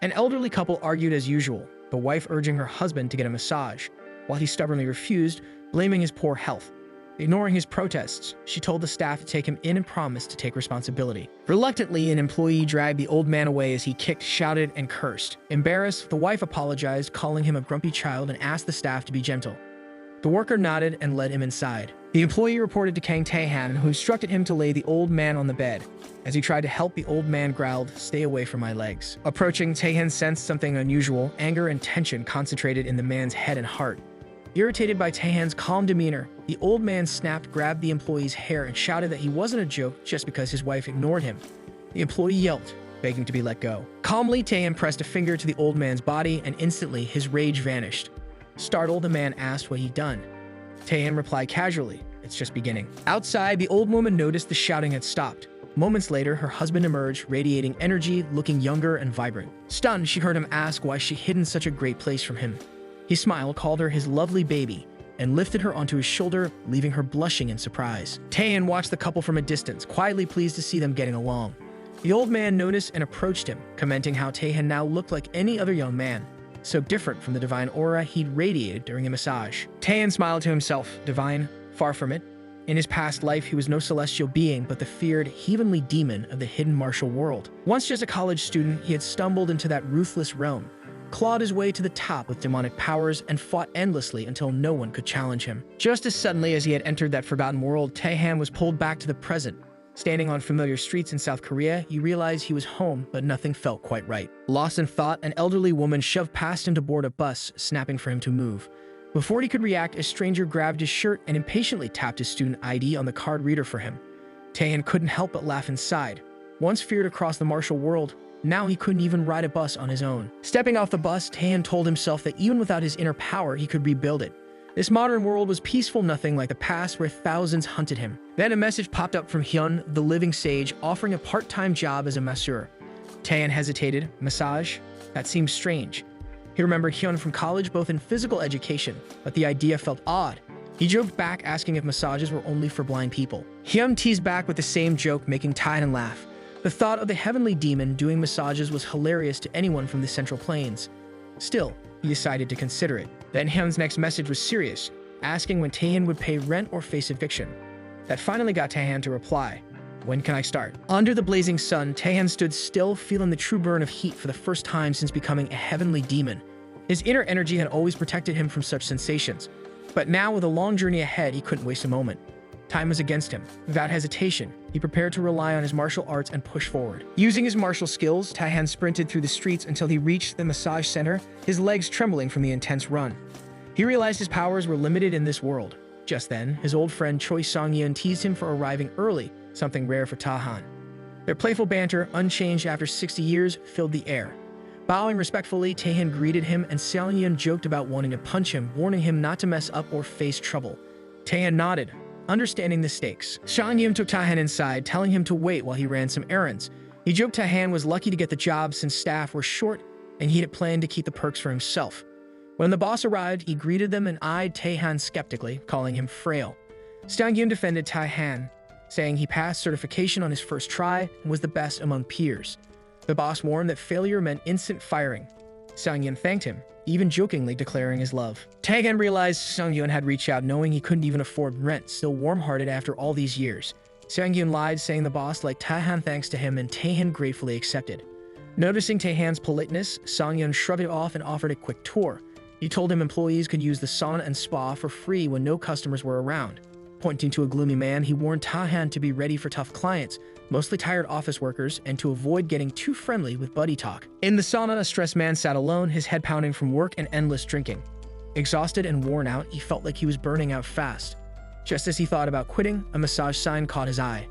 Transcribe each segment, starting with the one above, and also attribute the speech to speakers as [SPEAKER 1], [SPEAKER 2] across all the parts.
[SPEAKER 1] An elderly couple argued as usual, the wife urging her husband to get a massage, while he stubbornly refused, blaming his poor health. Ignoring his protests, she told the staff to take him in and promised to take responsibility. Reluctantly, an employee dragged the old man away as he kicked, shouted, and cursed. Embarrassed, the wife apologized, calling him a grumpy child, and asked the staff to be gentle. The worker nodded and led him inside. The employee reported to Kang Tae-han, who instructed him to lay the old man on the bed. As he tried to help, the old man growled, "Stay away from my legs." Approaching, Tae-han sensed something unusual. Anger and tension concentrated in the man's head and heart. Irritated by Tae-han's calm demeanor, the old man snapped, grabbed the employee's hair, and shouted that he wasn't a joke just because his wife ignored him. The employee yelped, begging to be let go. Calmly, Tae-han pressed a finger to the old man's body, and instantly his rage vanished. Startled, the man asked what he'd done. Tae-han replied casually, "It's just beginning." Outside, the old woman noticed the shouting had stopped. Moments later, her husband emerged, radiating energy, looking younger and vibrant. Stunned, she heard him ask why she hid in such a great place from him. He smiled, called her his lovely baby, and lifted her onto his shoulder, leaving her blushing in surprise. Tae-han watched the couple from a distance, quietly pleased to see them getting along. The old man noticed and approached him, commenting how Tae-han now looked like any other young man, so different from the divine aura he'd radiated during a massage. Tae-han smiled to himself. Divine? Far from it. In his past life, he was no celestial being, but the feared, heavenly demon of the hidden martial world. Once just a college student, he had stumbled into that ruthless realm, clawed his way to the top with demonic powers, and fought endlessly until no one could challenge him. Just as suddenly as he had entered that forgotten world, Tae-han was pulled back to the present. Standing on familiar streets in South Korea, he realized he was home, but nothing felt quite right. Lost in thought, an elderly woman shoved past him to board a bus, snapping for him to move. Before he could react, a stranger grabbed his shirt and impatiently tapped his student ID on the card reader for him. Tae-han couldn't help but laugh inside. Once feared across the martial world, now he couldn't even ride a bus on his own. Stepping off the bus, Tae-han told himself that even without his inner power, he could rebuild it. This modern world was peaceful, nothing like the past where thousands hunted him. Then a message popped up from Hyun, the living sage, offering a part-time job as a masseur. Tae-han hesitated. Massage? That seemed strange. He remembered Hyun from college, both in physical education, but the idea felt odd. He joked back, asking if massages were only for blind people. Hyun teased back with the same joke, making Tae-han laugh. The thought of the heavenly demon doing massages was hilarious to anyone from the Central Plains. Still, he decided to consider it. Then Hyun's next message was serious, asking when Tae-han would pay rent or face eviction. That finally got Tae-han to reply, "When can I start?" Under the blazing sun, Tae-han stood still, feeling the true burn of heat for the first time since becoming a heavenly demon. His inner energy had always protected him from such sensations, but now with a long journey ahead, he couldn't waste a moment. Time was against him. Without hesitation, he prepared to rely on his martial arts and push forward. Using his martial skills, Tae-han sprinted through the streets until he reached the massage center, his legs trembling from the intense run. He realized his powers were limited in this world. Just then, his old friend Choi Song-yeon teased him for arriving early, something rare for Tae-han. Their playful banter, unchanged after 60 years, filled the air. Bowing respectfully, Tae-han greeted him, and Song-yeon joked about wanting to punch him, warning him not to mess up or face trouble. Tae-han nodded, understanding the stakes. Song-yeon took Tae-han inside, telling him to wait while he ran some errands. He joked Tae-han was lucky to get the job since staff were short, and he had planned to keep the perks for himself. When the boss arrived, he greeted them and eyed Tae-han skeptically, calling him frail. Song-yeon defended Tae-han, saying he passed certification on his first try and was the best among peers. The boss warned that failure meant instant firing. Song-yeon thanked him, even jokingly declaring his love. Tae-han realized Song-yeon had reached out knowing he couldn't even afford rent, still warm-hearted after all these years. Song-yeon lied, saying the boss liked Tae-han thanks to him, and Tae-han gratefully accepted. Noticing Tae-han's politeness, Song-yeon shrugged it off and offered a quick tour. He told him employees could use the sauna and spa for free when no customers were around. Pointing to a gloomy man, he warned Tae-han to be ready for tough clients, mostly tired office workers, and to avoid getting too friendly with buddy talk. In the sauna, a stressed man sat alone, his head pounding from work and endless drinking. Exhausted and worn out, he felt like he was burning out fast. Just as he thought about quitting, a massage sign caught his eye.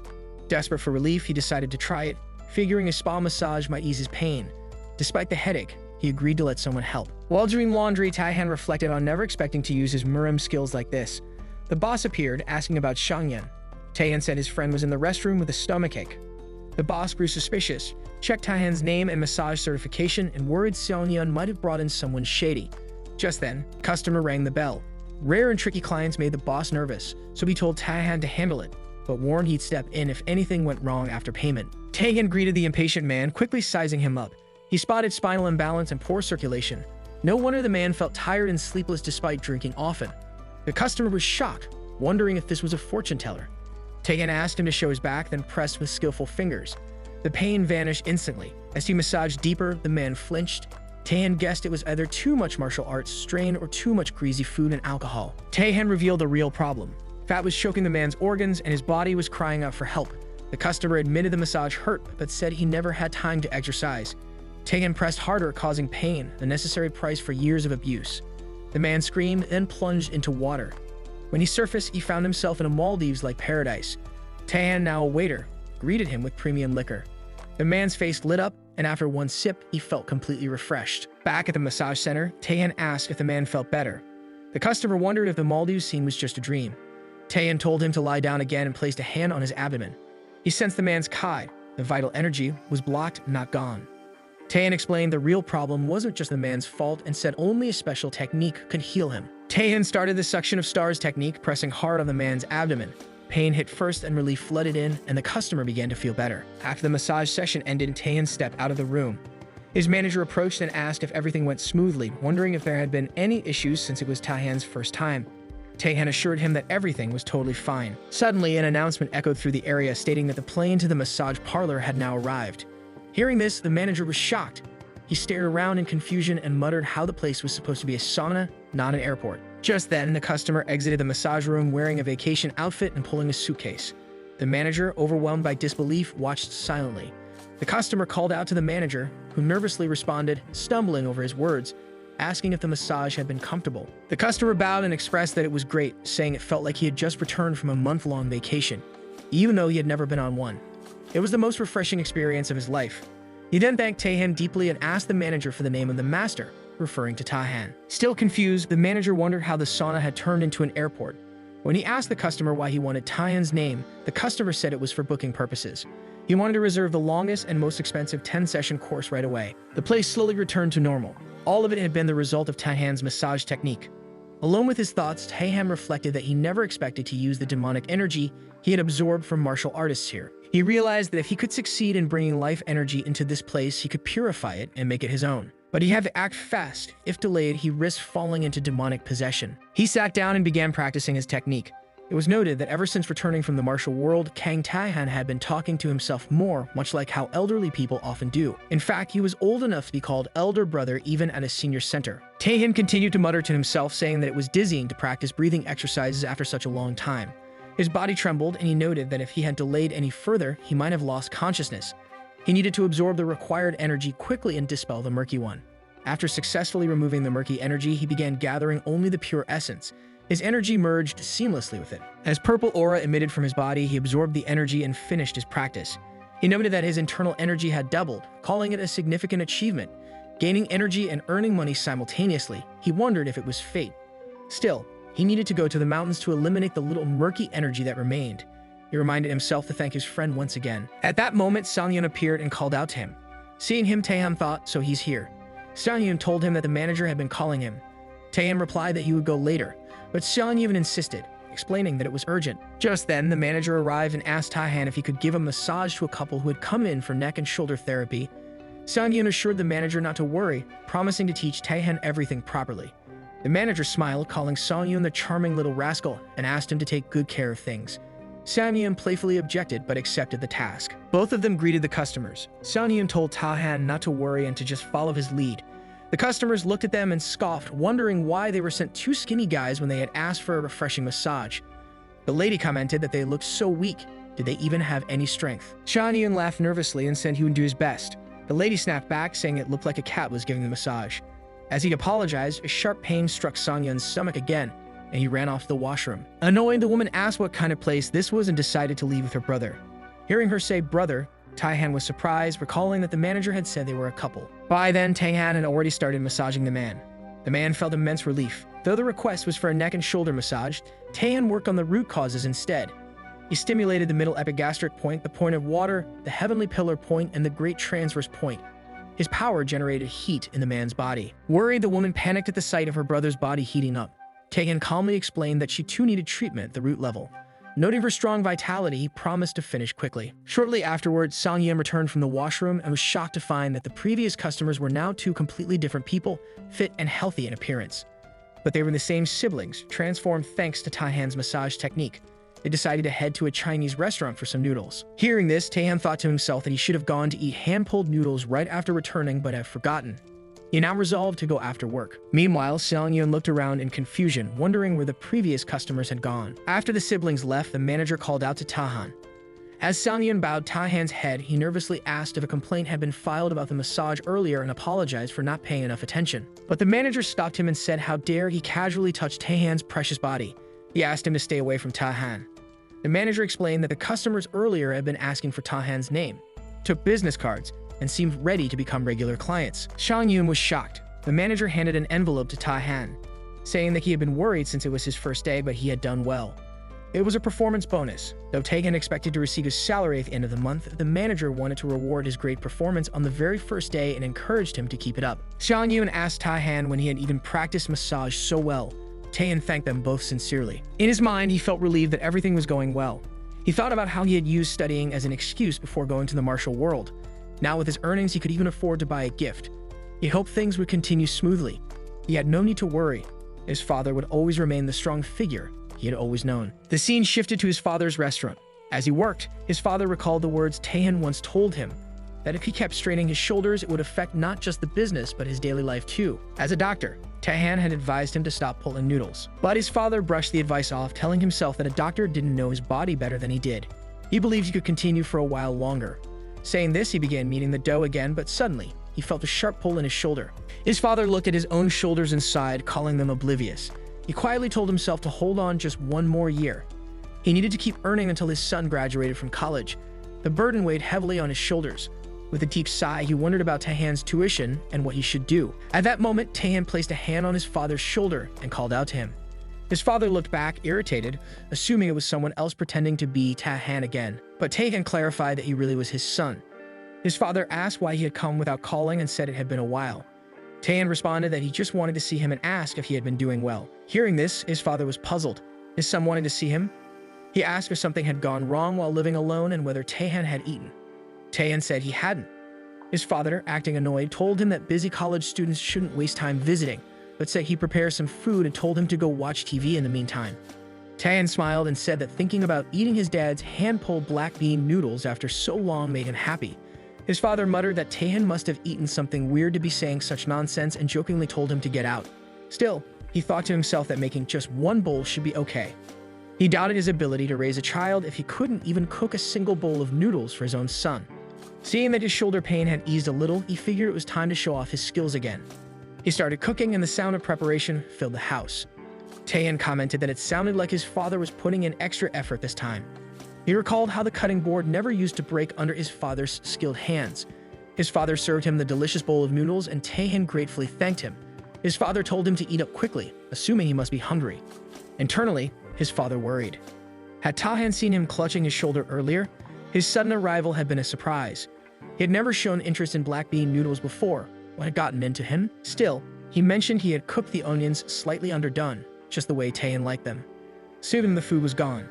[SPEAKER 1] Desperate for relief, he decided to try it, figuring a spa massage might ease his pain. Despite the headache, he agreed to let someone help. While doing laundry, Tae-han reflected on never expecting to use his Murim skills like this. The boss appeared, asking about Song-yeon. Tae-han said his friend was in the restroom with a stomachache. The boss grew suspicious, checked Tae-han's name and massage certification, and worried Song-yeon might have brought in someone shady. Just then, a customer rang the bell. Rare and tricky clients made the boss nervous, so he told Tae-han to handle it, but warned he'd step in if anything went wrong after payment. Tae-han greeted the impatient man, quickly sizing him up. He spotted spinal imbalance and poor circulation. No wonder the man felt tired and sleepless despite drinking often. The customer was shocked, wondering if this was a fortune teller. Taehan asked him to show his back, then pressed with skillful fingers. The pain vanished instantly. As he massaged deeper, the man flinched. Taehan guessed it was either too much martial arts strain or too much greasy food and alcohol. Taehan revealed the real problem. Fat was choking the man's organs and his body was crying out for help. The customer admitted the massage hurt, but said he never had time to exercise. Taehan pressed harder, causing pain, the necessary price for years of abuse. The man screamed, then plunged into water. When he surfaced, he found himself in a Maldives-like paradise. Taehan, now a waiter, greeted him with premium liquor. The man's face lit up, and after one sip, he felt completely refreshed. Back at the massage center, Taehan asked if the man felt better. The customer wondered if the Maldives scene was just a dream. Taehan told him to lie down again and placed a hand on his abdomen. He sensed the man's kai. The vital energy was blocked, not gone. Taehan explained the real problem wasn't just the man's fault and said only a special technique could heal him. Taehan started the suction of stars technique, pressing hard on the man's abdomen. Pain hit first and relief flooded in, and the customer began to feel better. After the massage session ended, Taehan stepped out of the room. His manager approached and asked if everything went smoothly, wondering if there had been any issues since it was Taehan's first time. Taehan assured him that everything was totally fine. Suddenly, an announcement echoed through the area stating that the plane to the massage parlor had now arrived. Hearing this, the manager was shocked. He stared around in confusion and muttered how the place was supposed to be a sauna, not an airport. Just then, the customer exited the massage room wearing a vacation outfit and pulling a suitcase. The manager, overwhelmed by disbelief, watched silently. The customer called out to the manager, who nervously responded, stumbling over his words, asking if the massage had been comfortable. The customer bowed and expressed that it was great, saying it felt like he had just returned from a month-long vacation, even though he had never been on one. It was the most refreshing experience of his life. He then thanked Taehan deeply and asked the manager for the name of the master, referring to Taehan. Still confused, the manager wondered how the sauna had turned into an airport. When he asked the customer why he wanted Taehan's name, the customer said it was for booking purposes. He wanted to reserve the longest and most expensive 10-session course right away. The place slowly returned to normal. All of it had been the result of Taehan's massage technique. Alone with his thoughts, Taehan reflected that he never expected to use the demonic energy he had absorbed from martial artists here. He realized that if he could succeed in bringing life energy into this place, he could purify it and make it his own. But he had to act fast. If delayed, he risked falling into demonic possession. He sat down and began practicing his technique. It was noted that ever since returning from the martial world, Kang Taehan had been talking to himself more, much like how elderly people often do. In fact, he was old enough to be called elder brother even at a senior center. Taehan continued to mutter to himself, saying that it was dizzying to practice breathing exercises after such a long time. His body trembled, and he noted that if he had delayed any further, he might have lost consciousness. He needed to absorb the required energy quickly and dispel the murky one. After successfully removing the murky energy, he began gathering only the pure essence. His energy merged seamlessly with it. As purple aura emitted from his body, he absorbed the energy and finished his practice. He noted that his internal energy had doubled, calling it a significant achievement. Gaining energy and earning money simultaneously, he wondered if it was fate. Still, he needed to go to the mountains to eliminate the little murky energy that remained. He reminded himself to thank his friend once again. At that moment, Sangyun appeared and called out to him. Seeing him, Taehan thought, so he's here. Sangyun told him that the manager had been calling him. Taehan replied that he would go later, but Sangyun insisted, explaining that it was urgent. Just then, the manager arrived and asked Taehan if he could give a massage to a couple who had come in for neck and shoulder therapy. Sangyun assured the manager not to worry, promising to teach Taehan everything properly. The manager smiled, calling Sangyun the charming little rascal, and asked him to take good care of things. Sangyun playfully objected but accepted the task. Both of them greeted the customers. Sangyun told Taehan not to worry and to just follow his lead. The customers looked at them and scoffed, wondering why they were sent two skinny guys when they had asked for a refreshing massage. The lady commented that they looked so weak. Did they even have any strength? Sangyun laughed nervously and said he would do his best. The lady snapped back, saying it looked like a cat was giving the massage. As he apologized, a sharp pain struck Sangyun's stomach again, and he ran off to the washroom. Annoyed, the woman asked what kind of place this was and decided to leave with her brother. Hearing her say brother, Taehan was surprised, recalling that the manager had said they were a couple. By then, Taehan had already started massaging the man. The man felt immense relief. Though the request was for a neck and shoulder massage, Taehan worked on the root causes instead. He stimulated the middle epigastric point, the point of water, the heavenly pillar point, and the great transverse point. His power generated heat in the man's body. Worried, the woman panicked at the sight of her brother's body heating up. Taehan calmly explained that she too needed treatment at the root level. Noting her strong vitality, he promised to finish quickly. Shortly afterward, Sang-yeon returned from the washroom and was shocked to find that the previous customers were now two completely different people, fit and healthy in appearance. But they were the same siblings, transformed thanks to Taehan's massage technique. They decided to head to a Chinese restaurant for some noodles. Hearing this, Taehan thought to himself that he should have gone to eat hand-pulled noodles right after returning, but had forgotten. He now resolved to go after work. Meanwhile, Sang-yeon looked around in confusion, wondering where the previous customers had gone. After the siblings left, the manager called out to Taehan. As Sang-yeon bowed Taehan's head, he nervously asked if a complaint had been filed about the massage earlier and apologized for not paying enough attention. But the manager stopped him and said how dare he casually touch Taehan's precious body. He asked him to stay away from Taehan. The manager explained that the customers earlier had been asking for Taehan's name, took business cards, and seemed ready to become regular clients. Sang-yeon was shocked. The manager handed an envelope to Taehan, saying that he had been worried since it was his first day, but he had done well. It was a performance bonus. Though Taehan expected to receive his salary at the end of the month, the manager wanted to reward his great performance on the very first day and encouraged him to keep it up. Sang-yeon asked Taehan when he had even practiced massage so well. Taehan thanked them both sincerely. In his mind, he felt relieved that everything was going well. He thought about how he had used studying as an excuse before going to the martial world. Now with his earnings, he could even afford to buy a gift. He hoped things would continue smoothly. He had no need to worry. His father would always remain the strong figure he had always known. The scene shifted to his father's restaurant. As he worked, his father recalled the words Taehan once told him, that if he kept straining his shoulders, it would affect not just the business, but his daily life too. As a doctor, Taehan had advised him to stop pulling noodles. But his father brushed the advice off, telling himself that a doctor didn't know his body better than he did. He believed he could continue for a while longer. Saying this, he began kneading the dough again, but suddenly, he felt a sharp pull in his shoulder. His father looked at his own shoulders and sighed, calling them oblivious. He quietly told himself to hold on just one more year. He needed to keep earning until his son graduated from college. The burden weighed heavily on his shoulders. With a deep sigh, he wondered about Taehan's tuition and what he should do. At that moment, Taehan placed a hand on his father's shoulder and called out to him. His father looked back, irritated, assuming it was someone else pretending to be Taehan again. But Taehan clarified that he really was his son. His father asked why he had come without calling and said it had been a while. Taehan responded that he just wanted to see him and ask if he had been doing well. Hearing this, his father was puzzled. His son wanted to see him? He asked if something had gone wrong while living alone and whether Taehan had eaten. Taehan said he hadn't. His father, acting annoyed, told him that busy college students shouldn't waste time visiting, but said he'd prepare some food and told him to go watch TV in the meantime. Taehan smiled and said that thinking about eating his dad's hand-pulled black bean noodles after so long made him happy. His father muttered that Taehan must have eaten something weird to be saying such nonsense and jokingly told him to get out. Still, he thought to himself that making just one bowl should be okay. He doubted his ability to raise a child if he couldn't even cook a single bowl of noodles for his own son. Seeing that his shoulder pain had eased a little, he figured it was time to show off his skills again. He started cooking and the sound of preparation filled the house. Taehan commented that it sounded like his father was putting in extra effort this time. He recalled how the cutting board never used to break under his father's skilled hands. His father served him the delicious bowl of noodles and Taehan gratefully thanked him. His father told him to eat up quickly, assuming he must be hungry. Internally, his father worried. Had Taehan seen him clutching his shoulder earlier, his sudden arrival had been a surprise. He had never shown interest in black bean noodles before. What had gotten into him? Still, he mentioned he had cooked the onions slightly underdone, just the way Taehan liked them. Soon the food was gone.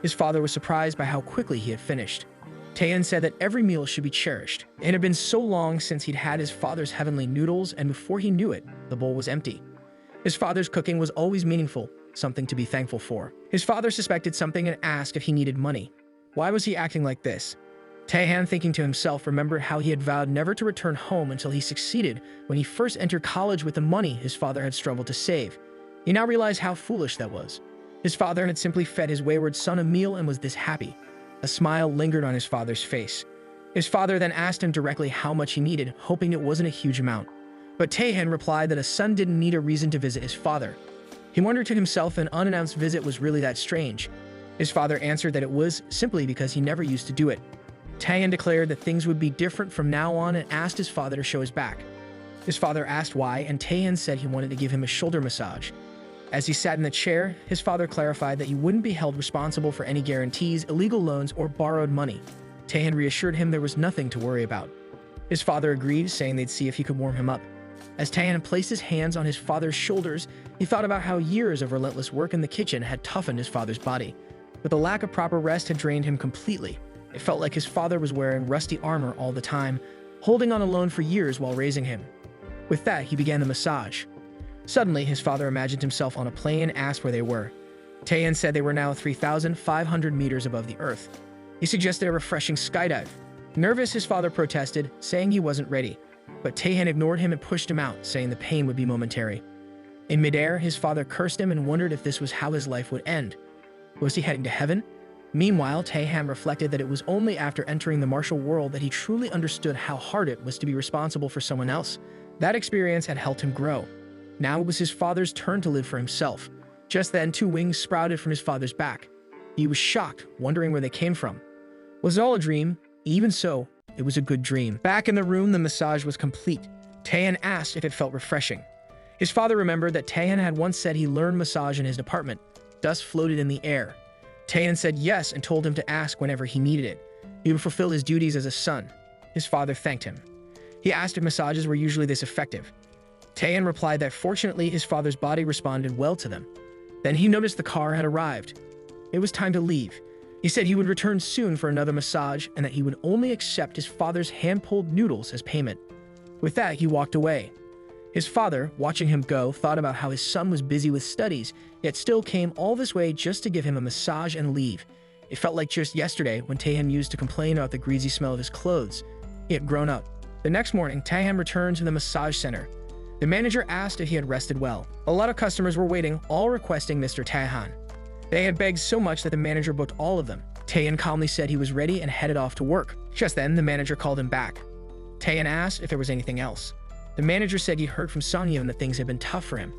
[SPEAKER 1] His father was surprised by how quickly he had finished. Taehan said that every meal should be cherished. It had been so long since he'd had his father's heavenly noodles, and before he knew it, the bowl was empty. His father's cooking was always meaningful, something to be thankful for. His father suspected something and asked if he needed money. Why was he acting like this? Taehan, thinking to himself, remembered how he had vowed never to return home until he succeeded when he first entered college with the money his father had struggled to save. He now realized how foolish that was. His father had simply fed his wayward son a meal and was this happy. A smile lingered on his father's face. His father then asked him directly how much he needed, hoping it wasn't a huge amount. But Taehan replied that a son didn't need a reason to visit his father. He wondered to himself if an unannounced visit was really that strange. His father answered that it was simply because he never used to do it. Taehan declared that things would be different from now on and asked his father to show his back. His father asked why, and Taehan said he wanted to give him a shoulder massage. As he sat in the chair, his father clarified that he wouldn't be held responsible for any guarantees, illegal loans, or borrowed money. Taehan reassured him there was nothing to worry about. His father agreed, saying they'd see if he could warm him up. As Taehan placed his hands on his father's shoulders, he thought about how years of relentless work in the kitchen had toughened his father's body. but the lack of proper rest had drained him completely. It felt like his father was wearing rusty armor all the time, holding on alone for years while raising him. With that, he began the massage. Suddenly, his father imagined himself on a plane and asked where they were. Taehyun said they were now 3,500 meters above the earth. He suggested a refreshing skydive. Nervous, his father protested, saying he wasn't ready. But Taehyun ignored him and pushed him out, saying the pain would be momentary. In midair, his father cursed him and wondered if this was how his life would end. Was he heading to heaven? Meanwhile, Taehyun reflected that it was only after entering the martial world that he truly understood how hard it was to be responsible for someone else. That experience had helped him grow. Now it was his father's turn to live for himself. Just then, two wings sprouted from his father's back. He was shocked, wondering where they came from. Was it all a dream? Even so, it was a good dream. Back in the room, the massage was complete. Taehyun asked if it felt refreshing. His father remembered that Taehyun had once said he learned massage in his department. Dust floated in the air. Taehyun said yes and told him to ask whenever he needed it. He would fulfill his duties as a son. His father thanked him. He asked if massages were usually this effective. Taehyun replied that fortunately his father's body responded well to them. Then he noticed the car had arrived. It was time to leave. He said he would return soon for another massage and that he would only accept his father's hand-pulled noodles as payment. With that, he walked away. His father, watching him go, thought about how his son was busy with studies, yet still came all this way just to give him a massage and leave. It felt like just yesterday when Taehyun used to complain about the greasy smell of his clothes. He had grown up. The next morning, Taehyun returned to the massage center. The manager asked if he had rested well. A lot of customers were waiting, all requesting Mr. Taehyun. They had begged so much that the manager booked all of them. Taehyun calmly said he was ready and headed off to work. Just then, the manager called him back. Taehyun asked if there was anything else. The manager said he heard from Sonyeon that things had been tough for him.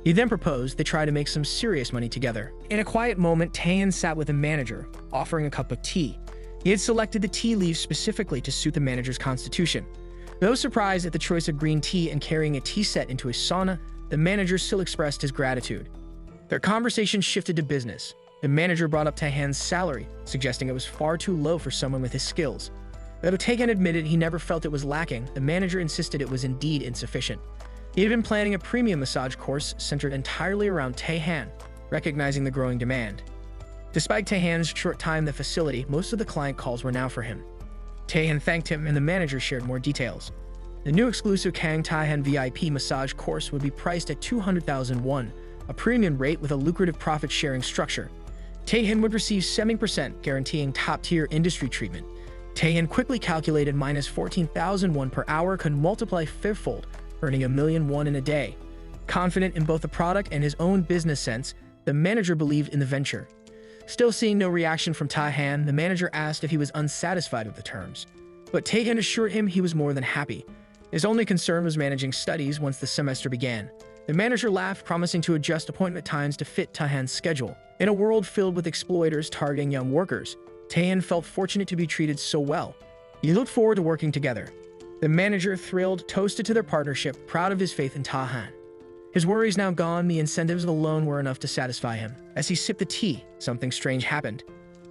[SPEAKER 1] He then proposed they try to make some serious money together. In a quiet moment, Taehyun sat with the manager, offering a cup of tea. He had selected the tea leaves specifically to suit the manager's constitution. Though surprised at the choice of green tea and carrying a tea set into his sauna, the manager still expressed his gratitude. Their conversation shifted to business. The manager brought up Taehyun's salary, suggesting it was far too low for someone with his skills. Though Taehyun admitted he never felt it was lacking, the manager insisted it was indeed insufficient. He had been planning a premium massage course centered entirely around Taehyun, recognizing the growing demand. Despite Taehyun's short time in the facility, most of the client calls were now for him. Taehyun thanked him and the manager shared more details. The new exclusive Kang Taehyun VIP massage course would be priced at 200,000 won, a premium rate with a lucrative profit-sharing structure. Taehyun would receive 7% guaranteeing top-tier industry treatment. Taehyun quickly calculated minus 14,000 won per hour could multiply fiffold, earning 1,000,000 won in a day. Confident in both the product and his own business sense, the manager believed in the venture. Still seeing no reaction from Taehyun, the manager asked if he was unsatisfied with the terms. But Taehyun assured him he was more than happy. His only concern was managing studies once the semester began. The manager laughed, promising to adjust appointment times to fit Taehyun's schedule. In a world filled with exploiters targeting young workers, Taehyun felt fortunate to be treated so well. He looked forward to working together. The manager, thrilled, toasted to their partnership, proud of his faith in Taehyun. His worries now gone, the incentives alone were enough to satisfy him. As he sipped the tea, something strange happened.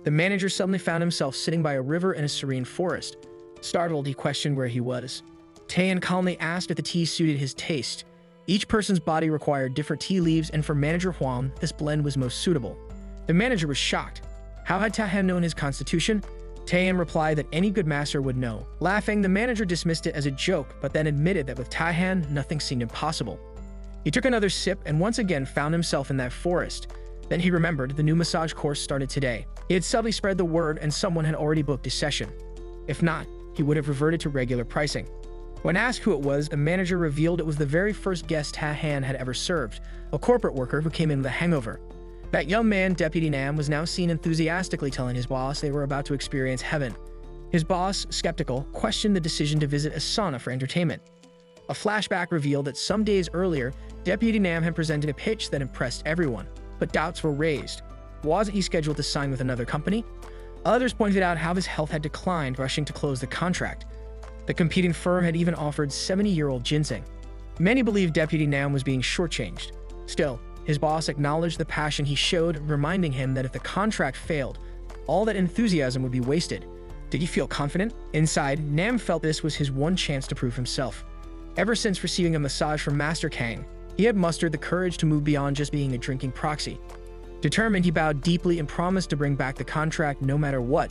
[SPEAKER 1] The manager suddenly found himself sitting by a river in a serene forest. Startled, he questioned where he was. Taehyun calmly asked if the tea suited his taste. Each person's body required different tea leaves, and for Manager Hwang, this blend was most suitable. The manager was shocked. How had Taehyun known his constitution? Taehyun replied that any good master would know. Laughing, the manager dismissed it as a joke, but then admitted that with Taehyun, nothing seemed impossible. He took another sip and once again found himself in that forest. Then he remembered the new massage course started today. He had subtly spread the word and someone had already booked a session. If not, he would have reverted to regular pricing. When asked who it was, the manager revealed it was the very first guest Taehyun had ever served, a corporate worker who came in with a hangover. That young man, Deputy Nam, was now seen enthusiastically telling his boss they were about to experience heaven. His boss, skeptical, questioned the decision to visit a sauna for entertainment. A flashback revealed that some days earlier, Deputy Nam had presented a pitch that impressed everyone, but doubts were raised. Wasn't he scheduled to sign with another company? Others pointed out how his health had declined, rushing to close the contract. The competing firm had even offered 70-year-old ginseng. Many believed Deputy Nam was being shortchanged. Still, his boss acknowledged the passion he showed, reminding him that if the contract failed, all that enthusiasm would be wasted. Did he feel confident? Inside, Nam felt this was his one chance to prove himself. Ever since receiving a massage from Master Kang, he had mustered the courage to move beyond just being a drinking proxy. Determined, he bowed deeply and promised to bring back the contract no matter what.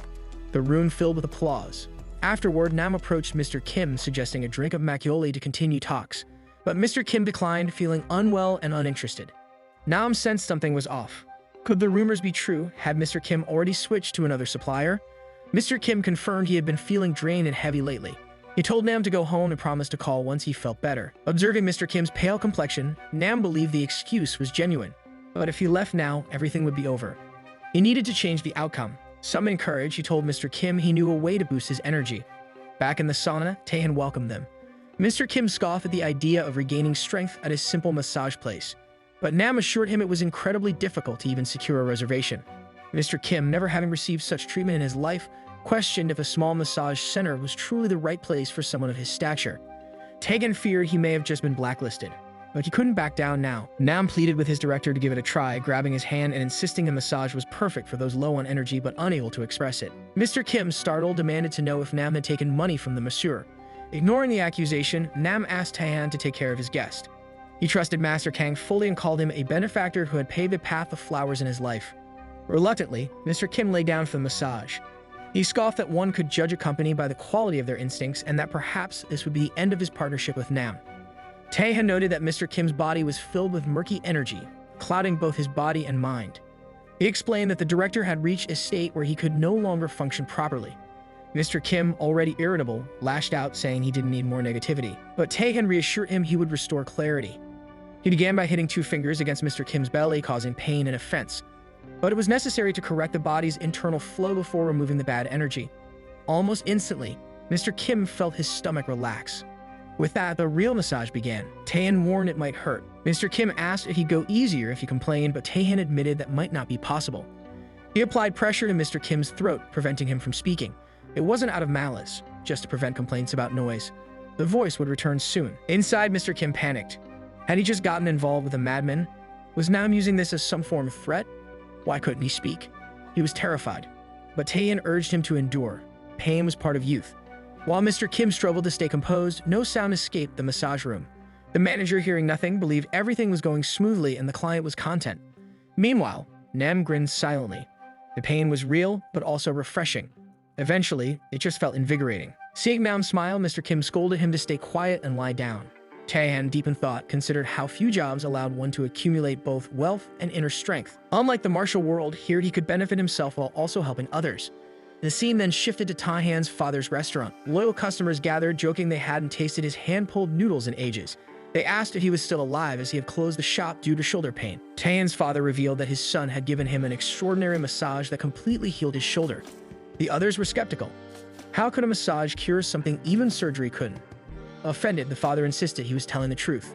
[SPEAKER 1] The room filled with applause. Afterward, Nam approached Mr. Kim, suggesting a drink of makgeolli to continue talks. But Mr. Kim declined, feeling unwell and uninterested. Nam sensed something was off. Could the rumors be true? Had Mr. Kim already switched to another supplier? Mr. Kim confirmed he had been feeling drained and heavy lately. He told Nam to go home and promised to call once he felt better. Observing Mr. Kim's pale complexion, Nam believed the excuse was genuine. But if he left now, everything would be over. He needed to change the outcome. Summoning courage, he told Mr. Kim he knew a way to boost his energy. Back in the sauna, Taehan welcomed them. Mr. Kim scoffed at the idea of regaining strength at his simple massage place. But Nam assured him it was incredibly difficult to even secure a reservation. Mr. Kim, never having received such treatment in his life, questioned if a small massage center was truly the right place for someone of his stature. Taehan feared he may have just been blacklisted, but he couldn't back down now. Nam pleaded with his director to give it a try, grabbing his hand and insisting the massage was perfect for those low on energy but unable to express it. Mr. Kim, startled, demanded to know if Nam had taken money from the masseur. Ignoring the accusation, Nam asked Taehan to take care of his guest. He trusted Master Kang fully and called him a benefactor who had paved a path of flowers in his life. Reluctantly, Mr. Kim lay down for the massage. He scoffed that one could judge a company by the quality of their instincts and that perhaps this would be the end of his partnership with Nam. Taehan noted that Mr. Kim's body was filled with murky energy, clouding both his body and mind. He explained that the director had reached a state where he could no longer function properly. Mr. Kim, already irritable, lashed out, saying he didn't need more negativity. But Taehan reassured him he would restore clarity. He began by hitting 2 fingers against Mr. Kim's belly, causing pain and offense. But it was necessary to correct the body's internal flow before removing the bad energy. Almost instantly, Mr. Kim felt his stomach relax. With that, the real massage began. Taehan warned it might hurt. Mr. Kim asked if he'd go easier if he complained, but Taehan admitted that might not be possible. He applied pressure to Mr. Kim's throat, preventing him from speaking. It wasn't out of malice, just to prevent complaints about noise. The voice would return soon. Inside, Mr. Kim panicked. Had he just gotten involved with a madman? Was Nam using this as some form of threat? Why couldn't he speak? He was terrified. But Taehan urged him to endure. Pain was part of youth. While Mr. Kim struggled to stay composed, no sound escaped the massage room. The manager, hearing nothing, believed everything was going smoothly and the client was content. Meanwhile, Nam grinned silently. The pain was real, but also refreshing. Eventually, it just felt invigorating. Seeing Nam smile, Mr. Kim scolded him to stay quiet and lie down. Taehan, deep in thought, considered how few jobs allowed one to accumulate both wealth and inner strength. Unlike the martial world, here he could benefit himself while also helping others. The scene then shifted to Taehan's father's restaurant. Loyal customers gathered, joking they hadn't tasted his hand-pulled noodles in ages. They asked if he was still alive, as he had closed the shop due to shoulder pain. Taehan's father revealed that his son had given him an extraordinary massage that completely healed his shoulder. The others were skeptical. How could a massage cure something even surgery couldn't? Offended, the father insisted he was telling the truth.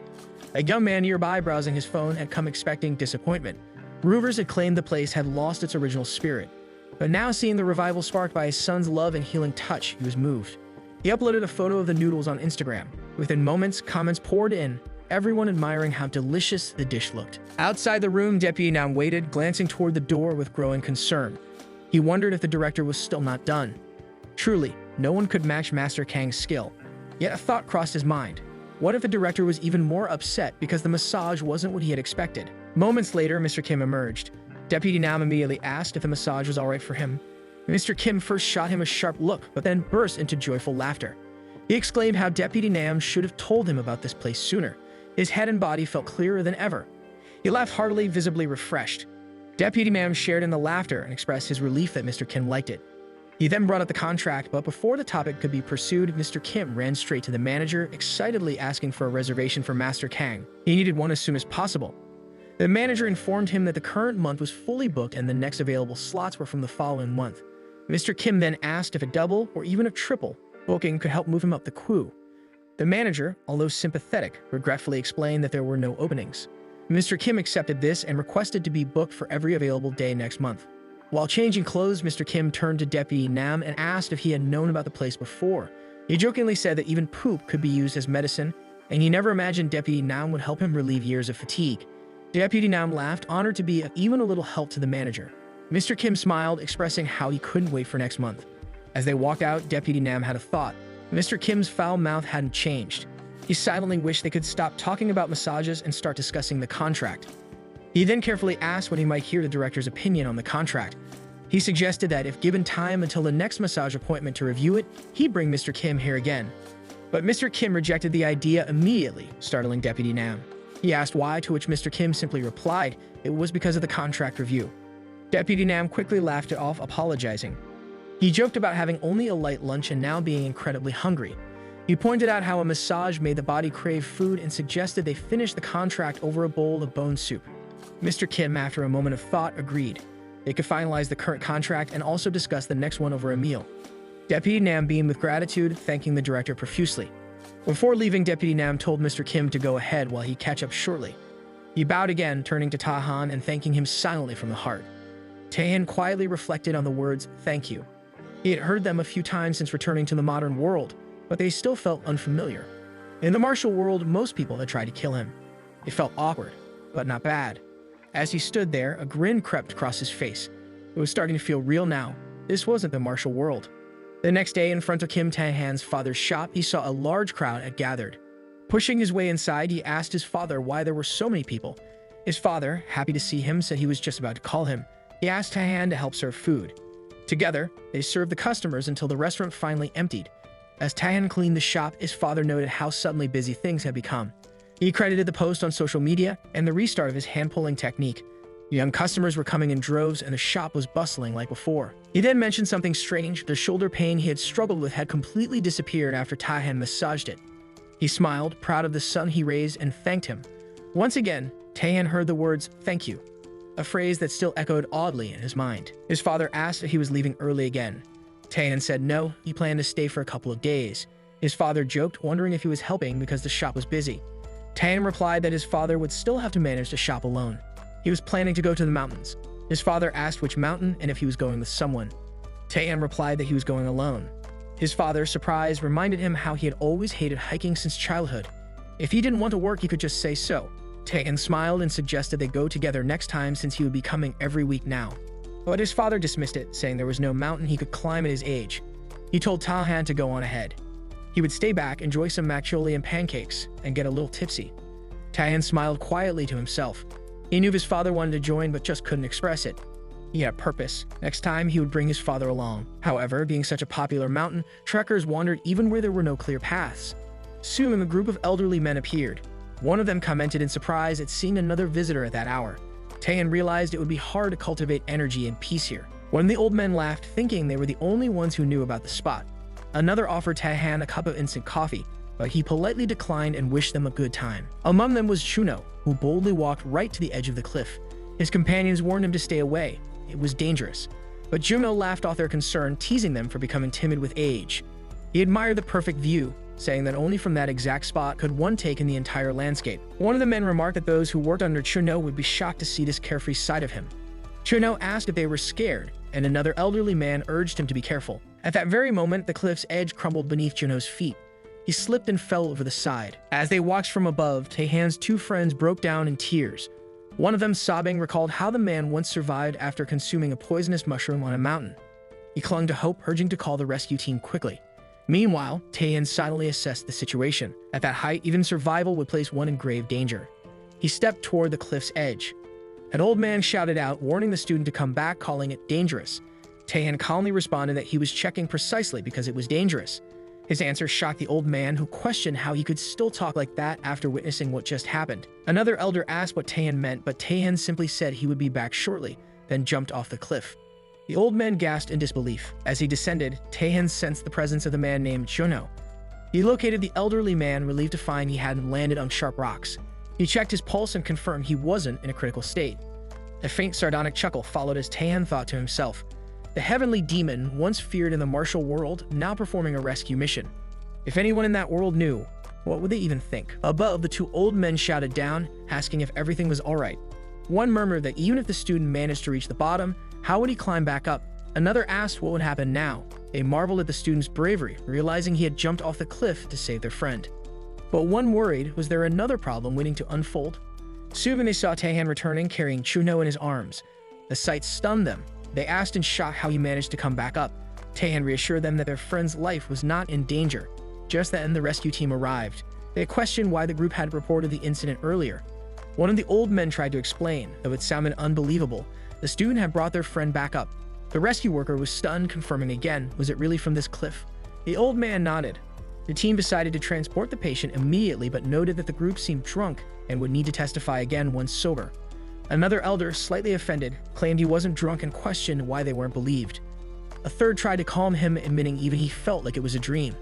[SPEAKER 1] A young man nearby, browsing his phone, had come expecting disappointment. Rumors had claimed the place had lost its original spirit. But now, seeing the revival sparked by his son's love and healing touch, he was moved. He uploaded a photo of the noodles on Instagram. Within moments, comments poured in, everyone admiring how delicious the dish looked. Outside the room, Deputy Nam waited, glancing toward the door with growing concern. He wondered if the director was still not done. Truly, no one could match Master Kang's skill. Yet a thought crossed his mind. What if the director was even more upset because the massage wasn't what he had expected? Moments later, Mr. Kim emerged. Deputy Nam immediately asked if the massage was alright for him. Mr. Kim first shot him a sharp look, but then burst into joyful laughter. He exclaimed how Deputy Nam should have told him about this place sooner. His head and body felt clearer than ever. He laughed heartily, visibly refreshed. Deputy Nam shared in the laughter and expressed his relief that Mr. Kim liked it. He then brought up the contract, but before the topic could be pursued, Mr. Kim ran straight to the manager, excitedly asking for a reservation for Master Kang. He needed one as soon as possible. The manager informed him that the current month was fully booked and the next available slots were from the following month. Mr. Kim then asked if a double or even a triple booking could help move him up the queue. The manager, although sympathetic, regretfully explained that there were no openings. Mr. Kim accepted this and requested to be booked for every available day next month. While changing clothes, Mr. Kim turned to Deputy Nam and asked if he had known about the place before. He jokingly said that even poop could be used as medicine, and he never imagined Deputy Nam would help him relieve years of fatigue. Deputy Nam laughed, honored to be even a little help to the manager. Mr. Kim smiled, expressing how he couldn't wait for next month. As they walked out, Deputy Nam had a thought. Mr. Kim's foul mouth hadn't changed. He silently wished they could stop talking about massages and start discussing the contract. He then carefully asked when he might hear the director's opinion on the contract. He suggested that if given time until the next massage appointment to review it, he'd bring Mr. Kim here again. But Mr. Kim rejected the idea immediately, startling Deputy Nam. He asked why, to which Mr. Kim simply replied it was because of the contract review. Deputy Nam quickly laughed it off, apologizing. He joked about having only a light lunch and now being incredibly hungry. He pointed out how a massage made the body crave food and suggested they finish the contract over a bowl of bone soup. Mr. Kim, after a moment of thought, agreed. They could finalize the current contract and also discuss the next one over a meal. Deputy Nam beamed with gratitude, thanking the director profusely. Before leaving, Deputy Nam told Mr. Kim to go ahead while he catch up shortly. He bowed again, turning to Taehan and thanking him silently from the heart. Taehan quietly reflected on the words, "Thank you." He had heard them a few times since returning to the modern world, but they still felt unfamiliar. In the martial world, most people had tried to kill him. It felt awkward, but not bad. As he stood there, a grin crept across his face. It was starting to feel real now. This wasn't the martial world. The next day, in front of Kim Taehan's father's shop, he saw a large crowd had gathered. Pushing his way inside, he asked his father why there were so many people. His father, happy to see him, said he was just about to call him. He asked Taehan to help serve food. Together, they served the customers until the restaurant finally emptied. As Taehan cleaned the shop, his father noted how suddenly busy things had become. He credited the post on social media and the restart of his hand-pulling technique. Young customers were coming in droves and the shop was bustling like before. He then mentioned something strange. The shoulder pain he had struggled with had completely disappeared after Taehan massaged it. He smiled, proud of the son he raised, and thanked him. Once again, Taehan heard the words, "Thank you," a phrase that still echoed oddly in his mind. His father asked if he was leaving early again. Taehan said no, he planned to stay for a couple of days. His father joked, wondering if he was helping because the shop was busy. Taehan replied that his father would still have to manage the shop alone. He was planning to go to the mountains. His father asked which mountain and if he was going with someone. Taehan replied that he was going alone. His father, surprised, reminded him how he had always hated hiking since childhood. If he didn't want to work, he could just say so. Taehan smiled and suggested they go together next time since he would be coming every week now. But his father dismissed it, saying there was no mountain he could climb at his age. He told Taehan to go on ahead. He would stay back, enjoy some makgeolli and pancakes, and get a little tipsy. Taehan smiled quietly to himself. He knew his father wanted to join but just couldn't express it. He had a purpose. Next time, he would bring his father along. However, being such a popular mountain, trekkers wandered even where there were no clear paths. Soon, a group of elderly men appeared. One of them commented in surprise at seeing another visitor at that hour. Taehan realized it would be hard to cultivate energy and peace here. One of the old men laughed, thinking they were the only ones who knew about the spot. Another offered Taehan a cup of instant coffee, but he politely declined and wished them a good time. Among them was Chuno, who boldly walked right to the edge of the cliff. His companions warned him to stay away. It was dangerous. But Juno laughed off their concern, teasing them for becoming timid with age. He admired the perfect view, saying that only from that exact spot could one take in the entire landscape. One of the men remarked that those who worked under Chuno would be shocked to see this carefree side of him. Chuno asked if they were scared, and another elderly man urged him to be careful. At that very moment, the cliff's edge crumbled beneath Chuno's feet. He slipped and fell over the side. As they watched from above, Taehan's two friends broke down in tears. One of them, sobbing, recalled how the man once survived after consuming a poisonous mushroom on a mountain. He clung to hope, urging to call the rescue team quickly. Meanwhile, Taehan silently assessed the situation. At that height, even survival would place one in grave danger. He stepped toward the cliff's edge. An old man shouted out, warning the student to come back, calling it dangerous. Taehan calmly responded that he was checking precisely because it was dangerous. His answer shocked the old man, who questioned how he could still talk like that after witnessing what just happened. Another elder asked what Taehan meant, but Taehan simply said he would be back shortly, then jumped off the cliff. The old man gasped in disbelief. As he descended, Taehan sensed the presence of the man named Chono. He located the elderly man, relieved to find he hadn't landed on sharp rocks. He checked his pulse and confirmed he wasn't in a critical state. A faint sardonic chuckle followed as Taehan thought to himself. The heavenly demon, once feared in the martial world, now performing a rescue mission. If anyone in that world knew, what would they even think? Above, the two old men shouted down, asking if everything was alright. One murmured that even if the student managed to reach the bottom, how would he climb back up? Another asked what would happen now. They marveled at the student's bravery, realizing he had jumped off the cliff to save their friend. But one worried, was there another problem waiting to unfold? Soon they saw Taehan returning, carrying Chuno in his arms. The sight stunned them. They asked in shock how he managed to come back up. Taehan reassured them that their friend's life was not in danger. Just then, the rescue team arrived. They questioned why the group had reported the incident earlier. One of the old men tried to explain, though it sounded unbelievable. The student had brought their friend back up. The rescue worker was stunned, confirming again, was it really from this cliff? The old man nodded. The team decided to transport the patient immediately, but noted that the group seemed drunk and would need to testify again once sober. Another elder, slightly offended, claimed he wasn't drunk and questioned why they weren't believed. A third tried to calm him, admitting even he felt like it was a dream.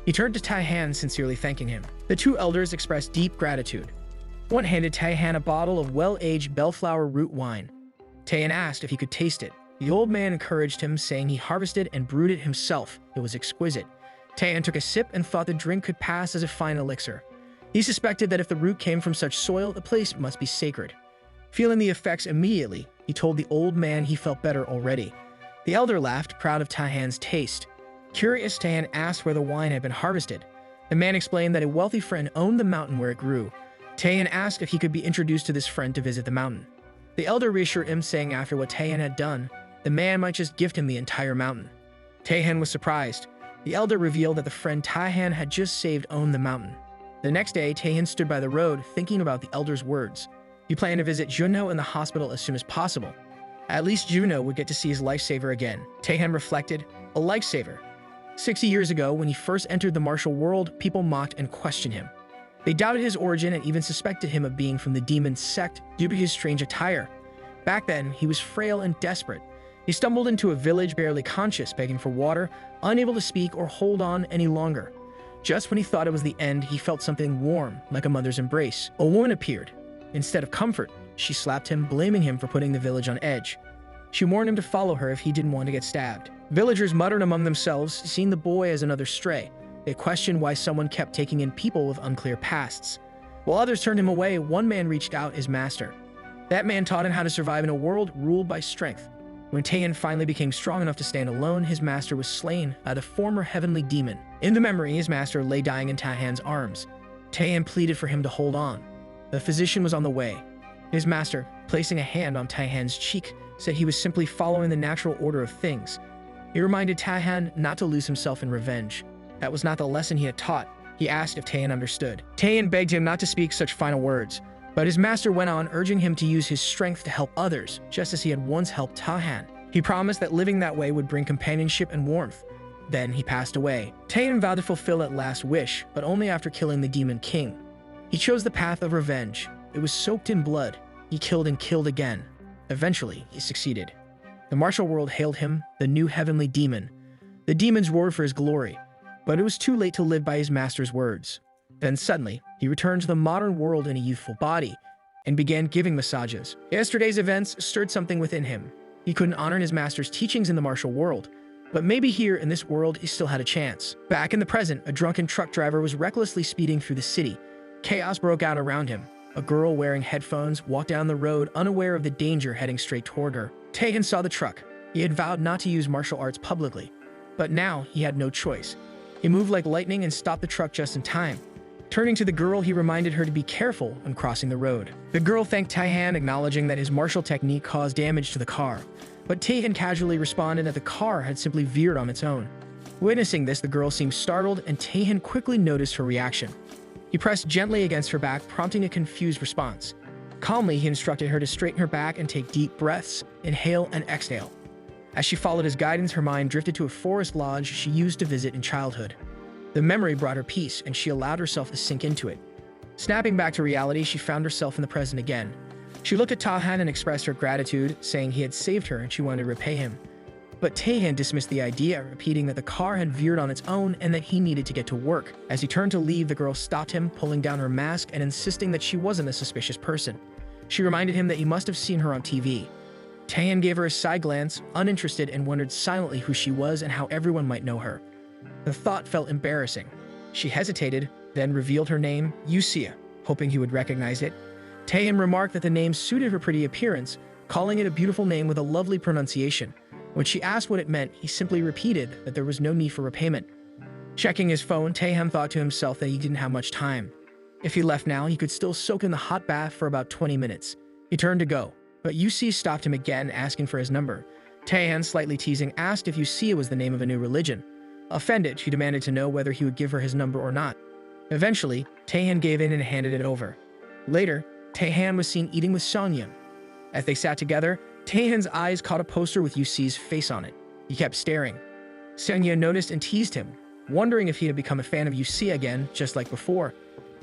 [SPEAKER 1] He turned to Tai-Han, sincerely thanking him. The two elders expressed deep gratitude. One handed Tai-Han a bottle of well-aged bellflower root wine. Tai-Han asked if he could taste it. The old man encouraged him, saying he harvested and brewed it himself. It was exquisite. Tai-Han took a sip and thought the drink could pass as a fine elixir. He suspected that if the root came from such soil, the place must be sacred. Feeling the effects immediately, he told the old man he felt better already. The elder laughed, proud of Tai-Han's taste. Curious, Tai-Han asked where the wine had been harvested. The man explained that a wealthy friend owned the mountain where it grew. Tai-Han asked if he could be introduced to this friend to visit the mountain. The elder reassured him, saying after what Tai-Han had done, the man might just gift him the entire mountain. Tai-Han was surprised. The elder revealed that the friend Tai-Han had just saved owned the mountain. The next day, Tai-Han stood by the road, thinking about the elder's words. He planned to visit Juno in the hospital as soon as possible. At least Juno would get to see his lifesaver again. Tai-Han reflected, a lifesaver. 60 years ago, when he first entered the martial world, people mocked and questioned him. They doubted his origin and even suspected him of being from the demon sect due to his strange attire. Back then, he was frail and desperate. He stumbled into a village barely conscious, begging for water, unable to speak or hold on any longer. Just when he thought it was the end, he felt something warm, like a mother's embrace. A woman appeared. Instead of comfort, she slapped him, blaming him for putting the village on edge. She warned him to follow her if he didn't want to get stabbed. Villagers muttered among themselves, seeing the boy as another stray. They questioned why someone kept taking in people with unclear pasts. While others turned him away, one man reached out his master. That man taught him how to survive in a world ruled by strength. When Tai-Han finally became strong enough to stand alone, his master was slain by the former heavenly demon. In the memory, his master lay dying in Tai-Han's arms. Tai-Han pleaded for him to hold on. The physician was on the way. His master, placing a hand on Tai-Han's cheek, said he was simply following the natural order of things. He reminded Tai-Han not to lose himself in revenge. That was not the lesson he had taught. He asked if Tai-Han understood. Tai-Han begged him not to speak such final words, but his master went on, urging him to use his strength to help others, just as he had once helped Tai-Han. He promised that living that way would bring companionship and warmth. Then he passed away. Tai-Han vowed to fulfill that last wish, but only after killing the Demon King. He chose the path of revenge. It was soaked in blood. He killed and killed again. Eventually, he succeeded. The martial world hailed him the new heavenly demon. The demons roared for his glory, but it was too late to live by his master's words. Then suddenly, he returned to the modern world in a youthful body and began giving massages. Yesterday's events stirred something within him. He couldn't honor his master's teachings in the martial world, but maybe here in this world he still had a chance. Back in the present, a drunken truck driver was recklessly speeding through the city. Chaos broke out around him. A girl wearing headphones walked down the road, unaware of the danger heading straight toward her. Tai-Han saw the truck. He had vowed not to use martial arts publicly, but now he had no choice. He moved like lightning and stopped the truck just in time. Turning to the girl, he reminded her to be careful when crossing the road. The girl thanked Tai-Han, acknowledging that his martial technique caused damage to the car, but Tai-Han casually responded that the car had simply veered on its own. Witnessing this, the girl seemed startled, and Tai-Han quickly noticed her reaction. He pressed gently against her back, prompting a confused response. Calmly, he instructed her to straighten her back and take deep breaths, inhale and exhale. As she followed his guidance, her mind drifted to a forest lodge she used to visit in childhood. The memory brought her peace, and she allowed herself to sink into it. Snapping back to reality, she found herself in the present again. She looked at Tai-Han and expressed her gratitude, saying he had saved her and she wanted to repay him. But Tai-Han dismissed the idea, repeating that the car had veered on its own and that he needed to get to work. As he turned to leave, the girl stopped him, pulling down her mask and insisting that she wasn't a suspicious person. She reminded him that he must have seen her on TV. Tai-Han gave her a side glance, uninterested, and wondered silently who she was and how everyone might know her. The thought felt embarrassing. She hesitated, then revealed her name, Yusia, hoping he would recognize it. Tai-Han remarked that the name suited her pretty appearance, calling it a beautiful name with a lovely pronunciation. When she asked what it meant, he simply repeated that there was no need for repayment. Checking his phone, Tai-Han thought to himself that he didn't have much time. If he left now, he could still soak in the hot bath for about 20 minutes. He turned to go, but Yusia stopped him again, asking for his number. Tai-Han, slightly teasing, asked if Yusia was the name of a new religion. Offended, she demanded to know whether he would give her his number or not. Eventually, Tai-Han gave in and handed it over. Later, Taehan was seen eating with Songyun. As they sat together, Taehan's eyes caught a poster with Yusi's face on it. He kept staring. Songyun noticed and teased him, wondering if he had become a fan of Yusi again, just like before.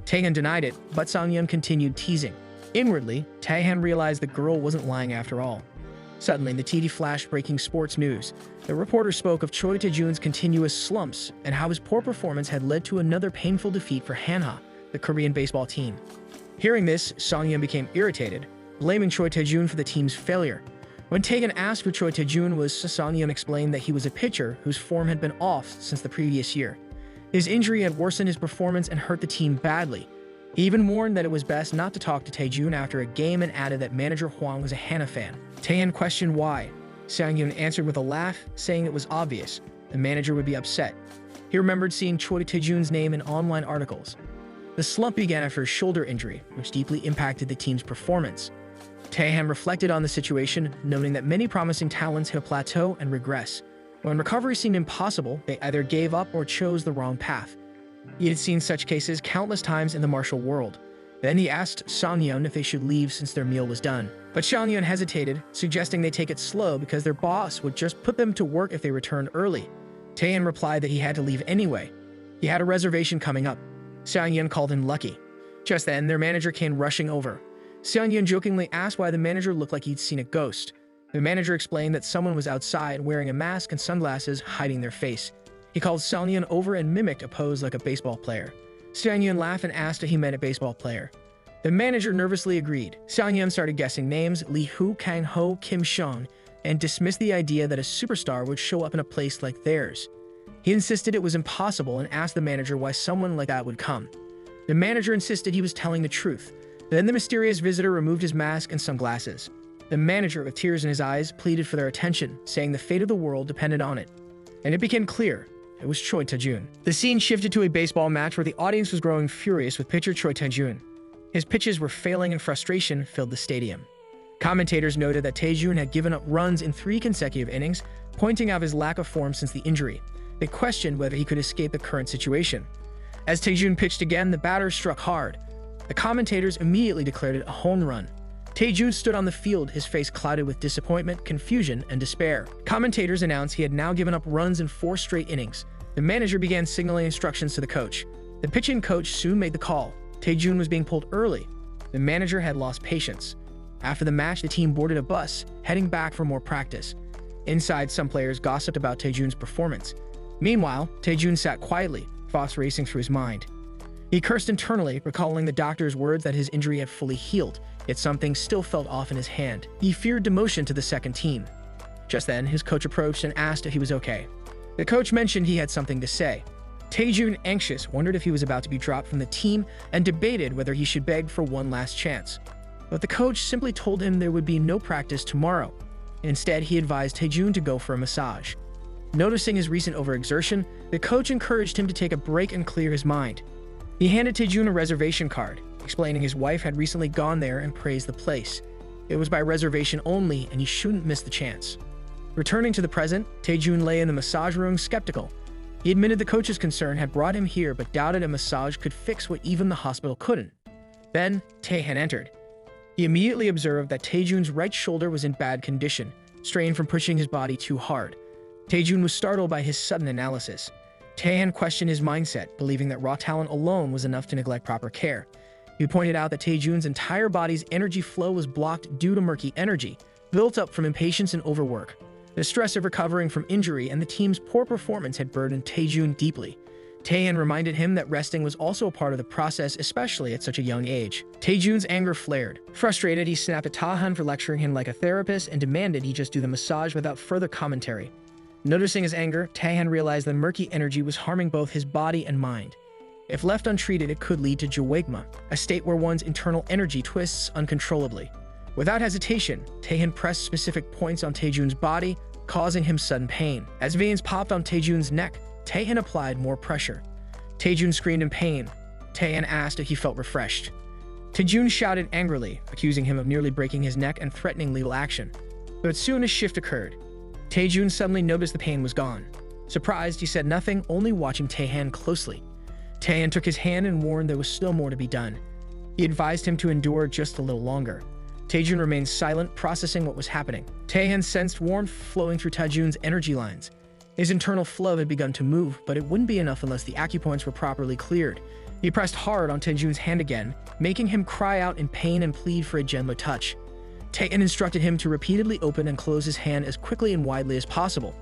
[SPEAKER 1] Taehan denied it, but Songyun continued teasing. Inwardly, Taehan realized the girl wasn't lying after all. Suddenly, the TV flashed breaking sports news. The reporter spoke of Choi Tae-jun's continuous slumps and how his poor performance had led to another painful defeat for Manhwa, the Korean baseball team. Hearing this, Songyun became irritated, blaming Choi Tae-jun for the team's failure. When Taehan asked who Choi Tae-jun was, Songyun explained that he was a pitcher whose form had been off since the previous year. His injury had worsened his performance and hurt the team badly. He even warned that it was best not to talk to Tae-jun after a game and added that manager Hwang was a Hana fan. Taehan questioned why. Songyun answered with a laugh, saying it was obvious. The manager would be upset. He remembered seeing Choi Tae-jun's name in online articles. The slump began after a shoulder injury, which deeply impacted the team's performance. Taehan reflected on the situation, noting that many promising talents hit a plateau and regress. When recovery seemed impossible, they either gave up or chose the wrong path. He had seen such cases countless times in the martial world. Then he asked Songyun if they should leave since their meal was done. But Songyun hesitated, suggesting they take it slow because their boss would just put them to work if they returned early. Taehan replied that he had to leave anyway. He had a reservation coming up. Songyun called him lucky. Just then, their manager came rushing over. Songyun jokingly asked why the manager looked like he'd seen a ghost. The manager explained that someone was outside wearing a mask and sunglasses, hiding their face. He called Songyun over and mimicked a pose like a baseball player. Songyun laughed and asked if he meant a baseball player. The manager nervously agreed. Songyun started guessing names, Lee Hu, Kang Ho, Kim Seong, and dismissed the idea that a superstar would show up in a place like theirs. He insisted it was impossible and asked the manager why someone like that would come. The manager insisted he was telling the truth. Then the mysterious visitor removed his mask and sunglasses. The manager, with tears in his eyes, pleaded for their attention, saying the fate of the world depended on it. And it became clear. It was Choi Tae-jun. The scene shifted to a baseball match where the audience was growing furious with pitcher Choi Tae-jun. His pitches were failing and frustration filled the stadium. Commentators noted that Tae-jun had given up runs in 3 consecutive innings, pointing out his lack of form since the injury. They questioned whether he could escape the current situation. As Tae-jun pitched again, the batter struck hard. The commentators immediately declared it a home run. Tae-jun stood on the field, his face clouded with disappointment, confusion, and despair. Commentators announced he had now given up runs in 4 straight innings. The manager began signaling instructions to the coach. The pitching coach soon made the call. Tae-jun was being pulled early. The manager had lost patience. After the match, the team boarded a bus, heading back for more practice. Inside, some players gossiped about Tae-jun's performance. Meanwhile, Tae-jun sat quietly, thoughts racing through his mind. He cursed internally, recalling the doctor's words that his injury had fully healed, yet something still felt off in his hand. He feared demotion to the second team. Just then, his coach approached and asked if he was okay. The coach mentioned he had something to say. Tae-jun, anxious, wondered if he was about to be dropped from the team and debated whether he should beg for one last chance. But the coach simply told him there would be no practice tomorrow. Instead, he advised Tae-jun to go for a massage. Noticing his recent overexertion, the coach encouraged him to take a break and clear his mind. He handed Tae-jun a reservation card, explaining his wife had recently gone there and praised the place. It was by reservation only, and he shouldn't miss the chance. Returning to the present, Tae-jun lay in the massage room skeptical. He admitted the coach's concern had brought him here but doubted a massage could fix what even the hospital couldn't. Then, Taehan entered. He immediately observed that Tae-jun's right shoulder was in bad condition, strained from pushing his body too hard. Tae-jun was startled by his sudden analysis. Taehan questioned his mindset, believing that raw talent alone was enough to neglect proper care. He pointed out that Tae-jun's entire body's energy flow was blocked due to murky energy, built up from impatience and overwork. The stress of recovering from injury and the team's poor performance had burdened Tae-jun deeply. Taehan reminded him that resting was also a part of the process, especially at such a young age. Tae-jun's anger flared. Frustrated, he snapped at Taehan for lecturing him like a therapist and demanded he just do the massage without further commentary. Noticing his anger, Taehan realized the murky energy was harming both his body and mind. If left untreated, it could lead to joegma, a state where one's internal energy twists uncontrollably. Without hesitation, Taehan pressed specific points on Tae-jun's body, causing him sudden pain. As veins popped on Tae-jun's neck, Taehan applied more pressure. Tae-jun screamed in pain. Taehan asked if he felt refreshed. Tae-jun shouted angrily, accusing him of nearly breaking his neck and threatening legal action. But soon a shift occurred. Tae-jun suddenly noticed the pain was gone. Surprised, he said nothing, only watching Taehan closely. Taehan took his hand and warned there was still more to be done. He advised him to endure just a little longer. Taejun remained silent, processing what was happening. Taehan sensed warmth flowing through Taejun's energy lines. His internal flow had begun to move, but it wouldn't be enough unless the acupoints were properly cleared. He pressed hard on Taejun's hand again, making him cry out in pain and plead for a gentle touch. Taehan instructed him to repeatedly open and close his hand as quickly and widely as possible.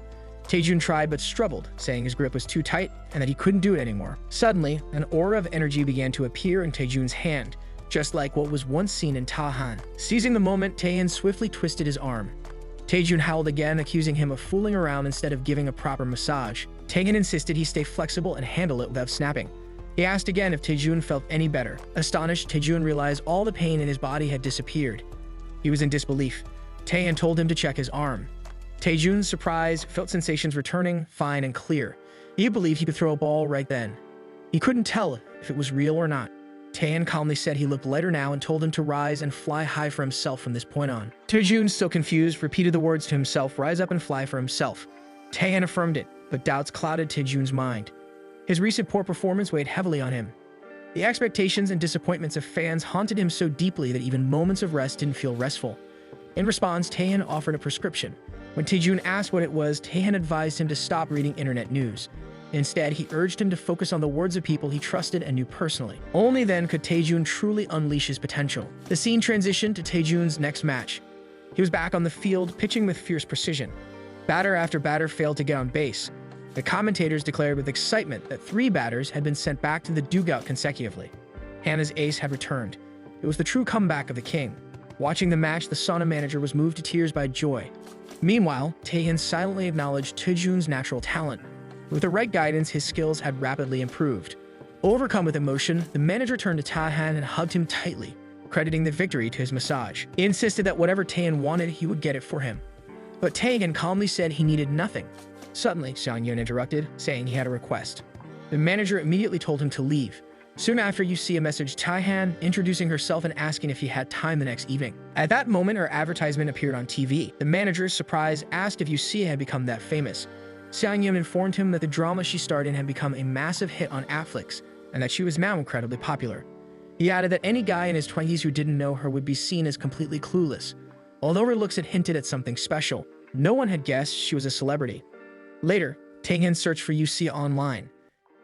[SPEAKER 1] Taejun tried but struggled, saying his grip was too tight and that he couldn't do it anymore. Suddenly, an aura of energy began to appear in Taejun's hand, just like what was once seen in Taehan. Seizing the moment, Taehan swiftly twisted his arm. Taejun howled again, accusing him of fooling around instead of giving a proper massage. Taehan insisted he stay flexible and handle it without snapping. He asked again if Taejun felt any better. Astonished, Taejun realized all the pain in his body had disappeared. He was in disbelief. Taehan told him to check his arm. Taejun, surprised, felt sensations returning, fine and clear. He believed he could throw a ball right then. He couldn't tell if it was real or not. Taehan calmly said he looked lighter now and told him to rise and fly high for himself from this point on. Taejun, still confused, repeated the words to himself, rise up and fly for himself. Taehan affirmed it, but doubts clouded Taejun's mind. His recent poor performance weighed heavily on him. The expectations and disappointments of fans haunted him so deeply that even moments of rest didn't feel restful. In response, Taehan offered a prescription. When Taejun asked what it was, Taehan advised him to stop reading internet news. Instead, he urged him to focus on the words of people he trusted and knew personally. Only then could Taejun truly unleash his potential. The scene transitioned to Taejun's next match. He was back on the field, pitching with fierce precision. Batter after batter failed to get on base. The commentators declared with excitement that 3 batters had been sent back to the dugout consecutively. Hannah's ace had returned. It was the true comeback of the king. Watching the match, the sauna manager was moved to tears by joy. Meanwhile, Taehan silently acknowledged Taejun's natural talent. With the right guidance, his skills had rapidly improved. Overcome with emotion, the manager turned to Taehan and hugged him tightly, crediting the victory to his massage. He insisted that whatever Taehan wanted, he would get it for him. But Taehan calmly said he needed nothing. Suddenly, Seong-yeon interrupted, saying he had a request. The manager immediately told him to leave. Soon after, you see a message Taehan introducing herself and asking if he had time the next evening. At that moment, her advertisement appeared on TV. The manager, surprised, asked if Yusia had become that famous. Seong-yeon informed him that the drama she starred in had become a massive hit on Netflix, and that she was now incredibly popular. He added that any guy in his 20s who didn't know her would be seen as completely clueless. Although her looks had hinted at something special, no one had guessed she was a celebrity. Later, Taehan searched for Yusia online.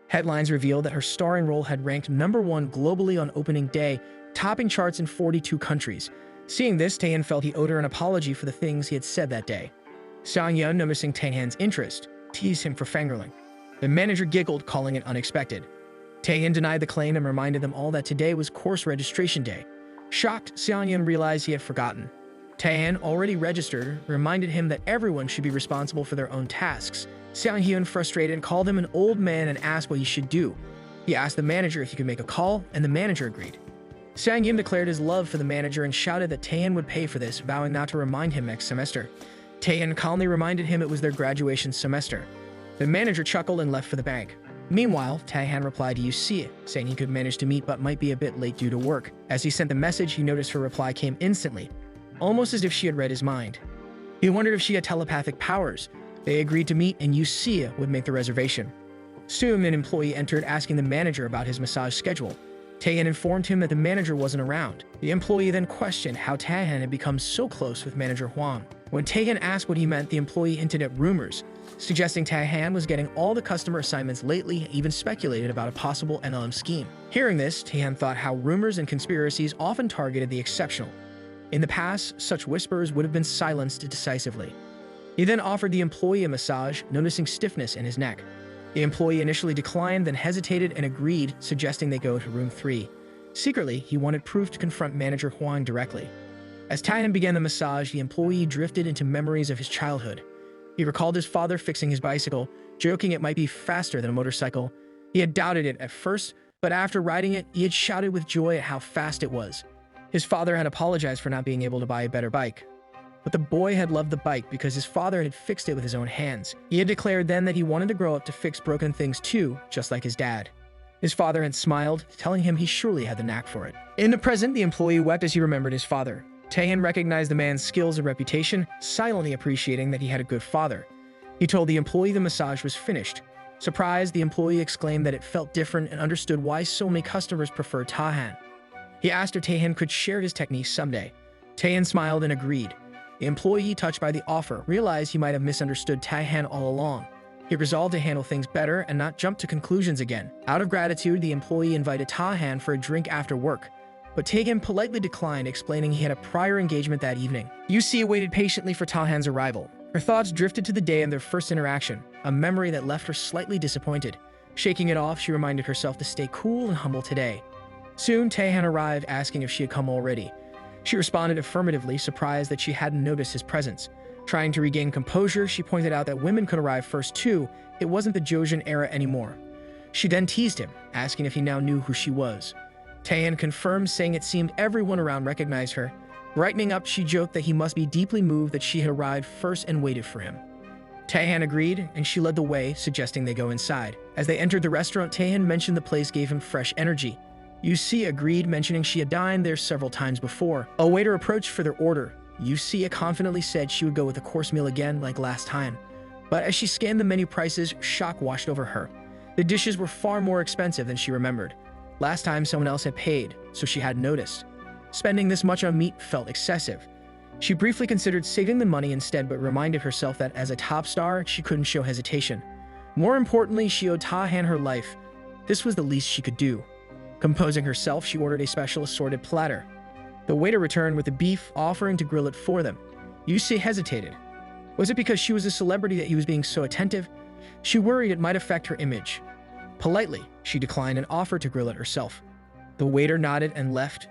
[SPEAKER 1] Headlines revealed that her starring role had ranked #1 globally on opening day, topping charts in 42 countries. Seeing this, Taehan felt he owed her an apology for the things he had said that day. Seong-yeon, noticing Taehan's interest, teased him for fangirling. The manager giggled, calling it unexpected. Taehan denied the claim and reminded them all that today was course registration day. Shocked, Seong-yeon realized he had forgotten. Taehan, already registered, reminded him that everyone should be responsible for their own tasks. Seong-yeon, frustrated, called him an old man and asked what he should do. He asked the manager if he could make a call, and the manager agreed. Seong-yeon declared his love for the manager and shouted that Taehan would pay for this, vowing not to remind him next semester. Taehan calmly reminded him it was their graduation semester. The manager chuckled and left for the bank. Meanwhile, Taehan replied to Yusia, saying he could manage to meet but might be a bit late due to work. As he sent the message, he noticed her reply came instantly, almost as if she had read his mind. He wondered if she had telepathic powers. They agreed to meet, and Yusia would make the reservation. Soon, an employee entered asking the manager about his massage schedule. Taehan informed him that the manager wasn't around. The employee then questioned how Taehan had become so close with manager Hwang. When Taehan asked what he meant, the employee hinted at rumors, suggesting Taehan was getting all the customer assignments lately and even speculated about a possible MLM scheme. Hearing this, Taehan thought how rumors and conspiracies often targeted the exceptional. In the past, such whispers would have been silenced decisively. He then offered the employee a massage, noticing stiffness in his neck. The employee initially declined, then hesitated and agreed, suggesting they go to room 3. Secretly, he wanted proof to confront manager Hwang directly. As Taehan began the massage, the employee drifted into memories of his childhood. He recalled his father fixing his bicycle, joking it might be faster than a motorcycle. He had doubted it at first, but after riding it, he had shouted with joy at how fast it was. His father had apologized for not being able to buy a better bike. But the boy had loved the bike because his father had fixed it with his own hands. He had declared then that he wanted to grow up to fix broken things too, just like his dad. His father had smiled, telling him he surely had the knack for it. In the present, the employee wept as he remembered his father. Taehan recognized the man's skills and reputation, silently appreciating that he had a good father. He told the employee the massage was finished. Surprised, the employee exclaimed that it felt different and understood why so many customers preferred Taehan. He asked if Taehan could share his techniques someday. Taehan smiled and agreed. The employee, touched by the offer, realized he might have misunderstood Taehan all along. He resolved to handle things better and not jump to conclusions again. Out of gratitude, the employee invited Taehan for a drink after work, but Taehan politely declined, explaining he had a prior engagement that evening. Yusi waited patiently for Taehan's arrival. Her thoughts drifted to the day of their first interaction, a memory that left her slightly disappointed. Shaking it off, she reminded herself to stay cool and humble today. Soon, Taehan arrived, asking if she had come already. She responded affirmatively, surprised that she hadn't noticed his presence. Trying to regain composure, she pointed out that women could arrive first too. It wasn't the Joseon era anymore. She then teased him, asking if he now knew who she was. Taehan confirmed, saying it seemed everyone around recognized her. Brightening up, she joked that he must be deeply moved that she had arrived first and waited for him. Taehan agreed, and she led the way, suggesting they go inside. As they entered the restaurant, Taehan mentioned the place gave him fresh energy. Yusi agreed, mentioning she had dined there several times before. A waiter approached for their order. Yusi confidently said she would go with a course meal again like last time. But as she scanned the menu prices, shock washed over her. The dishes were far more expensive than she remembered. Last time someone else had paid, so she hadn't noticed. Spending this much on meat felt excessive. She briefly considered saving the money instead, but reminded herself that as a top star, she couldn't show hesitation. More importantly, she owed Taehan her life. This was the least she could do. Composing herself, she ordered a special assorted platter. The waiter returned with the beef, offering to grill it for them. Yusi hesitated. Was it because she was a celebrity that he was being so attentive? She worried it might affect her image. Politely, she declined and offered to grill it herself. The waiter nodded and left.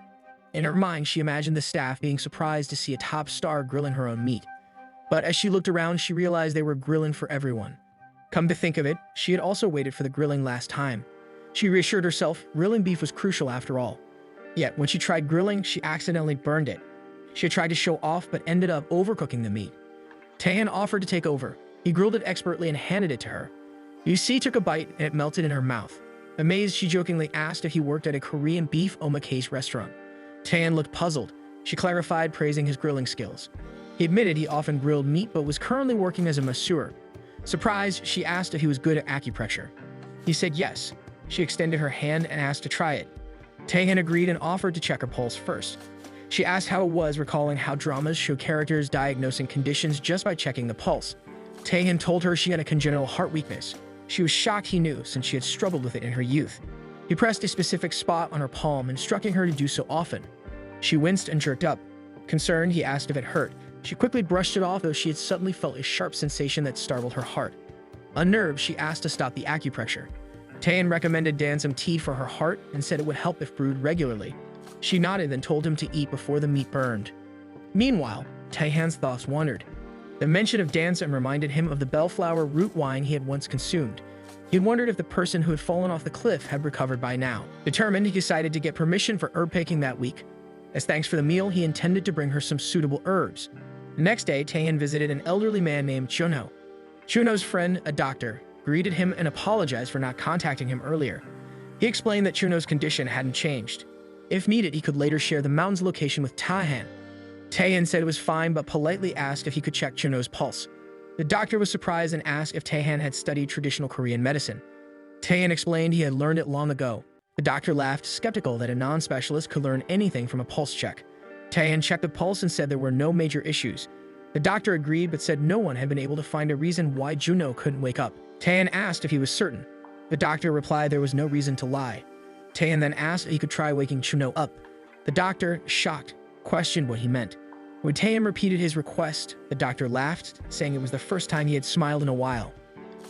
[SPEAKER 1] In her mind, she imagined the staff being surprised to see a top star grilling her own meat. But as she looked around, she realized they were grilling for everyone. Come to think of it, she had also waited for the grilling last time. She reassured herself grilling beef was crucial after all. Yet, when she tried grilling, she accidentally burned it. She had tried to show off, but ended up overcooking the meat. Taehan offered to take over. He grilled it expertly and handed it to her. Yusi took a bite, and it melted in her mouth. Amazed, she jokingly asked if he worked at a Korean beef omakase restaurant. Taehan looked puzzled. She clarified, praising his grilling skills. He admitted he often grilled meat, but was currently working as a masseur. Surprised, she asked if he was good at acupressure. He said yes. She extended her hand and asked to try it. Taehan agreed and offered to check her pulse first. She asked how it was, recalling how dramas show characters diagnosing conditions just by checking the pulse. Taehan told her she had a congenital heart weakness. She was shocked he knew, since she had struggled with it in her youth. He pressed a specific spot on her palm, instructing her to do so often. She winced and jerked up. Concerned, he asked if it hurt. She quickly brushed it off, though she had suddenly felt a sharp sensation that startled her heart. Unnerved, she asked to stop the acupressure. Taehan recommended dansum tea for her heart and said it would help if brewed regularly. She nodded and told him to eat before the meat burned. Meanwhile, Taehan's thoughts wandered. The mention of dansum reminded him of the bellflower root wine he had once consumed. He had wondered if the person who had fallen off the cliff had recovered by now. Determined, he decided to get permission for herb picking that week. As thanks for the meal, he intended to bring her some suitable herbs. The next day, Taehan visited an elderly man named Chuno. Chuno's friend, a doctor, greeted him and apologized for not contacting him earlier. He explained that Chuno's condition hadn't changed. If needed, he could later share the mountain's location with Taehan. Taehan said it was fine, but politely asked if he could check Chuno's pulse. The doctor was surprised and asked if Taehan had studied traditional Korean medicine. Taehan explained he had learned it long ago. The doctor laughed, skeptical that a non-specialist could learn anything from a pulse check. Taehan checked the pulse and said there were no major issues. The doctor agreed, but said no one had been able to find a reason why Juno couldn't wake up. Taehan asked if he was certain. The doctor replied there was no reason to lie. Taehan then asked if he could try waking Chuno up. The doctor, shocked, questioned what he meant. When Taehan repeated his request, the doctor laughed, saying it was the first time he had smiled in a while.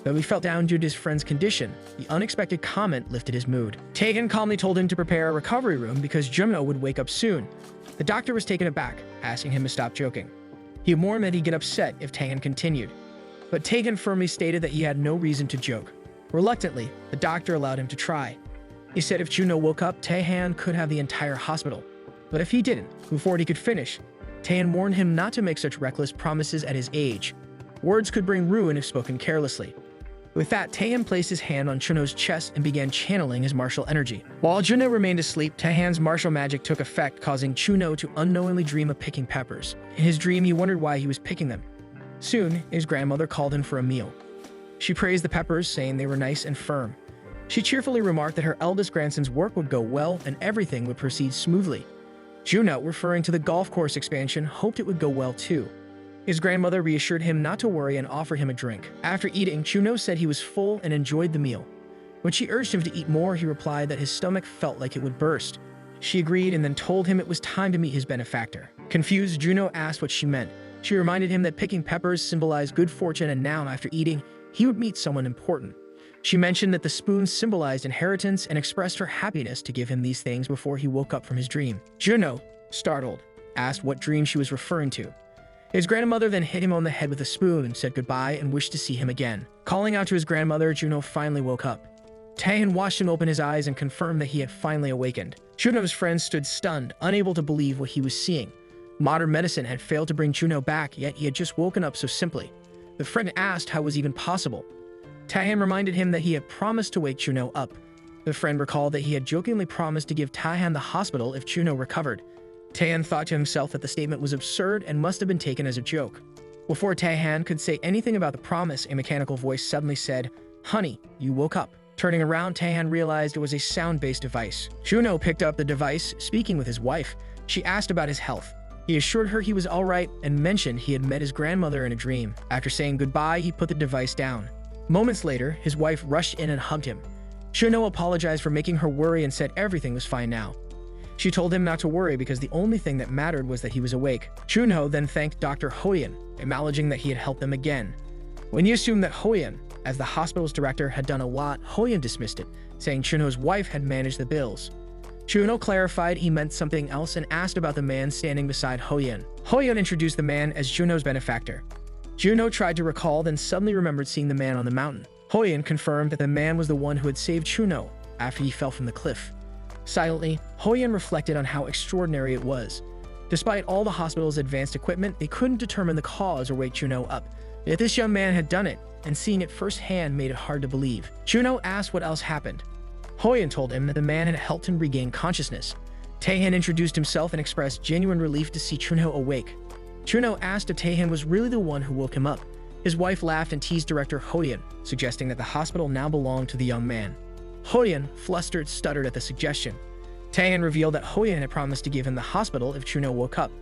[SPEAKER 1] Though he felt down due to his friend's condition, the unexpected comment lifted his mood. Taehan calmly told him to prepare a recovery room because Juno would wake up soon. The doctor was taken aback, asking him to stop joking. He warned that he'd get upset if Taehan continued. But Taehan firmly stated that he had no reason to joke. Reluctantly, the doctor allowed him to try. He said if Juno woke up, Taehan could have the entire hospital. But if he didn't, before he could finish, Taehan warned him not to make such reckless promises at his age. Words could bring ruin if spoken carelessly. With that, Taehan placed his hand on Chuno's chest and began channeling his martial energy. While Juno remained asleep, Taehan's martial magic took effect, causing Chuno to unknowingly dream of picking peppers. In his dream, he wondered why he was picking them. Soon, his grandmother called in for a meal. She praised the peppers, saying they were nice and firm. She cheerfully remarked that her eldest grandson's work would go well and everything would proceed smoothly. Juno, referring to the golf course expansion, hoped it would go well too. His grandmother reassured him not to worry and offered him a drink. After eating, Juno said he was full and enjoyed the meal. When she urged him to eat more, he replied that his stomach felt like it would burst. She agreed and then told him it was time to meet his benefactor. Confused, Juno asked what she meant. She reminded him that picking peppers symbolized good fortune and now, after eating, he would meet someone important. She mentioned that the spoon symbolized inheritance and expressed her happiness to give him these things before he woke up from his dream. Juno, startled, asked what dream she was referring to. His grandmother then hit him on the head with a spoon, said goodbye, and wished to see him again. Calling out to his grandmother, Juno finally woke up. Taehan watched him open his eyes and confirmed that he had finally awakened. Juno's friends stood stunned, unable to believe what he was seeing. Modern medicine had failed to bring Juno back, yet he had just woken up so simply. The friend asked how it was even possible. Taehan reminded him that he had promised to wake Juno up. The friend recalled that he had jokingly promised to give Taehan the hospital if Juno recovered. Taehan thought to himself that the statement was absurd and must have been taken as a joke. Before Taehan could say anything about the promise, a mechanical voice suddenly said, "Honey, you woke up." Turning around, Taehan realized it was a sound-based device. Juno picked up the device, speaking with his wife. She asked about his health. He assured her he was all right and mentioned he had met his grandmother in a dream. After saying goodbye, he put the device down. Moments later, his wife rushed in and hugged him. Juno apologized for making her worry and said everything was fine now. She told him not to worry because the only thing that mattered was that he was awake. Junho then thanked Dr. Hoyan, acknowledging that he had helped them again. When he assumed that Hoyan, as the hospital's director, had done a lot, Hoyan dismissed it, saying Junho's wife had managed the bills. Junho clarified he meant something else and asked about the man standing beside Hoyan. Hoyan introduced the man as Junho's benefactor. Junho tried to recall, then suddenly remembered seeing the man on the mountain. Hoyan confirmed that the man was the one who had saved Junho after he fell from the cliff. Silently, Hoyan reflected on how extraordinary it was. Despite all the hospital's advanced equipment, they couldn't determine the cause or wake Junho up. Yet this young man had done it, and seeing it firsthand made it hard to believe. Junho asked what else happened. Hoyan told him that the man had helped him regain consciousness. Taehan introduced himself and expressed genuine relief to see Junho awake. Junho asked if Taehan was really the one who woke him up. His wife laughed and teased director Hoyan, suggesting that the hospital now belonged to the young man. Hoyan, flustered, stuttered at the suggestion. Taehan revealed that Hoyan had promised to give him the hospital if Junho woke up.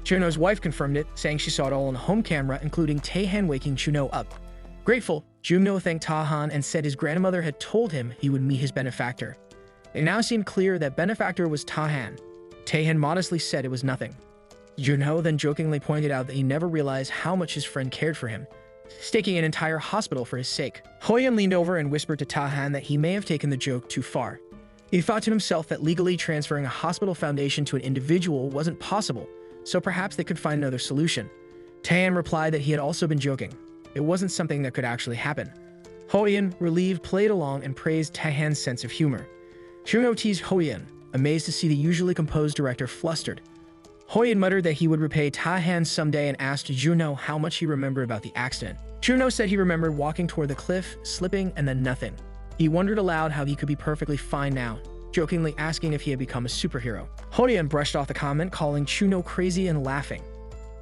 [SPEAKER 1] Junho's wife confirmed it, saying she saw it all on the home camera, including Taehan waking Junho up. Grateful, Junho thanked Taehan and said his grandmother had told him he would meet his benefactor. It now seemed clear that benefactor was Taehan. Taehan modestly said it was nothing. Junho then jokingly pointed out that he never realized how much his friend cared for him, staking an entire hospital for his sake. Hoyan leaned over and whispered to Taehan that he may have taken the joke too far. He thought to himself that legally transferring a hospital foundation to an individual wasn't possible, so perhaps they could find another solution. Taehan replied that he had also been joking. It wasn't something that could actually happen. Hoyan, relieved, played along and praised Taehan's sense of humor. Junho teased Hoyan, amazed to see the usually composed director flustered. Hoyan muttered that he would repay Taehan someday and asked Junho how much he remembered about the accident. Junho said he remembered walking toward the cliff, slipping, and then nothing. He wondered aloud how he could be perfectly fine now, jokingly asking if he had become a superhero. Hoyan brushed off the comment, calling Junho crazy and laughing.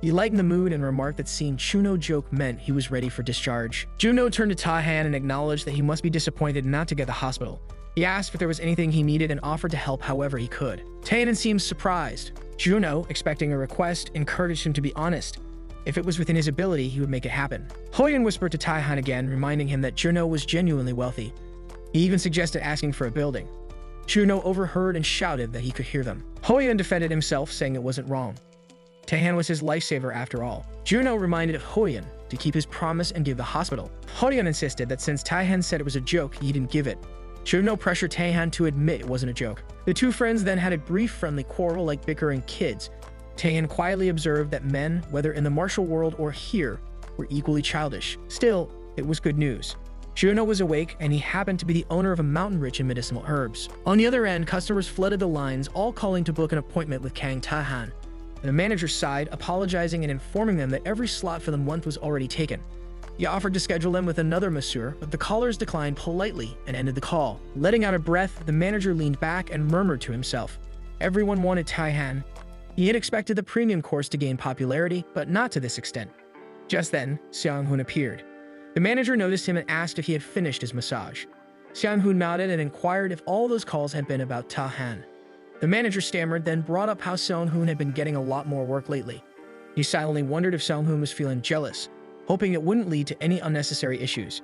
[SPEAKER 1] He lightened the mood and remarked that seeing Junho joke meant he was ready for discharge. Junho turned to Taehan and acknowledged that he must be disappointed not to get the hospital. He asked if there was anything he needed and offered to help however he could. Taehan seemed surprised. Junho, expecting a request, encouraged him to be honest. If it was within his ability, he would make it happen. Hoyan whispered to Taehan again, reminding him that Junho was genuinely wealthy. He even suggested asking for a building. Junho overheard and shouted that he could hear them. Hoyan defended himself, saying it wasn't wrong. Taehan was his lifesaver after all. Junho reminded Hoyan to keep his promise and give the hospital. Hoyan insisted that since Taehan said it was a joke, he didn't give it. Junho pressured Taehan to admit it wasn't a joke. The two friends then had a brief friendly quarrel like bickering kids. Taehan quietly observed that men, whether in the martial world or here, were equally childish. Still, it was good news. Junho was awake, and he happened to be the owner of a mountain rich in medicinal herbs. On the other end, customers flooded the lines, all calling to book an appointment with Kang Taehan. The manager sighed, apologizing and informing them that every slot for the month was already taken. He offered to schedule them with another masseur, but the callers declined politely and ended the call. Letting out a breath, the manager leaned back and murmured to himself. Everyone wanted Taehan. He had expected the premium course to gain popularity, but not to this extent. Just then, Seong-hoon appeared. The manager noticed him and asked if he had finished his massage. Xiang-Hun nodded and inquired if all those calls had been about Ta-Han. The manager stammered, then brought up how Xiang-Hun had been getting a lot more work lately. He silently wondered if Xiang-Hun was feeling jealous, hoping it wouldn't lead to any unnecessary issues.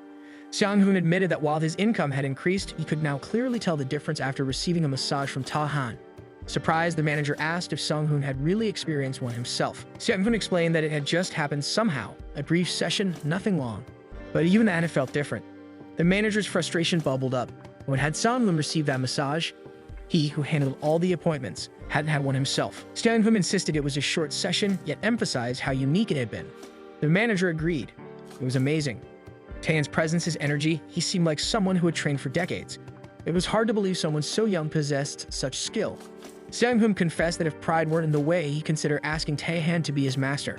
[SPEAKER 1] Xiang-Hun admitted that while his income had increased, he could now clearly tell the difference after receiving a massage from Ta-Han. Surprised, the manager asked if Xiang-Hun had really experienced one himself. Xiang-Hun explained that it had just happened somehow, a brief session, nothing long. But even that had felt different. The manager's frustration bubbled up. When had Xiang-Hun received that massage, he, who handled all the appointments, hadn't had one himself. Xiang-Hun insisted it was a short session, yet emphasized how unique it had been. The manager agreed. It was amazing. Taehan's presence, his energy, he seemed like someone who had trained for decades. It was hard to believe someone so young possessed such skill. Xiang-Hun confessed that if pride weren't in the way, he'd consider asking Taehan to be his master.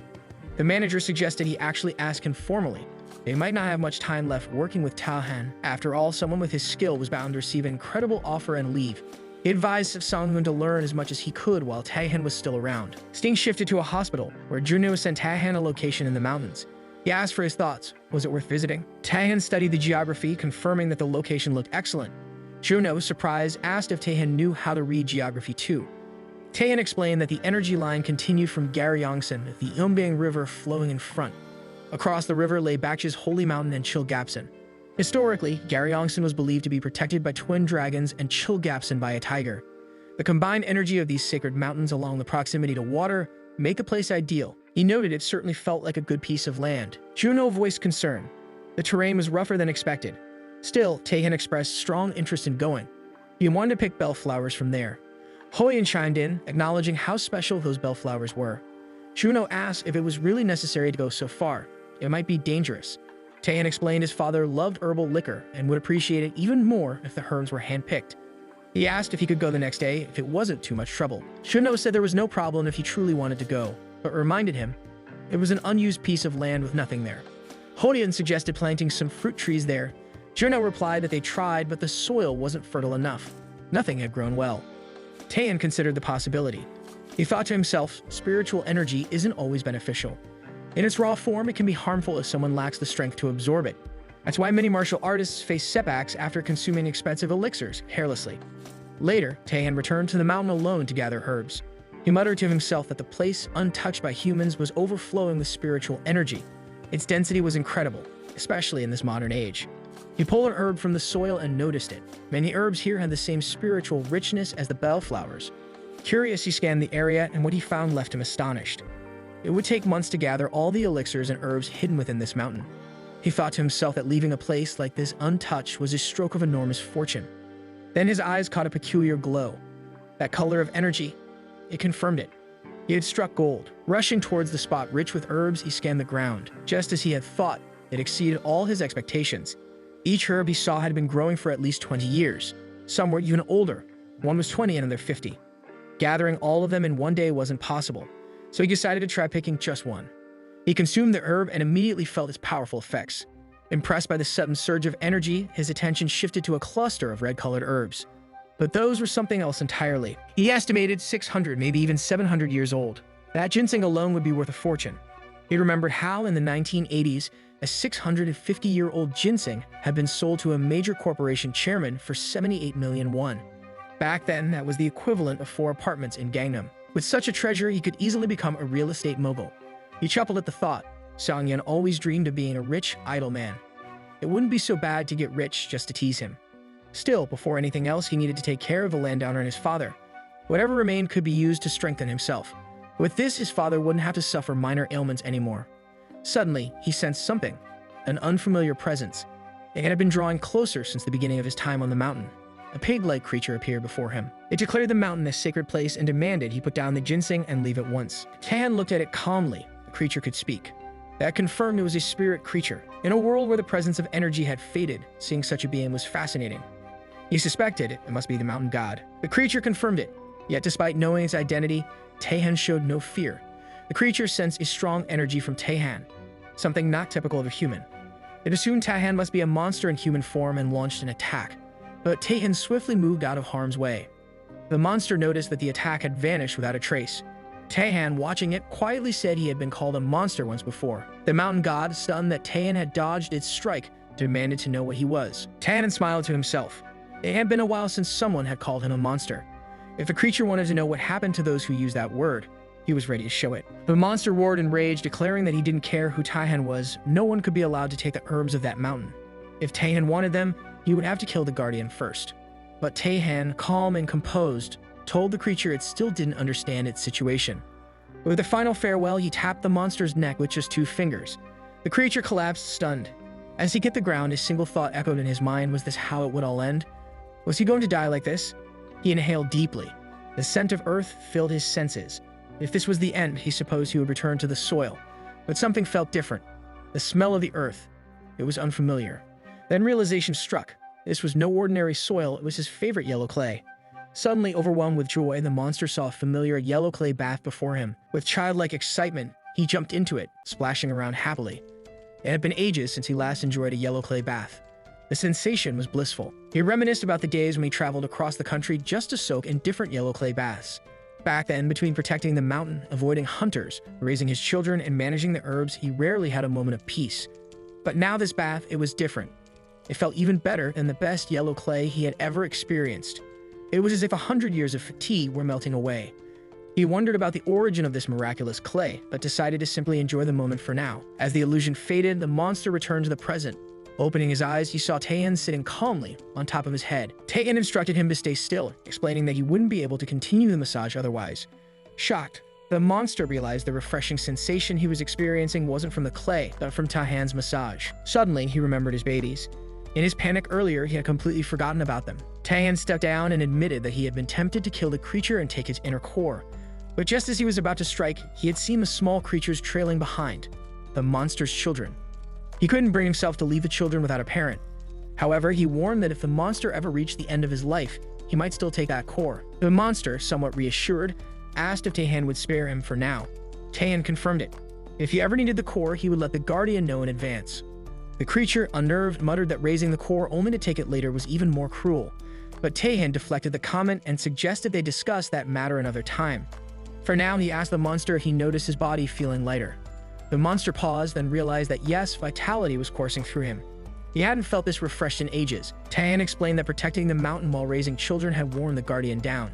[SPEAKER 1] The manager suggested he actually ask him formally. They might not have much time left working with Taehan. After all, someone with his skill was bound to receive an incredible offer and leave. He advised Xiang-Hun to learn as much as he could while Taehan was still around. Sting shifted to a hospital, where Juno sent Taehan a location in the mountains. He asked for his thoughts. Was it worth visiting? Taehan studied the geography, confirming that the location looked excellent. Juno, surprised, asked if Taehan knew how to read geography too. Taehan explained that the energy line continued from Garyongsan, with the Umbang River flowing in front. Across the river lay Bakchi's Holy Mountain and Chilgapsan. Historically, Garyongsan was believed to be protected by twin dragons and Chilgapsan by a tiger. The combined energy of these sacred mountains along the proximity to water make the place ideal. He noted it certainly felt like a good piece of land. Juno voiced concern. The terrain was rougher than expected. Still, Taehan expressed strong interest in going. He wanted to pick bellflowers from there. Hoyan chimed in, acknowledging how special those bellflowers were. Juno asked if it was really necessary to go so far. It might be dangerous. Taehan explained his father loved herbal liquor and would appreciate it even more if the herbs were handpicked. He asked if he could go the next day if it wasn't too much trouble. Juno said there was no problem if he truly wanted to go, but reminded him it was an unused piece of land with nothing there. Hoyan suggested planting some fruit trees there. Juno replied that they tried, but the soil wasn't fertile enough. Nothing had grown well. Taehan considered the possibility. He thought to himself, spiritual energy isn't always beneficial. In its raw form, it can be harmful if someone lacks the strength to absorb it. That's why many martial artists face setbacks after consuming expensive elixirs carelessly. Later, Taehan returned to the mountain alone to gather herbs. He muttered to himself that the place, untouched by humans, was overflowing with spiritual energy. Its density was incredible, especially in this modern age. He pulled an herb from the soil and noticed it. Many herbs here had the same spiritual richness as the bellflowers. Curious, he scanned the area, and what he found left him astonished. It would take months to gather all the elixirs and herbs hidden within this mountain. He thought to himself that leaving a place like this untouched was a stroke of enormous fortune. Then his eyes caught a peculiar glow. That color of energy, it confirmed it. He had struck gold. Rushing towards the spot rich with herbs, he scanned the ground. Just as he had thought, it exceeded all his expectations. Each herb he saw had been growing for at least 20 years. Some were even older. One was 20 and another 50. Gathering all of them in one day wasn't possible, so he decided to try picking just one. He consumed the herb and immediately felt its powerful effects. Impressed by the sudden surge of energy, his attention shifted to a cluster of red-colored herbs. But those were something else entirely. He estimated 600, maybe even 700 years old. That ginseng alone would be worth a fortune. He remembered how, in the 1980s, a 650-year-old ginseng had been sold to a major corporation chairman for 78 million won. Back then, that was the equivalent of 4 apartments in Gangnam. With such a treasure, he could easily become a real estate mogul. He chuckled at the thought. Xiangyan always dreamed of being a rich, idle man. It wouldn't be so bad to get rich just to tease him. Still, before anything else, he needed to take care of the landowner and his father. Whatever remained could be used to strengthen himself. With this, his father wouldn't have to suffer minor ailments anymore. Suddenly, he sensed something, an unfamiliar presence. It had been drawing closer since the beginning of his time on the mountain. A pig-like creature appeared before him. It declared the mountain a sacred place and demanded he put down the ginseng and leave at once. Taehan looked at it calmly. The creature could speak. That confirmed it was a spirit creature. In a world where the presence of energy had faded, seeing such a being was fascinating. He suspected it must be the mountain god. The creature confirmed it. Yet despite knowing its identity, Taehan showed no fear. The creature sensed a strong energy from Taehan, something not typical of a human. It assumed Taehan must be a monster in human form and launched an attack. But Taehan swiftly moved out of harm's way. The monster noticed that the attack had vanished without a trace. Taehan, watching it, quietly said he had been called a monster once before. The mountain god, stunned that Taehan had dodged its strike, demanded to know what he was. Taehan smiled to himself. It had been a while since someone had called him a monster. If the creature wanted to know what happened to those who used that word, he was ready to show it. The monster roared in rage, declaring that he didn't care who Taehan was. No one could be allowed to take the herbs of that mountain. If Taehan wanted them, he would have to kill the guardian first. But Taehan, calm and composed, told the creature it still didn't understand its situation. With a final farewell, he tapped the monster's neck with just 2 fingers. The creature collapsed, stunned. As he hit the ground, a single thought echoed in his mind. Was this how it would all end? Was he going to die like this? He inhaled deeply. The scent of earth filled his senses. If this was the end, he supposed he would return to the soil. But something felt different. The smell of the earth. It was unfamiliar. Then realization struck. This was no ordinary soil, it was his favorite yellow clay. Suddenly overwhelmed with joy, the monster saw a familiar yellow clay bath before him. With childlike excitement, he jumped into it, splashing around happily. It had been ages since he last enjoyed a yellow clay bath. The sensation was blissful. He reminisced about the days when he traveled across the country just to soak in different yellow clay baths. Back then, between protecting the mountain, avoiding hunters, raising his children, and managing the herbs, he rarely had a moment of peace. But now this bath, it was different. It felt even better than the best yellow clay he had ever experienced. It was as if 100 years of fatigue were melting away. He wondered about the origin of this miraculous clay, but decided to simply enjoy the moment for now. As the illusion faded, the monster returned to the present. Opening his eyes, he saw Taehan sitting calmly on top of his head. Taehan instructed him to stay still, explaining that he wouldn't be able to continue the massage otherwise. Shocked, the monster realized the refreshing sensation he was experiencing wasn't from the clay, but from Taehan's massage. Suddenly, he remembered his babies. In his panic earlier, he had completely forgotten about them. Taehan stepped down and admitted that he had been tempted to kill the creature and take its inner core. But just as he was about to strike, he had seen the small creatures trailing behind, the monster's children. He couldn't bring himself to leave the children without a parent. However, he warned that if the monster ever reached the end of his life, he might still take that core. The monster, somewhat reassured, asked if Taehan would spare him for now. Taehan confirmed it. If he ever needed the core, he would let the guardian know in advance. The creature, unnerved, muttered that raising the core only to take it later was even more cruel. But Taehan deflected the comment and suggested they discuss that matter another time. For now, he asked the monster if he noticed his body feeling lighter. The monster paused, then realized that yes, vitality was coursing through him. He hadn't felt this refreshed in ages. Taehan explained that protecting the mountain while raising children had worn the guardian down.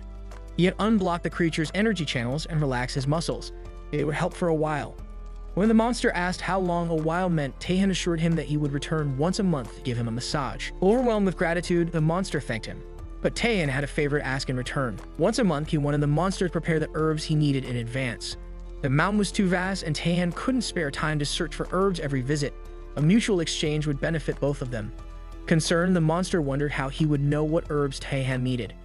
[SPEAKER 1] He had unblocked the creature's energy channels and relaxed his muscles. It would help for a while. When the monster asked how long a while meant, Taehan assured him that he would return once a month to give him a massage. Overwhelmed with gratitude, the monster thanked him. But Taehan had a favor to ask in return. Once a month, he wanted the monster to prepare the herbs he needed in advance. The mountain was too vast, and Taehan couldn't spare time to search for herbs every visit. A mutual exchange would benefit both of them. Concerned, the monster wondered how he would know what herbs Taehan needed.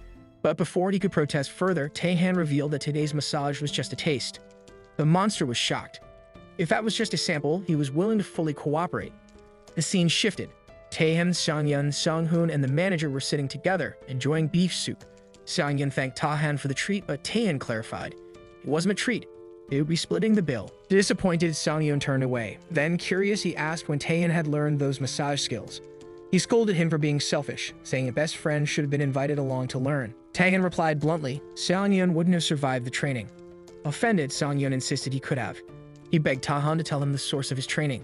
[SPEAKER 1] But before he could protest further, Taehan revealed that today's massage was just a taste. The monster was shocked. If that was just a sample, he was willing to fully cooperate. The scene shifted. Taehan, Sangyun, Sunghoon, and the manager were sitting together, enjoying beef soup. Sangyun thanked Taehan for the treat, but Taehan clarified. It wasn't a treat. It would be splitting the bill. Disappointed, Sangyun turned away. Then, curious, he asked when Taehan had learned those massage skills. He scolded him for being selfish, saying a best friend should have been invited along to learn. Taehan replied bluntly, Sangyun wouldn't have survived the training. Offended, Sangyun insisted he could have. He begged Taehan to tell him the source of his training.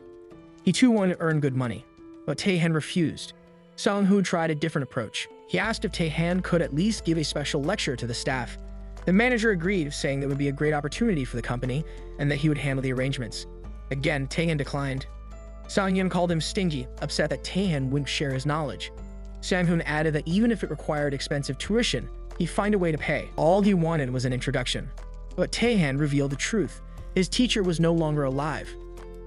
[SPEAKER 1] He too wanted to earn good money, but Taehan refused. Sunghoon tried a different approach. He asked if Taehan could at least give a special lecture to the staff. The manager agreed, saying that would be a great opportunity for the company and that he would handle the arrangements. Again, Taehan declined. Sangyun called him stingy, upset that Taehan wouldn't share his knowledge. Sunghoon added that even if it required expensive tuition, he'd find a way to pay. All he wanted was an introduction. But Taehan revealed the truth. His teacher was no longer alive.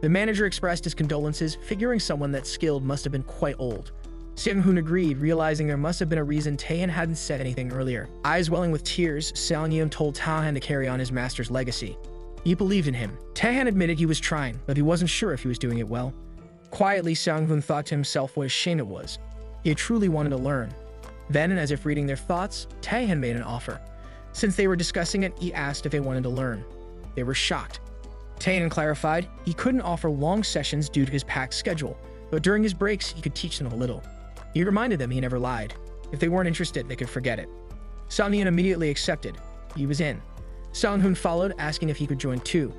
[SPEAKER 1] The manager expressed his condolences, figuring someone that skilled must have been quite old. Sunghoon agreed, realizing there must have been a reason Taehan hadn't said anything earlier. Eyes welling with tears, Sangyun told Taehan to carry on his master's legacy. He believed in him. Taehan admitted he was trying, but he wasn't sure if he was doing it well. Quietly, Sunghoon thought to himself what a shame it was. He had truly wanted to learn. Then, as if reading their thoughts, Taehan made an offer. Since they were discussing it, he asked if they wanted to learn. They were shocked. Taehan clarified he couldn't offer long sessions due to his packed schedule, but during his breaks, he could teach them a little. He reminded them he never lied. If they weren't interested, they could forget it. Sangyun immediately accepted. He was in. Sunghoon followed, asking if he could join too.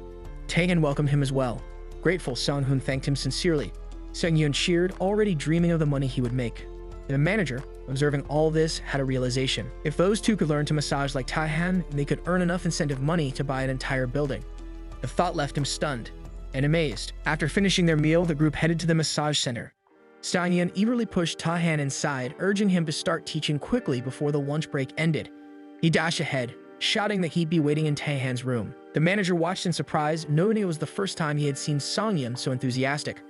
[SPEAKER 1] Taehan welcomed him as well. Grateful, Sunghoon thanked him sincerely. Seung-yeon cheered, already dreaming of the money he would make. The manager, observing all this, had a realization. If those two could learn to massage like Taehan, they could earn enough incentive money to buy an entire building. The thought left him stunned and amazed. After finishing their meal, the group headed to the massage center. Seung-yeon eagerly pushed Taehan inside, urging him to start teaching quickly before the lunch break ended. He dashed ahead, shouting that he'd be waiting in Taehan's room. The manager watched in surprise, noting it was the first time he had seen Seung-yeon so enthusiastic.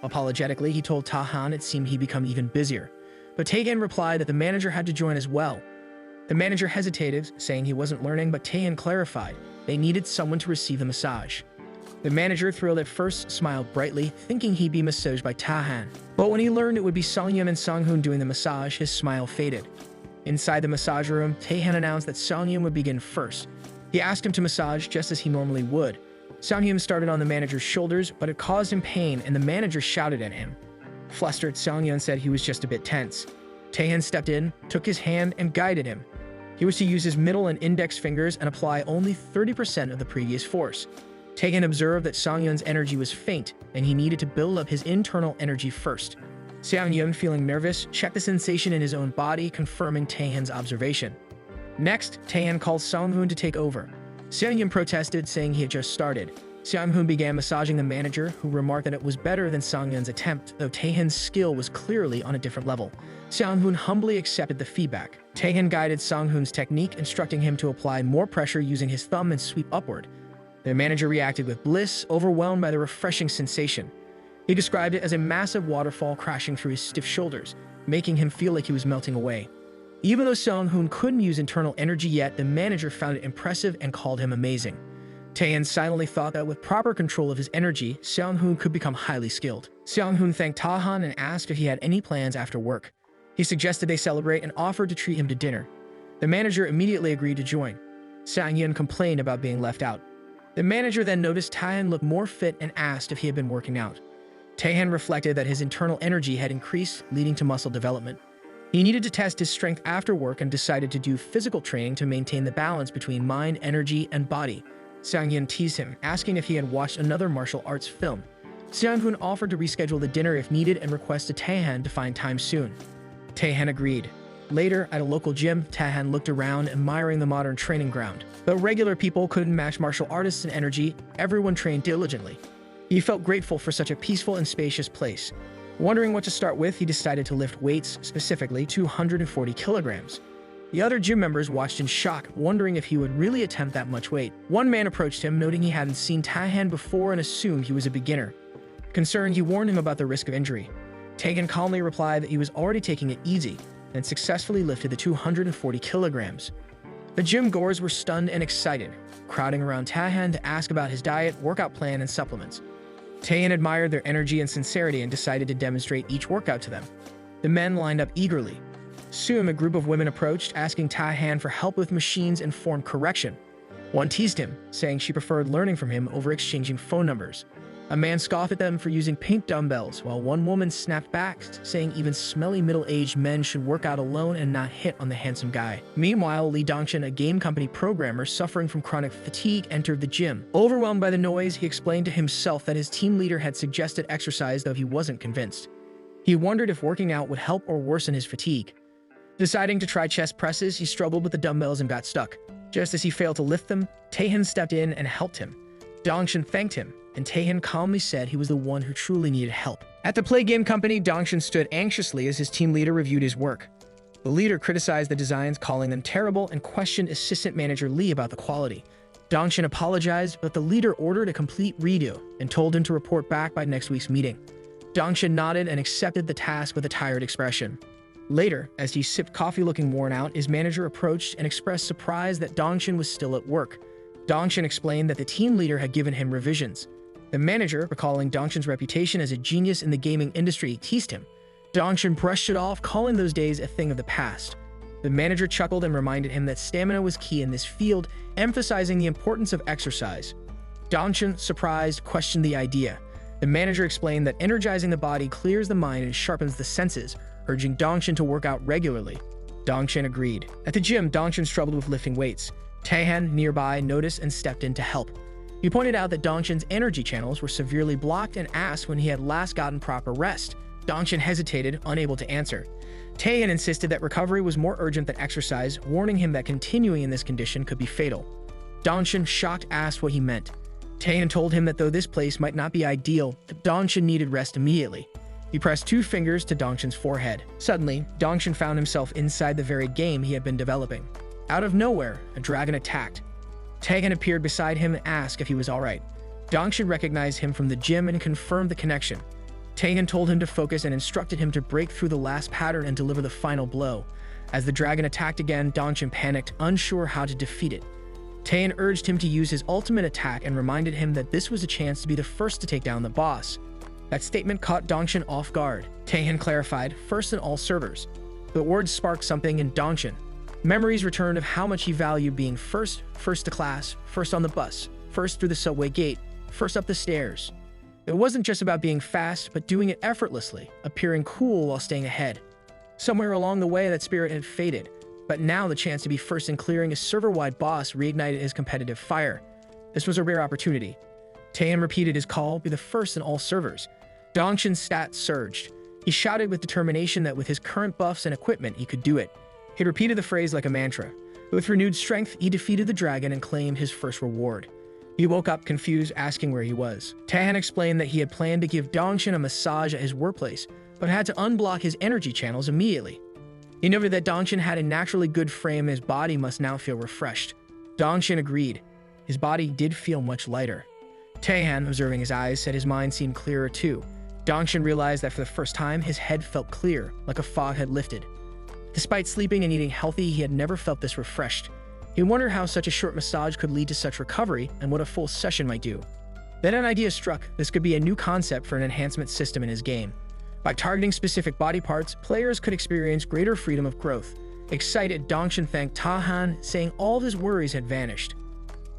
[SPEAKER 1] Apologetically, he told Taehan it seemed he'd become even busier. But Taehan replied that the manager had to join as well. The manager hesitated, saying he wasn't learning, but Taehan clarified they needed someone to receive the massage. The manager, thrilled at first, smiled brightly, thinking he'd be massaged by Taehan. But when he learned it would be Seung-yeon and Sang-hoon doing the massage, his smile faded. Inside the massage room, Taehan announced that Seung-yeon would begin first. He asked him to massage just as he normally would. Seung-yeon started on the manager's shoulders, but it caused him pain, and the manager shouted at him. Flustered, Seung-yeon said he was just a bit tense. Taehan stepped in, took his hand, and guided him. He was to use his middle and index fingers and apply only 30% of the previous force. Taehan observed that Seung-yeon's energy was faint, and he needed to build up his internal energy first. Seung-yeon, feeling nervous, checked the sensation in his own body, confirming Taehan's observation. Next, Taehan called Sang-hoon to take over. Seung-yeon protested, saying he had just started. Sang-hoon began massaging the manager, who remarked that it was better than Sang-yeon's attempt, though Taehan's skill was clearly on a different level. Sang-hoon humbly accepted the feedback. Taehan guided Sang-hoon's technique, instructing him to apply more pressure using his thumb and sweep upward. The manager reacted with bliss, overwhelmed by the refreshing sensation. He described it as a massive waterfall crashing through his stiff shoulders, making him feel like he was melting away. Even though Sang-hoon couldn't use internal energy yet, the manager found it impressive and called him amazing. Taehan silently thought that with proper control of his energy, Sang-hoon could become highly skilled. Sang-hoon thanked Taehan and asked if he had any plans after work. He suggested they celebrate and offered to treat him to dinner. The manager immediately agreed to join. Sang-yeon complained about being left out. The manager then noticed Taehan looked more fit and asked if he had been working out. Taehan reflected that his internal energy had increased, leading to muscle development. He needed to test his strength after work and decided to do physical training to maintain the balance between mind, energy, and body. Sang-yeon teased him, asking if he had watched another martial arts film. Sang-hoon offered to reschedule the dinner if needed and requested Taehan to find time soon. Taehan agreed. Later, at a local gym, Taehan looked around, admiring the modern training ground. Though regular people couldn't match martial artists in energy, everyone trained diligently. He felt grateful for such a peaceful and spacious place. Wondering what to start with, he decided to lift weights, specifically 240 kilograms. The other gym members watched in shock, wondering if he would really attempt that much weight. One man approached him, noting he hadn't seen Taehan before and assumed he was a beginner. Concerned, he warned him about the risk of injury. Taehan calmly replied that he was already taking it easy and successfully lifted the 240 kilograms. The gym goers were stunned and excited, crowding around Taehan to ask about his diet, workout plan, and supplements. Taehan admired their energy and sincerity and decided to demonstrate each workout to them. The men lined up eagerly. Soon, a group of women approached, asking Taehan for help with machines and form correction. One teased him, saying she preferred learning from him over exchanging phone numbers. A man scoffed at them for using pink dumbbells, while one woman snapped back, saying even smelly middle-aged men should work out alone and not hit on the handsome guy. Meanwhile, Lee Dongshin, a game company programmer suffering from chronic fatigue, entered the gym. Overwhelmed by the noise, he explained to himself that his team leader had suggested exercise, though he wasn't convinced. He wondered if working out would help or worsen his fatigue. Deciding to try chest presses, he struggled with the dumbbells and got stuck. Just as he failed to lift them, Taehan stepped in and helped him. Dongshin thanked him, and Taehan calmly said he was the one who truly needed help. At the play game company, Dongshin stood anxiously as his team leader reviewed his work. The leader criticized the designs, calling them terrible, and questioned assistant manager Lee about the quality. Dongshin apologized, but the leader ordered a complete redo and told him to report back by next week's meeting. Dongshin nodded and accepted the task with a tired expression. Later, as he sipped coffee looking worn out, his manager approached and expressed surprise that Dongshin was still at work. Dongshin explained that the team leader had given him revisions. The manager, recalling Dongshin's reputation as a genius in the gaming industry, teased him. Dongshin brushed it off, calling those days a thing of the past. The manager chuckled and reminded him that stamina was key in this field, emphasizing the importance of exercise. Dongshin, surprised, questioned the idea. The manager explained that energizing the body clears the mind and sharpens the senses, urging Dongshin to work out regularly. Dongshin agreed. At the gym, Dongshin struggled with lifting weights. Taehan, nearby, noticed and stepped in to help. He pointed out that Dongshin's energy channels were severely blocked and asked when he had last gotten proper rest. Dongshin hesitated, unable to answer. Taehan insisted that recovery was more urgent than exercise, warning him that continuing in this condition could be fatal. Dongshin, shocked, asked what he meant. Taehan told him that though this place might not be ideal, Dongshin needed rest immediately. He pressed 2 fingers to Dongshin's forehead. Suddenly, Dongshin found himself inside the very game he had been developing. Out of nowhere, a dragon attacked. Taehan appeared beside him and asked if he was alright. Dongshin recognized him from the gym and confirmed the connection. Taehan told him to focus and instructed him to break through the last pattern and deliver the final blow. As the dragon attacked again, Dongshin panicked, unsure how to defeat it. Taehan urged him to use his ultimate attack and reminded him that this was a chance to be the first to take down the boss. That statement caught Dongshin off guard. Taehan clarified, first in all servers. The words sparked something in Dongshin. Memories returned of how much he valued being first to class, first on the bus, first through the subway gate, first up the stairs. It wasn't just about being fast, but doing it effortlessly, appearing cool while staying ahead. Somewhere along the way, that spirit had faded, but now the chance to be first in clearing a server-wide boss reignited his competitive fire. This was a rare opportunity. Taehan repeated his call, be the first in all servers. Dongshin's stats surged. He shouted with determination that with his current buffs and equipment, he could do it. He repeated the phrase like a mantra. With renewed strength, he defeated the dragon and claimed his first reward. He woke up confused, asking where he was. Taehan explained that he had planned to give Dongshin a massage at his workplace, but had to unblock his energy channels immediately. He noted that Dongshin had a naturally good frame and his body must now feel refreshed. Dongshin agreed. His body did feel much lighter. Taehan, observing his eyes, said his mind seemed clearer too. Dongshin realized that for the first time, his head felt clear, like a fog had lifted. Despite sleeping and eating healthy, he had never felt this refreshed. He wondered how such a short massage could lead to such recovery and what a full session might do. Then an idea struck. This could be a new concept for an enhancement system in his game. By targeting specific body parts, players could experience greater freedom of growth. Excited, Dongshin thanked Taehan, saying all of his worries had vanished.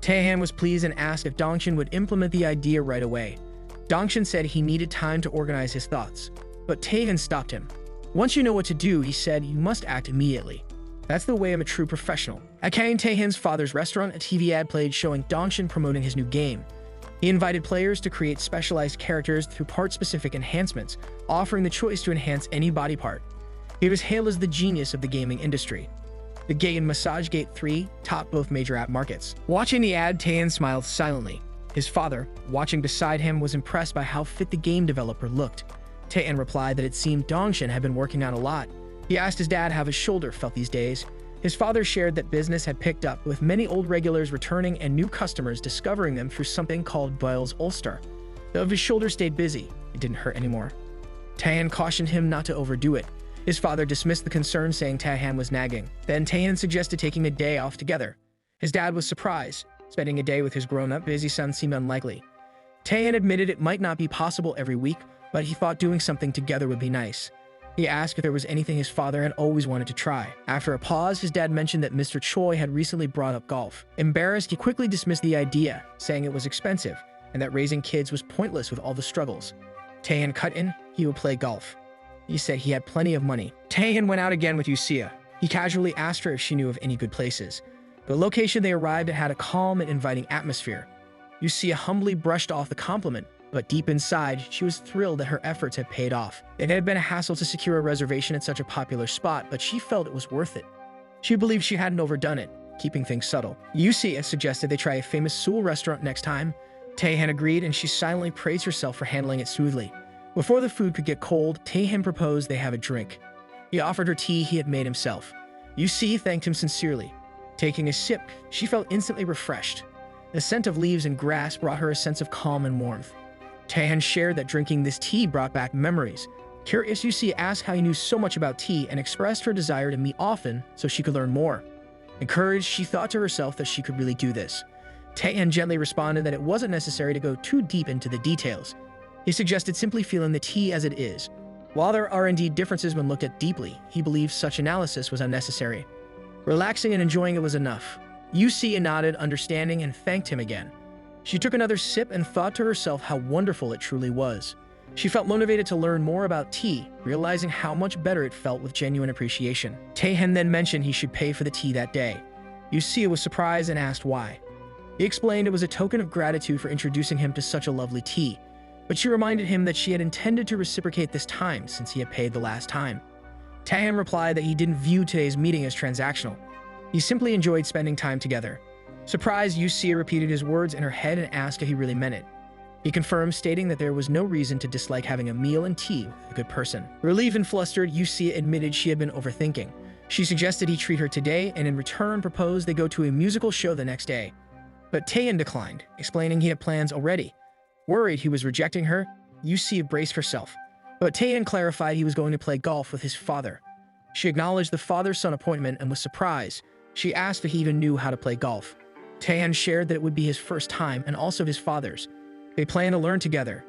[SPEAKER 1] Taehan was pleased and asked if Dongshin would implement the idea right away. Dongshin said he needed time to organize his thoughts, but Taehan stopped him. Once you know what to do, he said, you must act immediately. That's the way of a true professional. At Taehan's father's restaurant, a TV ad played showing Dongshin promoting his new game. He invited players to create specialized characters through part-specific enhancements, offering the choice to enhance any body part. He was hailed as the genius of the gaming industry. The game Massage Gate 3 topped both major app markets. Watching the ad, Taehan smiled silently. His father, watching beside him, was impressed by how fit the game developer looked. Taehan replied that it seemed Dongshin had been working out a lot. He asked his dad how his shoulder felt these days. His father shared that business had picked up, with many old regulars returning and new customers discovering them through something called Boyle's Ulster. Though if his shoulder stayed busy, it didn't hurt anymore. Taehan cautioned him not to overdo it. His father dismissed the concern, saying Taehan was nagging. Then Taehan suggested taking a day off together. His dad was surprised. Spending a day with his grown-up, busy son seemed unlikely. Taehan admitted it might not be possible every week, but he thought doing something together would be nice. He asked if there was anything his father had always wanted to try. After a pause, his dad mentioned that Mr. Choi had recently brought up golf. Embarrassed, he quickly dismissed the idea, saying it was expensive and that raising kids was pointless with all the struggles. Taehan cut in, he would play golf. He said he had plenty of money. Taehan went out again with Yusia. He casually asked her if she knew of any good places. The location they arrived at had a calm and inviting atmosphere. Yusia humbly brushed off the compliment, but deep inside, she was thrilled that her efforts had paid off. It had been a hassle to secure a reservation at such a popular spot, but she felt it was worth it. She believed she hadn't overdone it, keeping things subtle. Yusia suggested they try a famous Seoul restaurant next time. Taehan agreed, and she silently praised herself for handling it smoothly. Before the food could get cold, Taehan proposed they have a drink. He offered her tea he had made himself. Yusia thanked him sincerely. Taking a sip, she felt instantly refreshed. The scent of leaves and grass brought her a sense of calm and warmth. Taehan shared that drinking this tea brought back memories. Curious, Yusia asked how he knew so much about tea and expressed her desire to meet often so she could learn more. Encouraged, she thought to herself that she could really do this. Taehan gently responded that it wasn't necessary to go too deep into the details. He suggested simply feeling the tea as it is. While there are indeed differences when looked at deeply, he believed such analysis was unnecessary. Relaxing and enjoying it was enough. Yusia nodded, understanding, and thanked him again. She took another sip and thought to herself how wonderful it truly was. She felt motivated to learn more about tea, realizing how much better it felt with genuine appreciation. Taehan then mentioned he should pay for the tea that day. Yusia was surprised and asked why. He explained it was a token of gratitude for introducing him to such a lovely tea, but she reminded him that she had intended to reciprocate this time since he had paid the last time. Taehan replied that he didn't view today's meeting as transactional. He simply enjoyed spending time together. Surprised, Yusia repeated his words in her head and asked if he really meant it. He confirmed, stating that there was no reason to dislike having a meal and tea with a good person. Relieved and flustered, Yusia admitted she had been overthinking. She suggested he treat her today and in return proposed they go to a musical show the next day. But Taehan declined, explaining he had plans already. Worried he was rejecting her, Yusia braced herself. But Taehan clarified he was going to play golf with his father. She acknowledged the father-son appointment and was surprised. She asked if he even knew how to play golf. Taehan shared that it would be his first time and also his father's. They plan to learn together.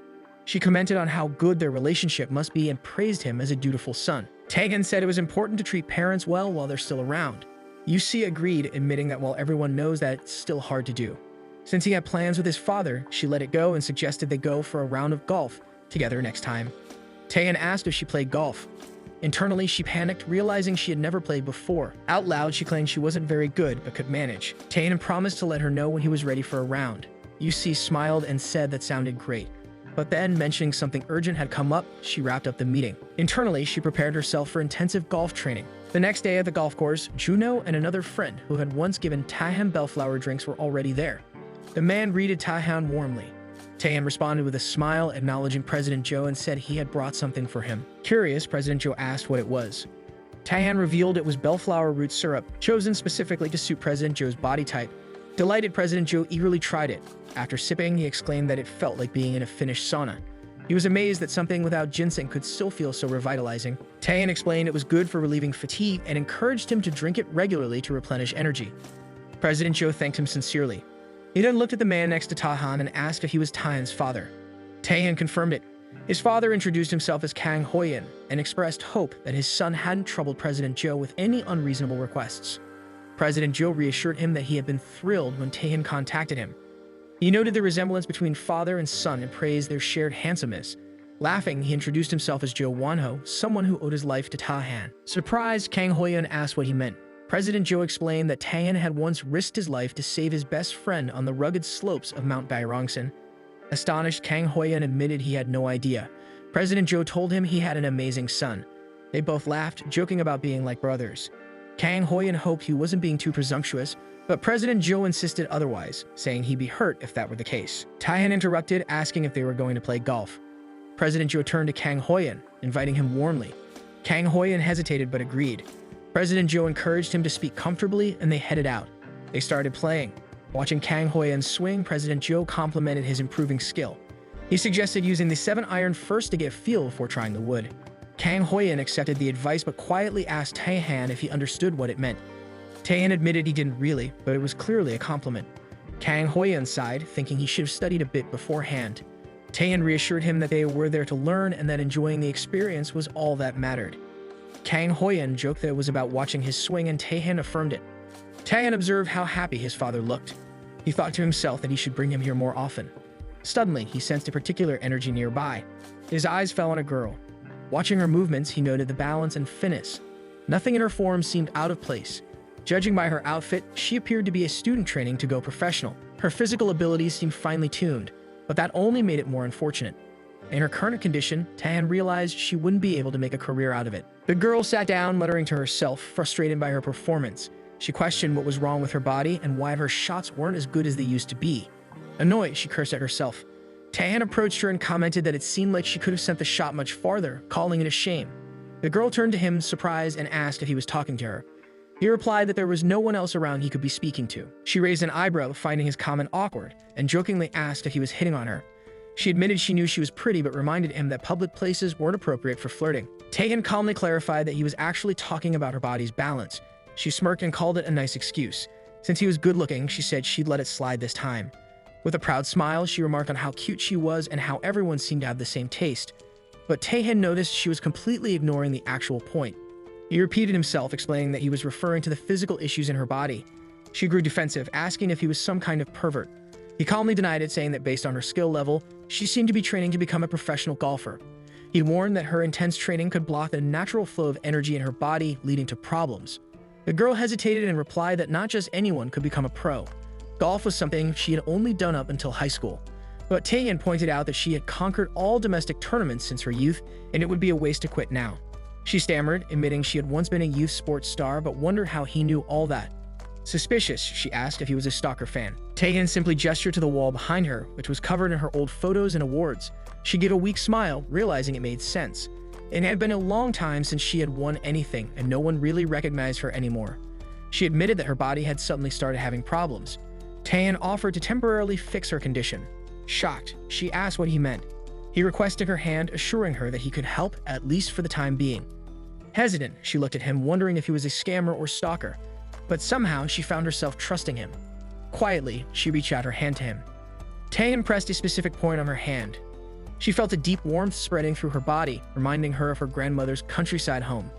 [SPEAKER 1] She commented on how good their relationship must be and praised him as a dutiful son. Taehan said it was important to treat parents well while they're still around. Yusia agreed, admitting that while everyone knows that it's still hard to do. Since he had plans with his father, she let it go and suggested they go for a round of golf together next time. Taehan asked if she played golf. Internally, she panicked, realizing she had never played before. Out loud, she claimed she wasn't very good but could manage. Taehan promised to let her know when he was ready for a round. Yusia smiled and said that sounded great. But then, mentioning something urgent had come up, she wrapped up the meeting. Internally, she prepared herself for intensive golf training. The next day at the golf course, Juno and another friend who had once given Taehan bellflower drinks were already there. The man greeted Taehan warmly. Taehan responded with a smile, acknowledging President Joe, and said he had brought something for him. Curious, President Joe asked what it was. Taehan revealed it was bellflower root syrup, chosen specifically to suit President Joe's body type. Delighted, President Joe eagerly tried it. After sipping, he exclaimed that it felt like being in a Finnish sauna. He was amazed that something without ginseng could still feel so revitalizing. Taehan explained it was good for relieving fatigue and encouraged him to drink it regularly to replenish energy. President Joe thanked him sincerely. He then looked at the man next to Taehan and asked if he was Taehan's father. Taehan confirmed it. His father introduced himself as Kang Hoyen and expressed hope that his son hadn't troubled President Joe with any unreasonable requests. President Joe reassured him that he had been thrilled when Taehan contacted him. He noted the resemblance between father and son and praised their shared handsomeness. Laughing, he introduced himself as Joe Wonho, someone who owed his life to Taehan. Surprised, Kang Hoyen asked what he meant. President Joe explained that Taehan had once risked his life to save his best friend on the rugged slopes of Mount Bairongsan. Astonished, Kang Hoyen admitted he had no idea. President Joe told him he had an amazing son. They both laughed, joking about being like brothers. Kang Hoyen hoped he wasn't being too presumptuous, but President Joe insisted otherwise, saying he'd be hurt if that were the case. Taehan interrupted, asking if they were going to play golf. President Joe turned to Kang Hoyen, inviting him warmly. Kang Hoyen hesitated but agreed. President Joe encouraged him to speak comfortably, and they headed out. They started playing. Watching Kang Hoyen swing, President Joe complimented his improving skill. He suggested using the 7-iron first to get a feel before trying the wood. Kang Hoyen accepted the advice but quietly asked Taehan if he understood what it meant. Taehan admitted he didn't really, but it was clearly a compliment. Kang Hoyen sighed, thinking he should have studied a bit beforehand. Taehan reassured him that they were there to learn and that enjoying the experience was all that mattered. Kang Hoyen joked that it was about watching his swing, and Taehan affirmed it. Taehan observed how happy his father looked. He thought to himself that he should bring him here more often. Suddenly, he sensed a particular energy nearby. His eyes fell on a girl. Watching her movements, he noted the balance and finesse. Nothing in her form seemed out of place. Judging by her outfit, she appeared to be a student training to go professional. Her physical abilities seemed finely tuned, but that only made it more unfortunate. In her current condition, Taehan realized she wouldn't be able to make a career out of it. The girl sat down, muttering to herself, frustrated by her performance. She questioned what was wrong with her body and why her shots weren't as good as they used to be. Annoyed, she cursed at herself. Taehan approached her and commented that it seemed like she could have sent the shot much farther, calling it a shame. The girl turned to him, surprised, and asked if he was talking to her. He replied that there was no one else around he could be speaking to. She raised an eyebrow, finding his comment awkward, and jokingly asked if he was hitting on her. She admitted she knew she was pretty but reminded him that public places weren't appropriate for flirting. Taehan calmly clarified that he was actually talking about her body's balance. She smirked and called it a nice excuse. Since he was good-looking, she said she'd let it slide this time. With a proud smile, she remarked on how cute she was and how everyone seemed to have the same taste. But Taehan noticed she was completely ignoring the actual point. He repeated himself, explaining that he was referring to the physical issues in her body. She grew defensive, asking if he was some kind of pervert. He calmly denied it, saying that based on her skill level, she seemed to be training to become a professional golfer. He warned that her intense training could block the natural flow of energy in her body, leading to problems. The girl hesitated and replied that not just anyone could become a pro. Golf was something she had only done up until high school. But Taehyun pointed out that she had conquered all domestic tournaments since her youth, and it would be a waste to quit now. She stammered, admitting she had once been a youth sports star but wondered how he knew all that. Suspicious, she asked if he was a stalker fan. Taehyun simply gestured to the wall behind her, which was covered in her old photos and awards. She gave a weak smile, realizing it made sense. It had been a long time since she had won anything, and no one really recognized her anymore. She admitted that her body had suddenly started having problems. Taehyun offered to temporarily fix her condition. Shocked, she asked what he meant. He requested her hand, assuring her that he could help, at least for the time being. Hesitant, she looked at him, wondering if he was a scammer or stalker. But somehow, she found herself trusting him. Quietly, she reached out her hand to him. Taehyun pressed a specific point on her hand. She felt a deep warmth spreading through her body, reminding her of her grandmother's countryside home.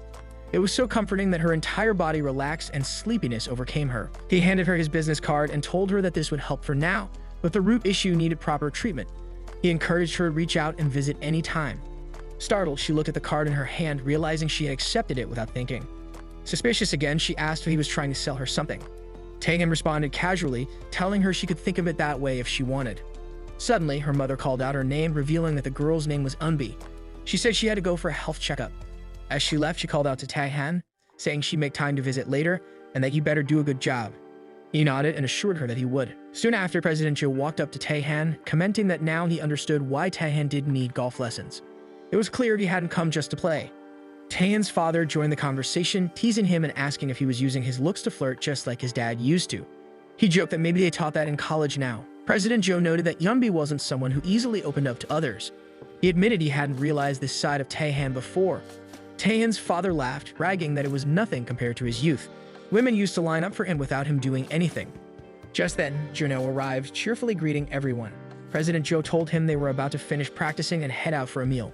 [SPEAKER 1] It was so comforting that her entire body relaxed and sleepiness overcame her. He handed her his business card and told her that this would help for now, but the root issue needed proper treatment. He encouraged her to reach out and visit any time. Startled, she looked at the card in her hand, realizing she had accepted it without thinking. Suspicious again, she asked if he was trying to sell her something. Taehyun responded casually, telling her she could think of it that way if she wanted. Suddenly, her mother called out her name, revealing that the girl's name was Eunbi. She said she had to go for a health checkup. As she left, she called out to Taehyun, saying she'd make time to visit later and that he better do a good job. He nodded and assured her that he would. Soon after, President Jo walked up to Taehyun, commenting that now he understood why Taehyun didn't need golf lessons. It was clear he hadn't come just to play. Taehyun's father joined the conversation, teasing him and asking if he was using his looks to flirt just like his dad used to. He joked that maybe they taught that in college now. President Jo noted that Eunbi wasn't someone who easily opened up to others. He admitted he hadn't realized this side of Taehyun before. Taehyun's father laughed, bragging that it was nothing compared to his youth. Women used to line up for him without him doing anything. Just then, Juno arrived, cheerfully greeting everyone. President Jo told him they were about to finish practicing and head out for a meal.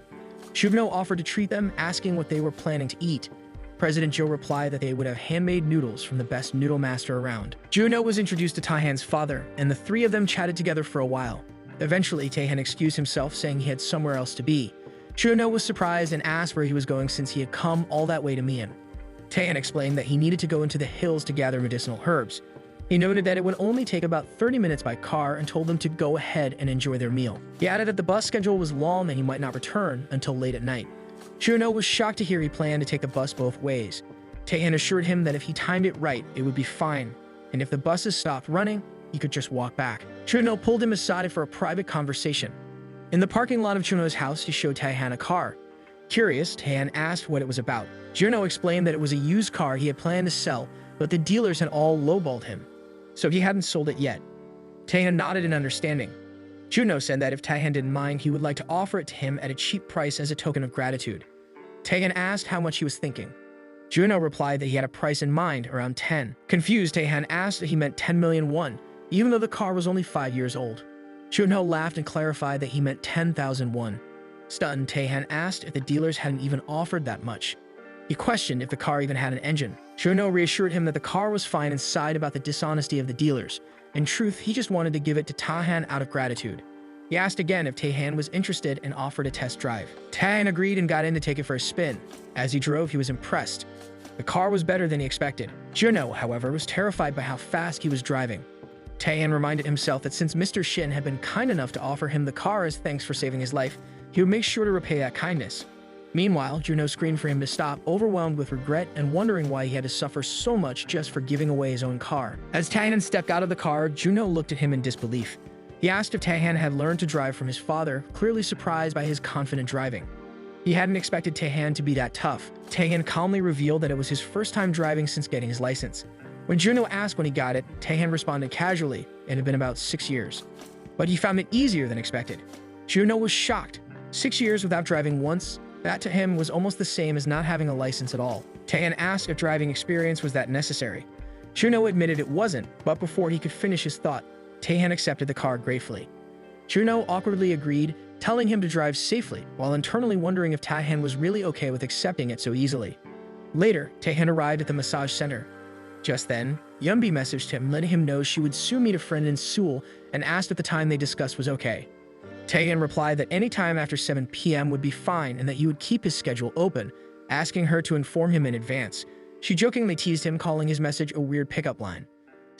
[SPEAKER 1] Juno offered to treat them, asking what they were planning to eat. President Jo replied that they would have handmade noodles from the best noodle master around. Juno was introduced to Taehyun's father, and the three of them chatted together for a while. Eventually, Taehyun excused himself, saying he had somewhere else to be. Juno was surprised and asked where he was going since he had come all that way to meet him. Taehyun explained that he needed to go into the hills to gather medicinal herbs. He noted that it would only take about 30 minutes by car and told them to go ahead and enjoy their meal. He added that the bus schedule was long and he might not return until late at night. Juno was shocked to hear he planned to take the bus both ways. Taehyun assured him that if he timed it right, it would be fine, and if the buses stopped running, he could just walk back. Juno pulled him aside for a private conversation. In the parking lot of Juno's house, he showed Taehyun a car. Curious, Taehyun asked what it was about. Juno explained that it was a used car he had planned to sell, but the dealers had all lowballed him, so he hadn't sold it yet. Taehyun nodded in understanding. Juno said that if Taehyun didn't mind, he would like to offer it to him at a cheap price as a token of gratitude. Taehyun asked how much he was thinking. Juno replied that he had a price in mind, around 10. Confused, Taehyun asked if he meant 10 million won, even though the car was only 5 years old. Juno laughed and clarified that he meant 10,000 won. Stunned, Taehyun asked if the dealers hadn't even offered that much. He questioned if the car even had an engine. Juno reassured him that the car was fine and sighed about the dishonesty of the dealers. In truth, he just wanted to give it to Taehyun out of gratitude. He asked again if Taehyun was interested and offered a test drive. Taehyun agreed and got in to take it for a spin. As he drove, he was impressed. The car was better than he expected. Juno, however, was terrified by how fast he was driving. Taehyun reminded himself that since Mr. Shin had been kind enough to offer him the car as thanks for saving his life, he would make sure to repay that kindness. Meanwhile, Juno screamed for him to stop, overwhelmed with regret and wondering why he had to suffer so much just for giving away his own car. As Taehyun stepped out of the car, Juno looked at him in disbelief. He asked if Taehyun had learned to drive from his father, clearly surprised by his confident driving. He hadn't expected Taehyun to be that tough. Taehyun calmly revealed that it was his first time driving since getting his license. When Juno asked when he got it, Taehyun responded casually, it had been about 6 years. But he found it easier than expected. Juno was shocked. 6 years without driving once, that to him was almost the same as not having a license at all. Taehyun asked if driving experience was that necessary. Juno admitted it wasn't, but before he could finish his thought, Taehyun accepted the car gratefully. Juno awkwardly agreed, telling him to drive safely, while internally wondering if Taehyun was really okay with accepting it so easily. Later, Taehyun arrived at the massage center. Just then, Eunbi messaged him, letting him know she would soon meet a friend in Seoul and asked if the time they discussed was okay. Taehyun replied that any time after 7 p.m. would be fine and that he would keep his schedule open, asking her to inform him in advance. She jokingly teased him, calling his message a weird pickup line.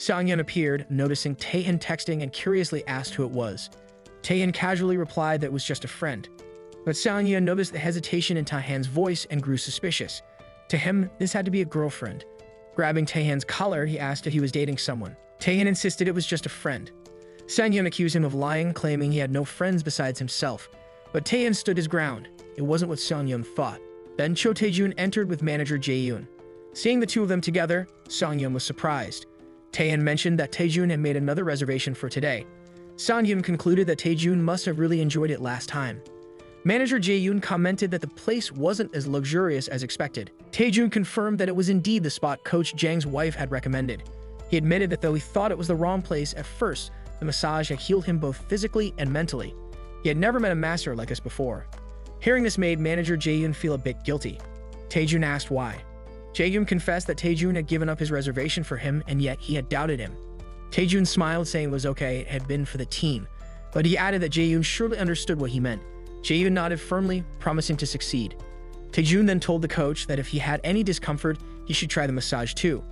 [SPEAKER 1] Sang-yeon appeared, noticing Taehyun texting and curiously asked who it was. Taehyun casually replied that it was just a friend. But Sang-yeon noticed the hesitation in Taehyun's voice and grew suspicious. To him, this had to be a girlfriend. Grabbing Taehyun's collar, he asked if he was dating someone. Taehyun insisted it was just a friend. Sang-yeon accused him of lying, claiming he had no friends besides himself. But Taehyun stood his ground. It wasn't what Sang-yeon thought. Then Cho Tae-jun entered with manager Jae-yoon. Seeing the two of them together, Sang-yeon was surprised. Taehyun mentioned that Tae-jun had made another reservation for today. Sang-yeon concluded that Tae-jun must have really enjoyed it last time. Manager Jae-yoon commented that the place wasn't as luxurious as expected. Tae-jun confirmed that it was indeed the spot Coach Jang's wife had recommended. He admitted that though he thought it was the wrong place at first, the massage had healed him both physically and mentally. He had never met a master like this before. Hearing this made manager Jae-yoon feel a bit guilty. Tae-jun asked why. Jae-yoon confessed that Tae-jun had given up his reservation for him, and yet he had doubted him. Tae-jun smiled, saying it was okay, it had been for the team, but he added that Jae-yoon surely understood what he meant. Jae-yoon nodded firmly, promising to succeed. Tae-jun then told the coach that if he had any discomfort, he should try the massage too.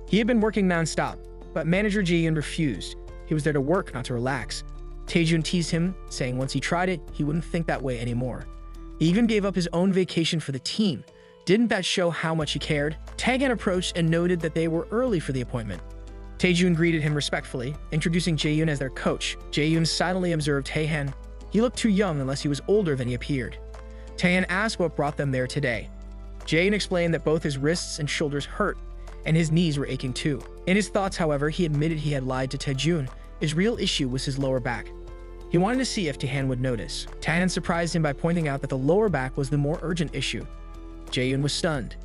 [SPEAKER 1] He had been working non-stop, but manager Jae-yoon refused. He was there to work, not to relax. Tae-jun teased him, saying once he tried it, he wouldn't think that way anymore. He even gave up his own vacation for the team. Didn't that show how much he cared? Taehyun approached and noted that they were early for the appointment. Tae-jun greeted him respectfully, introducing Jae-yoon as their coach. Jae-yoon silently observed Taehyun. He looked too young unless he was older than he appeared. Taehyun asked what brought them there today. Jae-yoon explained that both his wrists and shoulders hurt, and his knees were aching too. In his thoughts, however, he admitted he had lied to Tae-jun. His real issue was his lower back. He wanted to see if Taehyun would notice. Taehyun surprised him by pointing out that the lower back was the more urgent issue. Jae-yoon was stunned.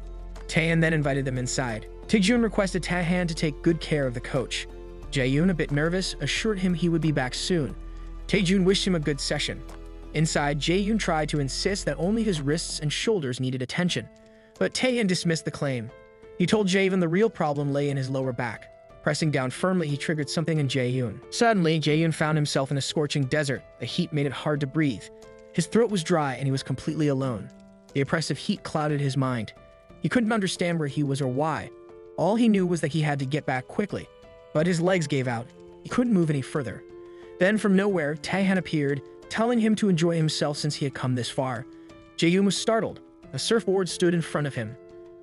[SPEAKER 1] Taehyun then invited them inside. Tae-jun requested Taehyun to take good care of the coach. Jae-yoon, a bit nervous, assured him he would be back soon. Tae-jun wished him a good session. Inside, Jae-yoon tried to insist that only his wrists and shoulders needed attention, but Taehyun dismissed the claim. He told Jae-yoon the real problem lay in his lower back. Pressing down firmly, he triggered something in Jae-yoon. Suddenly, Jae-yoon found himself in a scorching desert. The heat made it hard to breathe. His throat was dry and he was completely alone. The oppressive heat clouded his mind. He couldn't understand where he was or why. All he knew was that he had to get back quickly. But his legs gave out. He couldn't move any further. Then from nowhere, Taehyun appeared, telling him to enjoy himself since he had come this far. Jae-yoon was startled. A surfboard stood in front of him.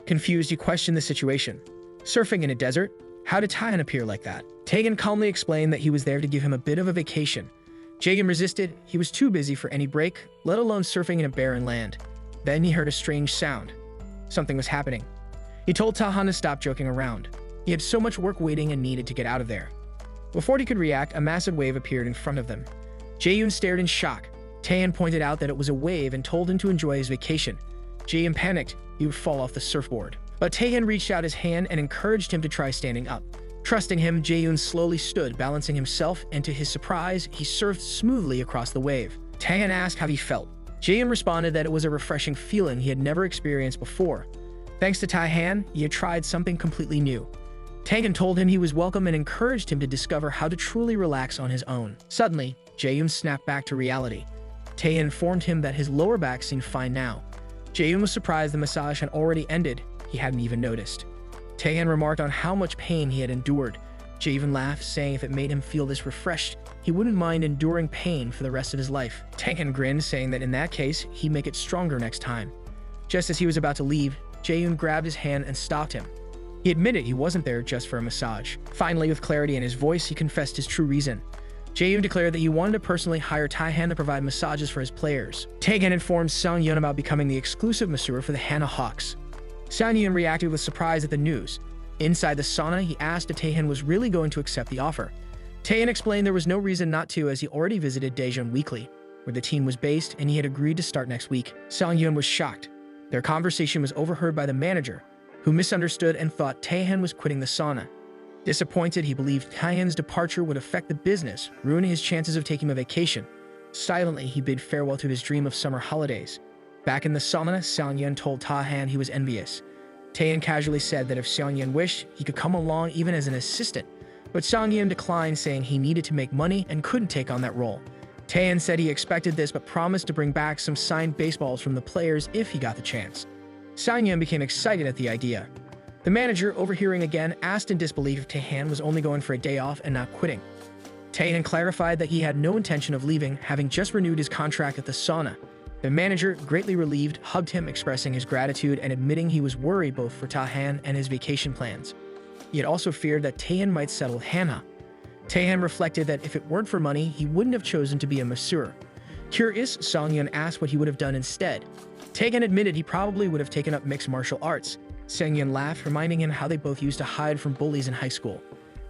[SPEAKER 1] Confused, he questioned the situation. Surfing in a desert? How did Taehyun appear like that? Taehyun calmly explained that he was there to give him a bit of a vacation. Jae-yoon resisted. He was too busy for any break, let alone surfing in a barren land. Then he heard a strange sound. Something was happening. He told Taehyun to stop joking around. He had so much work waiting and needed to get out of there. Before he could react, a massive wave appeared in front of them. Jae-yoon stared in shock. Taehyun pointed out that it was a wave and told him to enjoy his vacation. Jae-yoon panicked. He would fall off the surfboard. But Taehyun reached out his hand and encouraged him to try standing up. Trusting him, Jae-yoon slowly stood, balancing himself, and to his surprise, he surfed smoothly across the wave. Taehyun asked how he felt. Jae-yoon responded that it was a refreshing feeling he had never experienced before. Thanks to Taehyun, he had tried something completely new. Taehyun told him he was welcome and encouraged him to discover how to truly relax on his own. Suddenly, Jae-yoon snapped back to reality. Taehyun informed him that his lower back seemed fine now. Jae-yoon was surprised the massage had already ended. He hadn't even noticed. Taehyun remarked on how much pain he had endured. Jae-yoon laughed, saying if it made him feel this refreshed, he wouldn't mind enduring pain for the rest of his life. Taehyun grinned, saying that in that case, he'd make it stronger next time. Just as he was about to leave, Jae-yoon grabbed his hand and stopped him. He admitted he wasn't there just for a massage. Finally, with clarity in his voice, he confessed his true reason. Jae-yoon declared that he wanted to personally hire Taehyun to provide massages for his players. Taehyun informed Sang-yeon about becoming the exclusive masseur for the Hana Hawks. Sang-yeon reacted with surprise at the news. Inside the sauna, he asked if Taehyun was really going to accept the offer. Taehyun explained there was no reason not to, as he already visited Daejeon weekly, where the team was based, and he had agreed to start next week. Sang-yeon was shocked. Their conversation was overheard by the manager, who misunderstood and thought Taehyun was quitting the sauna. Disappointed, he believed Taehyun's departure would affect the business, ruining his chances of taking a vacation. Silently, he bid farewell to his dream of summer holidays. Back in the sauna, Sang-yeon told Taehyun he was envious. Taehyun casually said that if Sang-yeon wished, he could come along even as an assistant, but Sang-yeon declined, saying he needed to make money and couldn't take on that role. Taehyun said he expected this but promised to bring back some signed baseballs from the players if he got the chance. Sang-yeon became excited at the idea. The manager, overhearing again, asked in disbelief if Taehan was only going for a day off and not quitting. Taehan clarified that he had no intention of leaving, having just renewed his contract at the sauna. The manager, greatly relieved, hugged him, expressing his gratitude and admitting he was worried both for Taehan and his vacation plans. He had also feared that Taehan might settle Hanha. Taehan reflected that if it weren't for money, he wouldn't have chosen to be a masseur. Curious, Sangyeon asked what he would have done instead. Taehan admitted he probably would have taken up mixed martial arts. Sangyeon laughed, reminding him how they both used to hide from bullies in high school.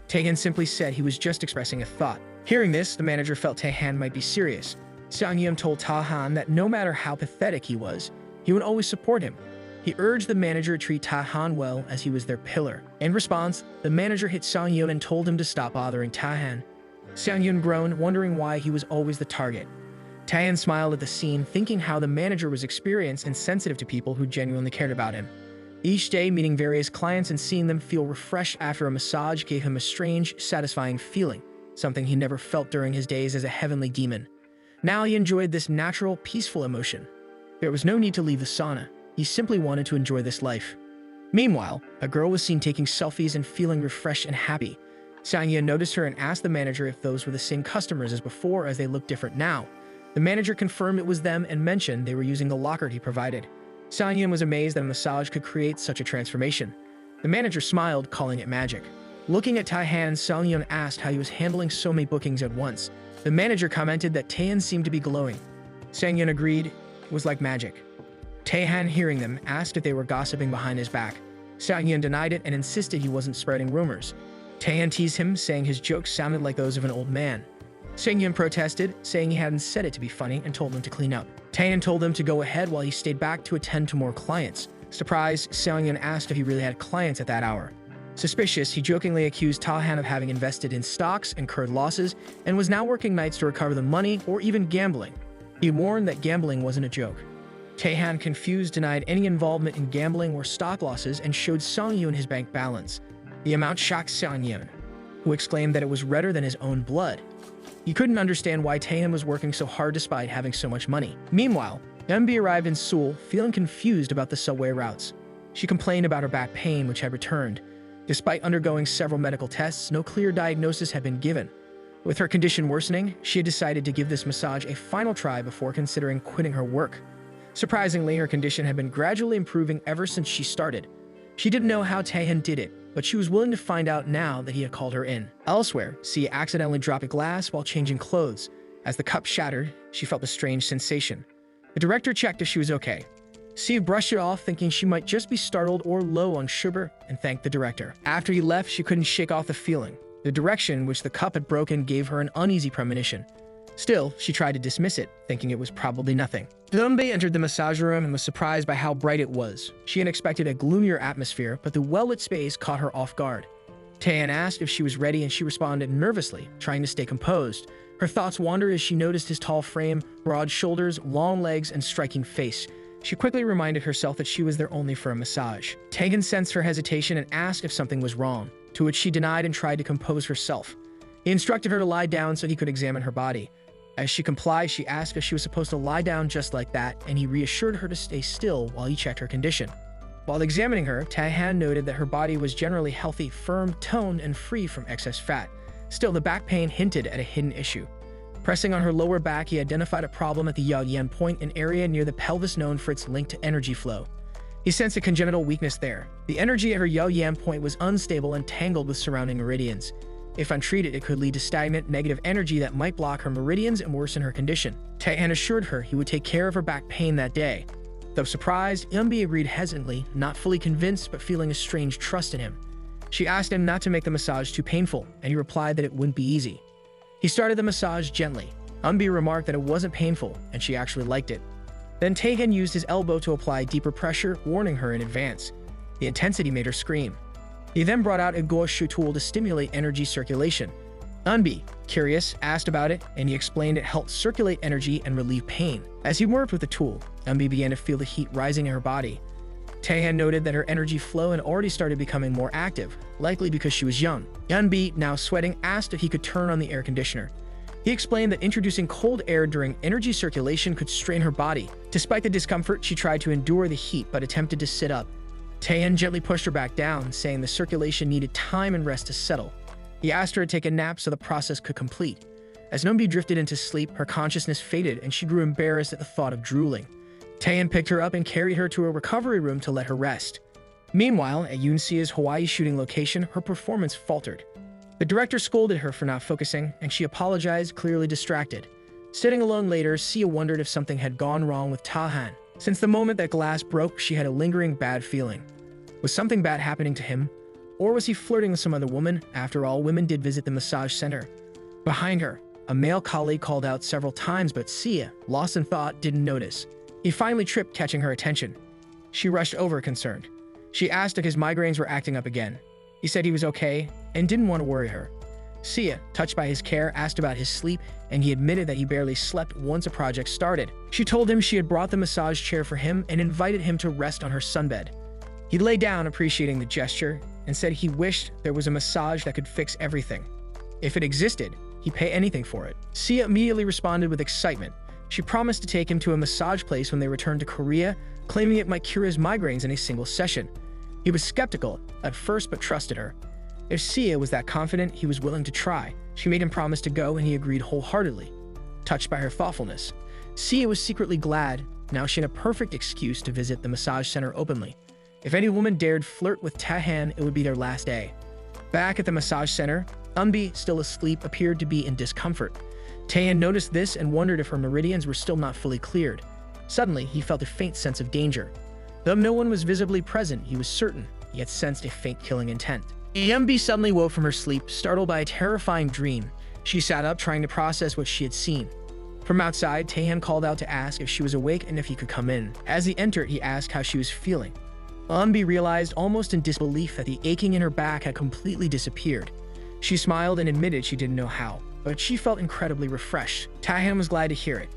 [SPEAKER 1] Taehan simply said he was just expressing a thought. Hearing this, the manager felt Taehan might be serious. Sangyeon told Taehan that no matter how pathetic he was, he would always support him. He urged the manager to treat Taehan well, as he was their pillar. In response, the manager hit Sangyeon and told him to stop bothering Taehan. Sangyeon groaned, wondering why he was always the target. Taehan smiled at the scene, thinking how the manager was experienced and sensitive to people who genuinely cared about him. Each day, meeting various clients and seeing them feel refreshed after a massage gave him a strange, satisfying feeling, something he never felt during his days as a heavenly demon. Now he enjoyed this natural, peaceful emotion. There was no need to leave the sauna. He simply wanted to enjoy this life. Meanwhile, a girl was seen taking selfies and feeling refreshed and happy. Sangyeon noticed her and asked the manager if those were the same customers as before, as they looked different now. The manager confirmed it was them and mentioned they were using the locker he provided. Sangyeon was amazed that a massage could create such a transformation. The manager smiled, calling it magic. Looking at Taehan, Sangyeon asked how he was handling so many bookings at once. The manager commented that Taehan seemed to be glowing. Sangyeon agreed it was like magic. Taehan, hearing them, asked if they were gossiping behind his back. Sangyeon denied it and insisted he wasn't spreading rumors. Taehan teased him, saying his jokes sounded like those of an old man. Sangyeon protested, saying he hadn't said it to be funny, and told him to clean up. Taehan told him to go ahead while he stayed back to attend to more clients. Surprised, Sangyeon asked if he really had clients at that hour. Suspicious, he jokingly accused Taehan of having invested in stocks, incurred losses, and was now working nights to recover the money or even gambling. He warned that gambling wasn't a joke. Taehan, confused, denied any involvement in gambling or stock losses and showed Sangyeon his bank balance. The amount shocked Sangyeon, who exclaimed that it was redder than his own blood. He couldn't understand why Taehan was working so hard despite having so much money. Meanwhile, Eunbi arrived in Seoul, feeling confused about the subway routes. She complained about her back pain, which had returned. Despite undergoing several medical tests, no clear diagnosis had been given. With her condition worsening, she had decided to give this massage a final try before considering quitting her work. Surprisingly, her condition had been gradually improving ever since she started. She didn't know how Taehan did it, but she was willing to find out now that he had called her in. Elsewhere, C accidentally dropped a glass while changing clothes. As the cup shattered, she felt a strange sensation. The director checked if she was okay. C brushed it off, thinking she might just be startled or low on sugar, and thanked the director. After he left, she couldn't shake off the feeling. The direction in which the cup had broken gave her an uneasy premonition. Still, she tried to dismiss it, thinking it was probably nothing. Eunbi entered the massage room and was surprised by how bright it was. She had expected a gloomier atmosphere, but the well-lit space caught her off guard. Taehan asked if she was ready, and she responded nervously, trying to stay composed. Her thoughts wandered as she noticed his tall frame, broad shoulders, long legs, and striking face. She quickly reminded herself that she was there only for a massage. Taehan sensed her hesitation and asked if something was wrong, to which she denied and tried to compose herself. He instructed her to lie down so he could examine her body. As she complied, she asked if she was supposed to lie down just like that, and he reassured her to stay still while he checked her condition. While examining her, Taehan noted that her body was generally healthy, firm, toned, and free from excess fat. Still, the back pain hinted at a hidden issue. Pressing on her lower back, he identified a problem at the Yaoyan point, an area near the pelvis known for its link to energy flow. He sensed a congenital weakness there. The energy at her Yaoyan point was unstable and tangled with surrounding meridians. If untreated, it could lead to stagnant, negative energy that might block her meridians and worsen her condition. Taehan assured her he would take care of her back pain that day. Though surprised, Eunbi agreed hesitantly, not fully convinced but feeling a strange trust in him. She asked him not to make the massage too painful, and he replied that it wouldn't be easy. He started the massage gently. Eunbi remarked that it wasn't painful, and she actually liked it. Then Taehan used his elbow to apply deeper pressure, warning her in advance. The intensity made her scream. He then brought out a goshu tool to stimulate energy circulation. Eunbi, curious, asked about it, and he explained it helped circulate energy and relieve pain. As he worked with the tool, Eunbi began to feel the heat rising in her body. Taehan noted that her energy flow had already started becoming more active, likely because she was young. Eunbi, now sweating, asked if he could turn on the air conditioner. He explained that introducing cold air during energy circulation could strain her body. Despite the discomfort, she tried to endure the heat but attempted to sit up. Taehyun gently pushed her back down, saying the circulation needed time and rest to settle. He asked her to take a nap so the process could complete. As Numbi drifted into sleep, her consciousness faded and she grew embarrassed at the thought of drooling. Taehyun picked her up and carried her to a recovery room to let her rest. Meanwhile, at Yoonsea's Hawaii shooting location, her performance faltered. The director scolded her for not focusing, and she apologized, clearly distracted. Sitting alone later, Sia wondered if something had gone wrong with Taehyun. Since the moment that glass broke, she had a lingering bad feeling. Was something bad happening to him? Or was he flirting with some other woman? After all, women did visit the massage center. Behind her, a male colleague called out several times, but Sia, lost in thought, didn't notice. He finally tripped, catching her attention. She rushed over, concerned. She asked if his migraines were acting up again. He said he was okay and didn't want to worry her. Sia, touched by his care, asked about his sleep, and he admitted that he barely slept once a project started. She told him she had brought the massage chair for him and invited him to rest on her sunbed. He lay down, appreciating the gesture, and said he wished there was a massage that could fix everything. If it existed, he'd pay anything for it. Sia immediately responded with excitement. She promised to take him to a massage place when they returned to Korea, claiming it might cure his migraines in a single session. He was skeptical at first, but trusted her. If Sia was that confident, he was willing to try. She made him promise to go, and he agreed wholeheartedly. Touched by her thoughtfulness, Sia was secretly glad. Now she had a perfect excuse to visit the massage center openly. If any woman dared flirt with Taehyun, it would be their last day. Back at the massage center, Eunbi, still asleep, appeared to be in discomfort. Taehyun noticed this and wondered if her meridians were still not fully cleared. Suddenly, he felt a faint sense of danger. Though no one was visibly present, he was certain he had sensed a faint killing intent. Eunbi suddenly woke from her sleep, startled by a terrifying dream. She sat up, trying to process what she had seen. From outside, Taehyun called out to ask if she was awake and if he could come in. As he entered, he asked how she was feeling. Eunbi realized, almost in disbelief, that the aching in her back had completely disappeared. She smiled and admitted she didn't know how, but she felt incredibly refreshed. Taehyun was glad to hear it.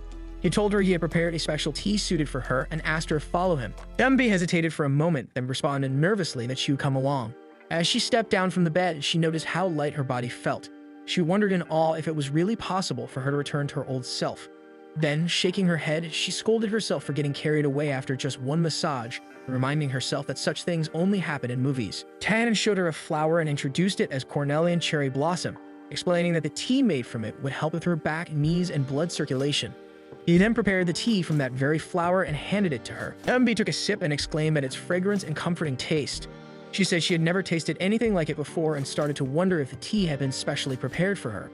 [SPEAKER 1] He told her he had prepared a special tea suited for her and asked her to follow him. Eunbi hesitated for a moment, then responded nervously that she would come along. As she stepped down from the bed, she noticed how light her body felt. She wondered in awe if it was really possible for her to return to her old self. Then, shaking her head, she scolded herself for getting carried away after just one massage, reminding herself that such things only happen in movies. Taehyun showed her a flower and introduced it as Cornelian cherry blossom, explaining that the tea made from it would help with her back, knees, and blood circulation. He then prepared the tea from that very flower and handed it to her. Eunbi took a sip and exclaimed at its fragrance and comforting taste. She said she had never tasted anything like it before and started to wonder if the tea had been specially prepared for her.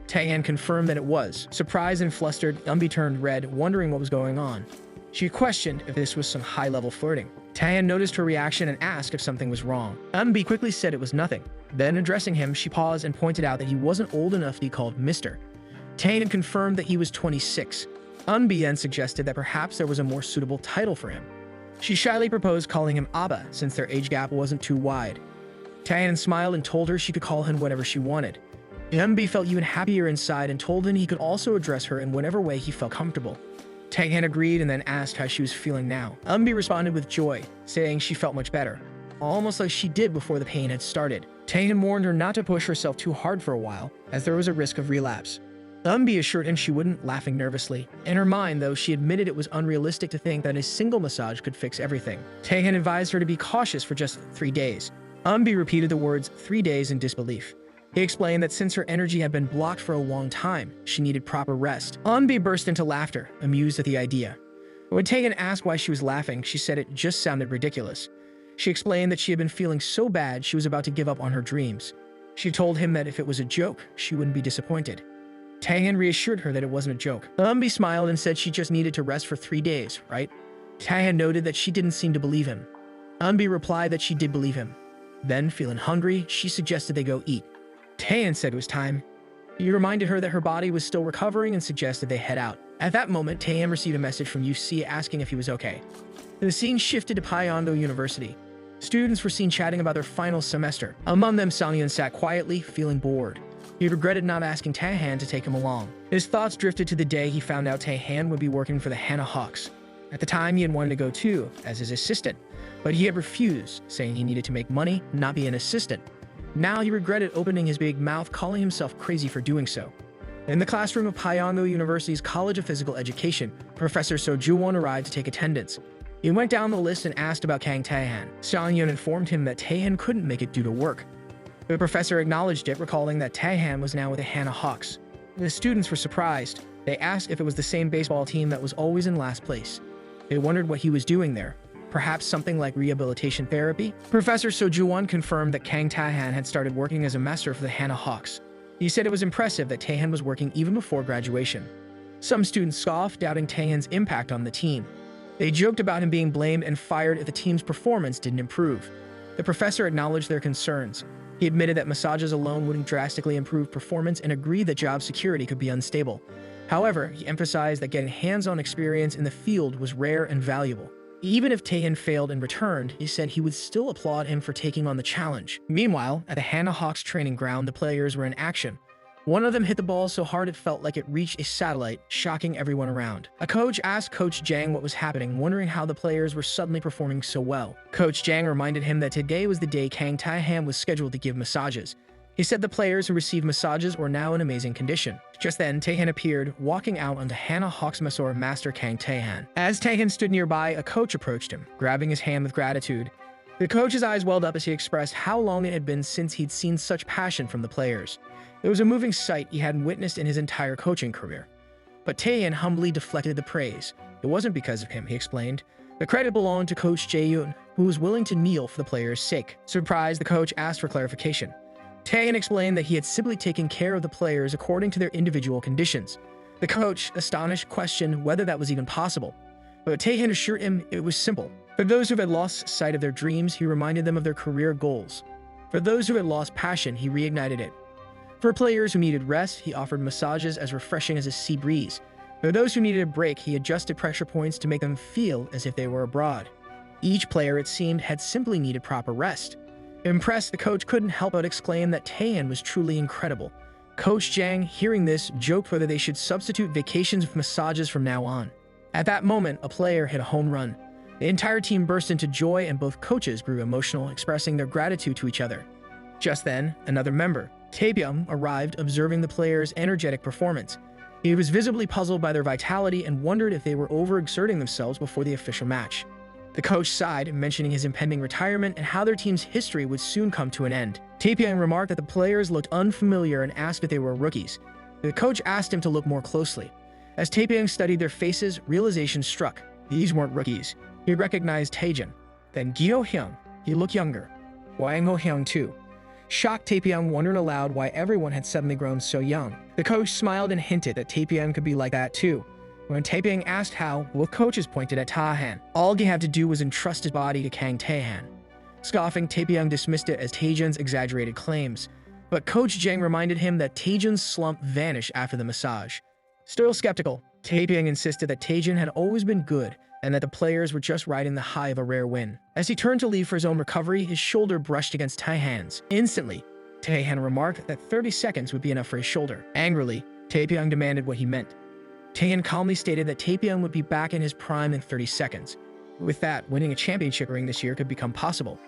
[SPEAKER 1] Taehyun confirmed that it was. Surprised and flustered, Eunbi turned red, wondering what was going on. She questioned if this was some high-level flirting. Taehyun noticed her reaction and asked if something was wrong. Eunbi quickly said it was nothing. Then, addressing him, she paused and pointed out that he wasn't old enough to be called Mr. Taehyun confirmed that he was 26. Eunbi then suggested that perhaps there was a more suitable title for him. She shyly proposed calling him Abba, since their age gap wasn't too wide. Taehyun smiled and told her she could call him whatever she wanted. Eunbi felt even happier inside and told him he could also address her in whatever way he felt comfortable. Taehyun agreed and then asked how she was feeling now. Eunbi responded with joy, saying she felt much better, almost like she did before the pain had started. Taehyun warned her not to push herself too hard for a while, as there was a risk of relapse. Eunbi assured him she wouldn't, laughing nervously. In her mind, though, she admitted it was unrealistic to think that a single massage could fix everything. Taehyun advised her to be cautious for just 3 days. Eunbi repeated the words 3 days in disbelief. He explained that since her energy had been blocked for a long time, she needed proper rest. Eunbi burst into laughter, amused at the idea. When Taehyun asked why she was laughing, she said it just sounded ridiculous. She explained that she had been feeling so bad she was about to give up on her dreams. She told him that if it was a joke, she wouldn't be disappointed. Taehyun reassured her that it wasn't a joke. Eunbi smiled and said she just needed to rest for 3 days, right? Taehyun noted that she didn't seem to believe him. Eunbi replied that she did believe him. Then, feeling hungry, she suggested they go eat. Taehyun said it was time. He reminded her that her body was still recovering and suggested they head out. At that moment, Taehyun received a message from UC asking if he was okay. The scene shifted to Pyongyang University. Students were seen chatting about their final semester. Among them, Sanghyun sat quietly, feeling bored. He regretted not asking Taehyun to take him along. His thoughts drifted to the day he found out Taehyun would be working for the Hana Hawks. At the time, he had wanted to go too, as his assistant, but he had refused, saying he needed to make money, not be an assistant. Now he regretted opening his big mouth, calling himself crazy for doing so. In the classroom of Pyongyang University's College of Physical Education, Professor So Ju-won arrived to take attendance. He went down the list and asked about Kang Taehan. Song-yeon informed him that Taehan couldn't make it due to work. The professor acknowledged it, recalling that Taehan was now with the Hana Hawks. The students were surprised. They asked if it was the same baseball team that was always in last place. They wondered what he was doing there. Perhaps something like rehabilitation therapy? Professor Soju-won confirmed that Kang Taehan had started working as a master for the Hana Hawks. He said it was impressive that Taehan was working even before graduation. Some students scoffed, doubting Taehan's impact on the team. They joked about him being blamed and fired if the team's performance didn't improve. The professor acknowledged their concerns. He admitted that massages alone wouldn't drastically improve performance and agreed that job security could be unstable. However, he emphasized that getting hands-on experience in the field was rare and valuable. Even if Taehan failed and returned, he said he would still applaud him for taking on the challenge. Meanwhile, at the Hana Hawks training ground, the players were in action. One of them hit the ball so hard it felt like it reached a satellite, shocking everyone around. A coach asked Coach Jang what was happening, wondering how the players were suddenly performing so well. Coach Jang reminded him that today was the day Kang Taehan was scheduled to give massages. He said the players who received massages were now in amazing condition. Just then, Taehan appeared, walking out onto Hana Hawks master Kang Taehan. As Taehan stood nearby, a coach approached him, grabbing his hand with gratitude. The coach's eyes welled up as he expressed how long it had been since he'd seen such passion from the players. It was a moving sight he hadn't witnessed in his entire coaching career. But Taehan humbly deflected the praise. It wasn't because of him, he explained. The credit belonged to Coach Jae-yoon, who was willing to kneel for the players' sake. Surprised, the coach asked for clarification. Taehan explained that he had simply taken care of the players according to their individual conditions. The coach, astonished, questioned whether that was even possible. But Taehan assured him it was simple. For those who had lost sight of their dreams, he reminded them of their career goals. For those who had lost passion, he reignited it. For players who needed rest, he offered massages as refreshing as a sea breeze. For those who needed a break, he adjusted pressure points to make them feel as if they were abroad. Each player, it seemed, had simply needed proper rest. Impressed, the coach couldn't help but exclaim that Taehan was truly incredible. Coach Jang, hearing this, joked whether they should substitute vacations with massages from now on. At that moment, a player hit a home run. The entire team burst into joy and both coaches grew emotional, expressing their gratitude to each other. Just then, another member, Taebyung, arrived, observing the players' energetic performance. He was visibly puzzled by their vitality and wondered if they were overexerting themselves before the official match. The coach sighed, mentioning his impending retirement and how their team's history would soon come to an end. Taebyung remarked that the players looked unfamiliar and asked if they were rookies. The coach asked him to look more closely. As Taebyung studied their faces, realization struck. These weren't rookies. He recognized Taejin. Then Gyo-hyung. He looked younger. Wang Ho-hyung too. Shocked, Taebyung wondered aloud why everyone had suddenly grown so young. The coach smiled and hinted that Taebyung could be like that too. When Taebyung asked how, both coaches pointed at Taehan. All he had to do was entrust his body to Kang Taehan. Scoffing, Taebyung dismissed it as Taejin's exaggerated claims. But Coach Jang reminded him that Taejin's slump vanished after the massage. Still skeptical, Taebyung insisted that Taejin had always been good and that the players were just riding the high of a rare win. As he turned to leave for his own recovery, his shoulder brushed against Taehan's. Instantly, Taehan remarked that 30 seconds would be enough for his shoulder. Angrily, Taebyung demanded what he meant. Taehan calmly stated that Taebyung would be back in his prime in 30 seconds. With that, winning a championship ring this year could become possible.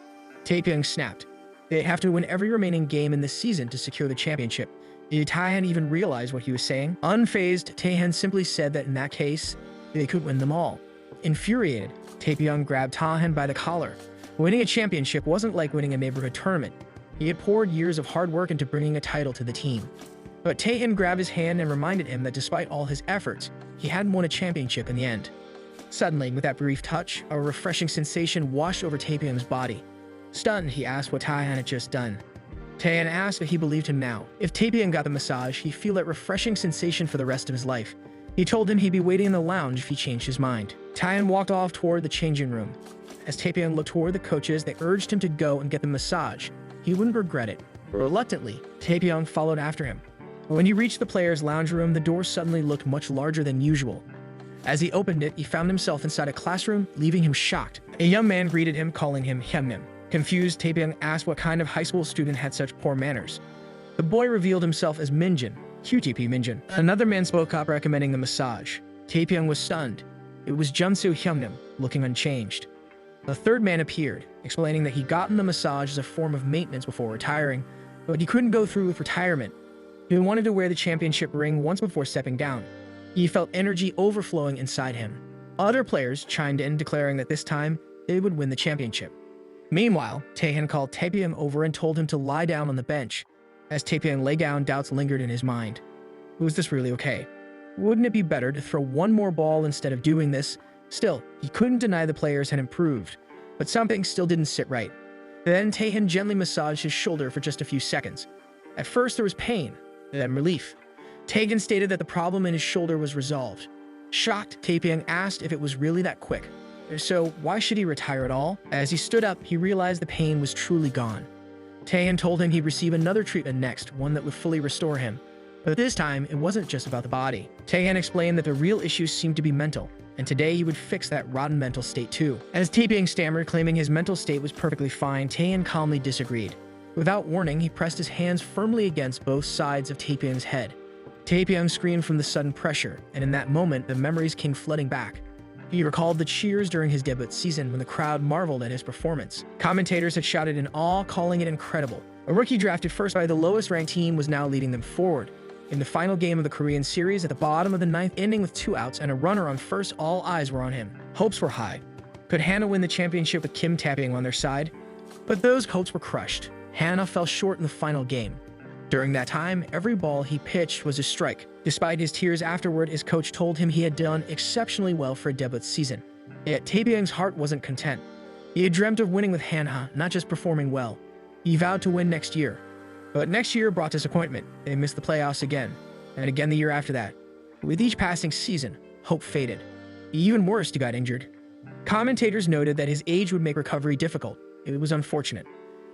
[SPEAKER 1] Taebyung snapped. They'd have to win every remaining game in this season to secure the championship. Did Taehan even realize what he was saying? Unfazed, Taehan simply said that in that case, they could win them all. Infuriated, Taebyung grabbed Taehan by the collar. Winning a championship wasn't like winning a neighborhood tournament. He had poured years of hard work into bringing a title to the team. But Taehan grabbed his hand and reminded him that despite all his efforts, he hadn't won a championship in the end. Suddenly, with that brief touch, a refreshing sensation washed over Taebyung's body. Stunned, he asked what Taehan had just done. Taehan asked if he believed him now. If Taebyung got the massage, he'd feel that refreshing sensation for the rest of his life. He told him he'd be waiting in the lounge if he changed his mind. Taehan walked off toward the changing room. As Taebyung looked toward the coaches, they urged him to go and get the massage. He wouldn't regret it. Reluctantly, Taebyung followed after him. When he reached the players' lounge room, the door suddenly looked much larger than usual. As he opened it, he found himself inside a classroom, leaving him shocked. A young man greeted him, calling him Hyunmin. Confused, Taebyung asked what kind of high school student had such poor manners. The boy revealed himself as Minjin, QTP Minjin. Another man spoke up, recommending the massage. Taebyung was stunned. It was Junsu Hyunmin, looking unchanged. The third man appeared, explaining that he'd gotten the massage as a form of maintenance before retiring, but he couldn't go through with retirement. He wanted to wear the championship ring once before stepping down. He felt energy overflowing inside him. Other players chimed in, declaring that this time they would win the championship. Meanwhile, Taehyun called Taepyeong over and told him to lie down on the bench. As Taepyeong lay down, doubts lingered in his mind. Was this really okay? Wouldn't it be better to throw one more ball instead of doing this? Still, he couldn't deny the players had improved, but something still didn't sit right. Then Taehyun gently massaged his shoulder for just a few seconds. At first there was pain, then relief. Taehyun stated that the problem in his shoulder was resolved. Shocked, Taepyeong asked if it was really that quick. So why should he retire at all? As he stood up, he realized the pain was truly gone. Taehyun told him he'd receive another treatment next, one that would fully restore him. But this time, it wasn't just about the body. Taehyun explained that the real issues seemed to be mental, and today he would fix that rotten mental state too. As Taepyeong stammered, claiming his mental state was perfectly fine, Taehyun calmly disagreed. Without warning, he pressed his hands firmly against both sides of Taepyeong's head. Taepyeong screamed from the sudden pressure, and in that moment, the memories came flooding back. He recalled the cheers during his debut season when the crowd marveled at his performance. Commentators had shouted in awe, calling it incredible. A rookie drafted first by the lowest-ranked team was now leading them forward. In the final game of the Korean series, at the bottom of the 9th inning with 2 outs and a runner on first, all eyes were on him. Hopes were high. Could Hannah win the championship with Kim Taepyeong on their side? But those hopes were crushed. Hannah fell short in the final game. During that time, every ball he pitched was a strike. Despite his tears afterward, his coach told him he had done exceptionally well for a debut season. Yet Taepyeong's heart wasn't content. He had dreamt of winning with Hannah, not just performing well. He vowed to win next year. But next year brought disappointment. They missed the playoffs again, and again the year after that. With each passing season, hope faded. Even worse, he got injured. Commentators noted that his age would make recovery difficult. It was unfortunate.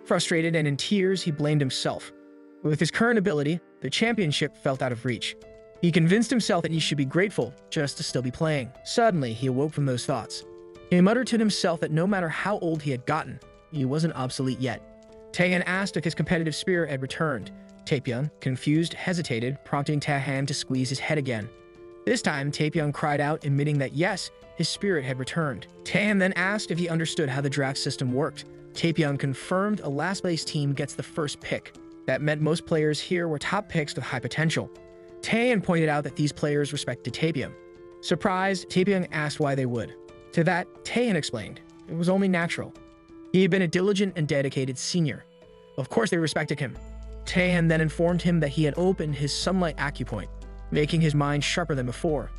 [SPEAKER 1] Frustrated and in tears, he blamed himself. With his current ability, the championship felt out of reach. He convinced himself that he should be grateful just to still be playing. Suddenly, he awoke from those thoughts. He muttered to himself that no matter how old he had gotten, he wasn't obsolete yet. Taehyun asked if his competitive spirit had returned. Taepyeong, confused, hesitated, prompting Taehyun to squeeze his head again. This time, Taepyeong cried out, admitting that yes, his spirit had returned. Taehyun then asked if he understood how the draft system worked. Taepyeong confirmed a last-place team gets the first pick. That meant most players here were top picks with high potential. Taehyun pointed out that these players respected Taepyeong. Surprised, Taepyeong asked why they would. To that, Taehyun explained, it was only natural. He had been a diligent and dedicated senior. Of course they respected him. Taehyun then informed him that he had opened his sunlight acupoint, making his mind sharper than before.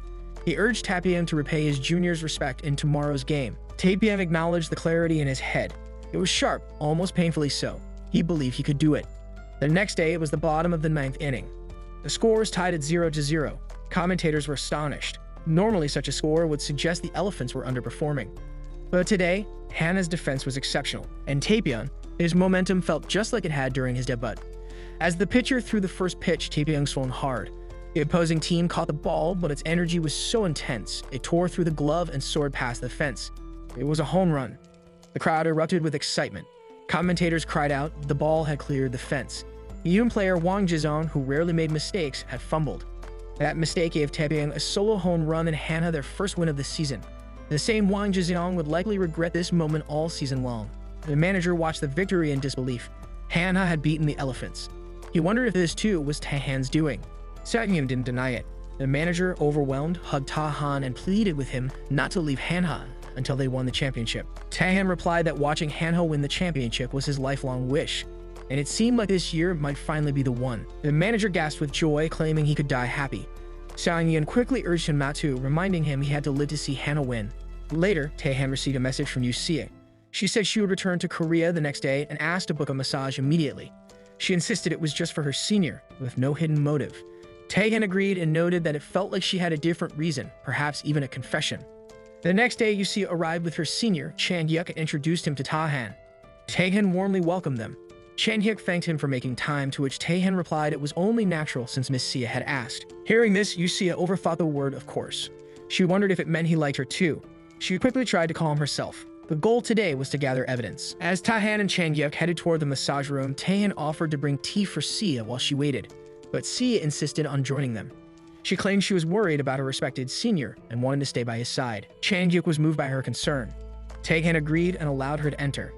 [SPEAKER 1] He urged Taepyeong to repay his junior's respect in tomorrow's game. Taepyeong acknowledged the clarity in his head. It was sharp, almost painfully so. He believed he could do it. The next day, it was the bottom of the 9th inning. The score was tied at 0-0. Commentators were astonished. Normally, such a score would suggest the Elephants were underperforming. But today, Hannah's defense was exceptional, and Taepyeong, his momentum felt just like it had during his debut. As the pitcher threw the first pitch, Taepyeong swung hard. The opposing team caught the ball, but its energy was so intense, it tore through the glove and soared past the fence. It was a home run. The crowd erupted with excitement. Commentators cried out the ball had cleared the fence. Even player Wang Jizong, who rarely made mistakes, had fumbled. That mistake gave Taepyeong a solo home run and Hannah their first win of the season. The same Wang Jizong would likely regret this moment all season long. The manager watched the victory in disbelief. Hannah had beaten the Elephants. He wondered if this too was Taehyun's doing. Sang-yeon didn't deny it. The manager, overwhelmed, hugged Taehyun and pleaded with him not to leave Hannah until they won the championship. Taehyun replied that watching Hannah win the championship was his lifelong wish, and it seemed like this year might finally be the one. The manager gasped with joy, claiming he could die happy. Sang-yeon quickly urged him not to, reminding him he had to live to see Hannah win. Later, Taehyun received a message from Yusia. She said she would return to Korea the next day and asked to book a massage immediately. She insisted it was just for her senior, with no hidden motive. Taehyun agreed and noted that it felt like she had a different reason, perhaps even a confession. The next day, Yusia arrived with her senior, Chan-hyuk, and introduced him to Taehyun. Taehyun warmly welcomed them. Chan-hyuk thanked him for making time, to which Taehyun replied it was only natural since Miss Sia had asked. Hearing this, Yusia overthought the word of course. She wondered if it meant he liked her too. She quickly tried to calm herself. The goal today was to gather evidence. As Taehyun and Chan-hyuk headed toward the massage room, Taehyun offered to bring tea for Sia while she waited, but Sia insisted on joining them. She claimed she was worried about her respected senior and wanted to stay by his side. Chan-hyuk was moved by her concern. Taehyun agreed and allowed her to enter.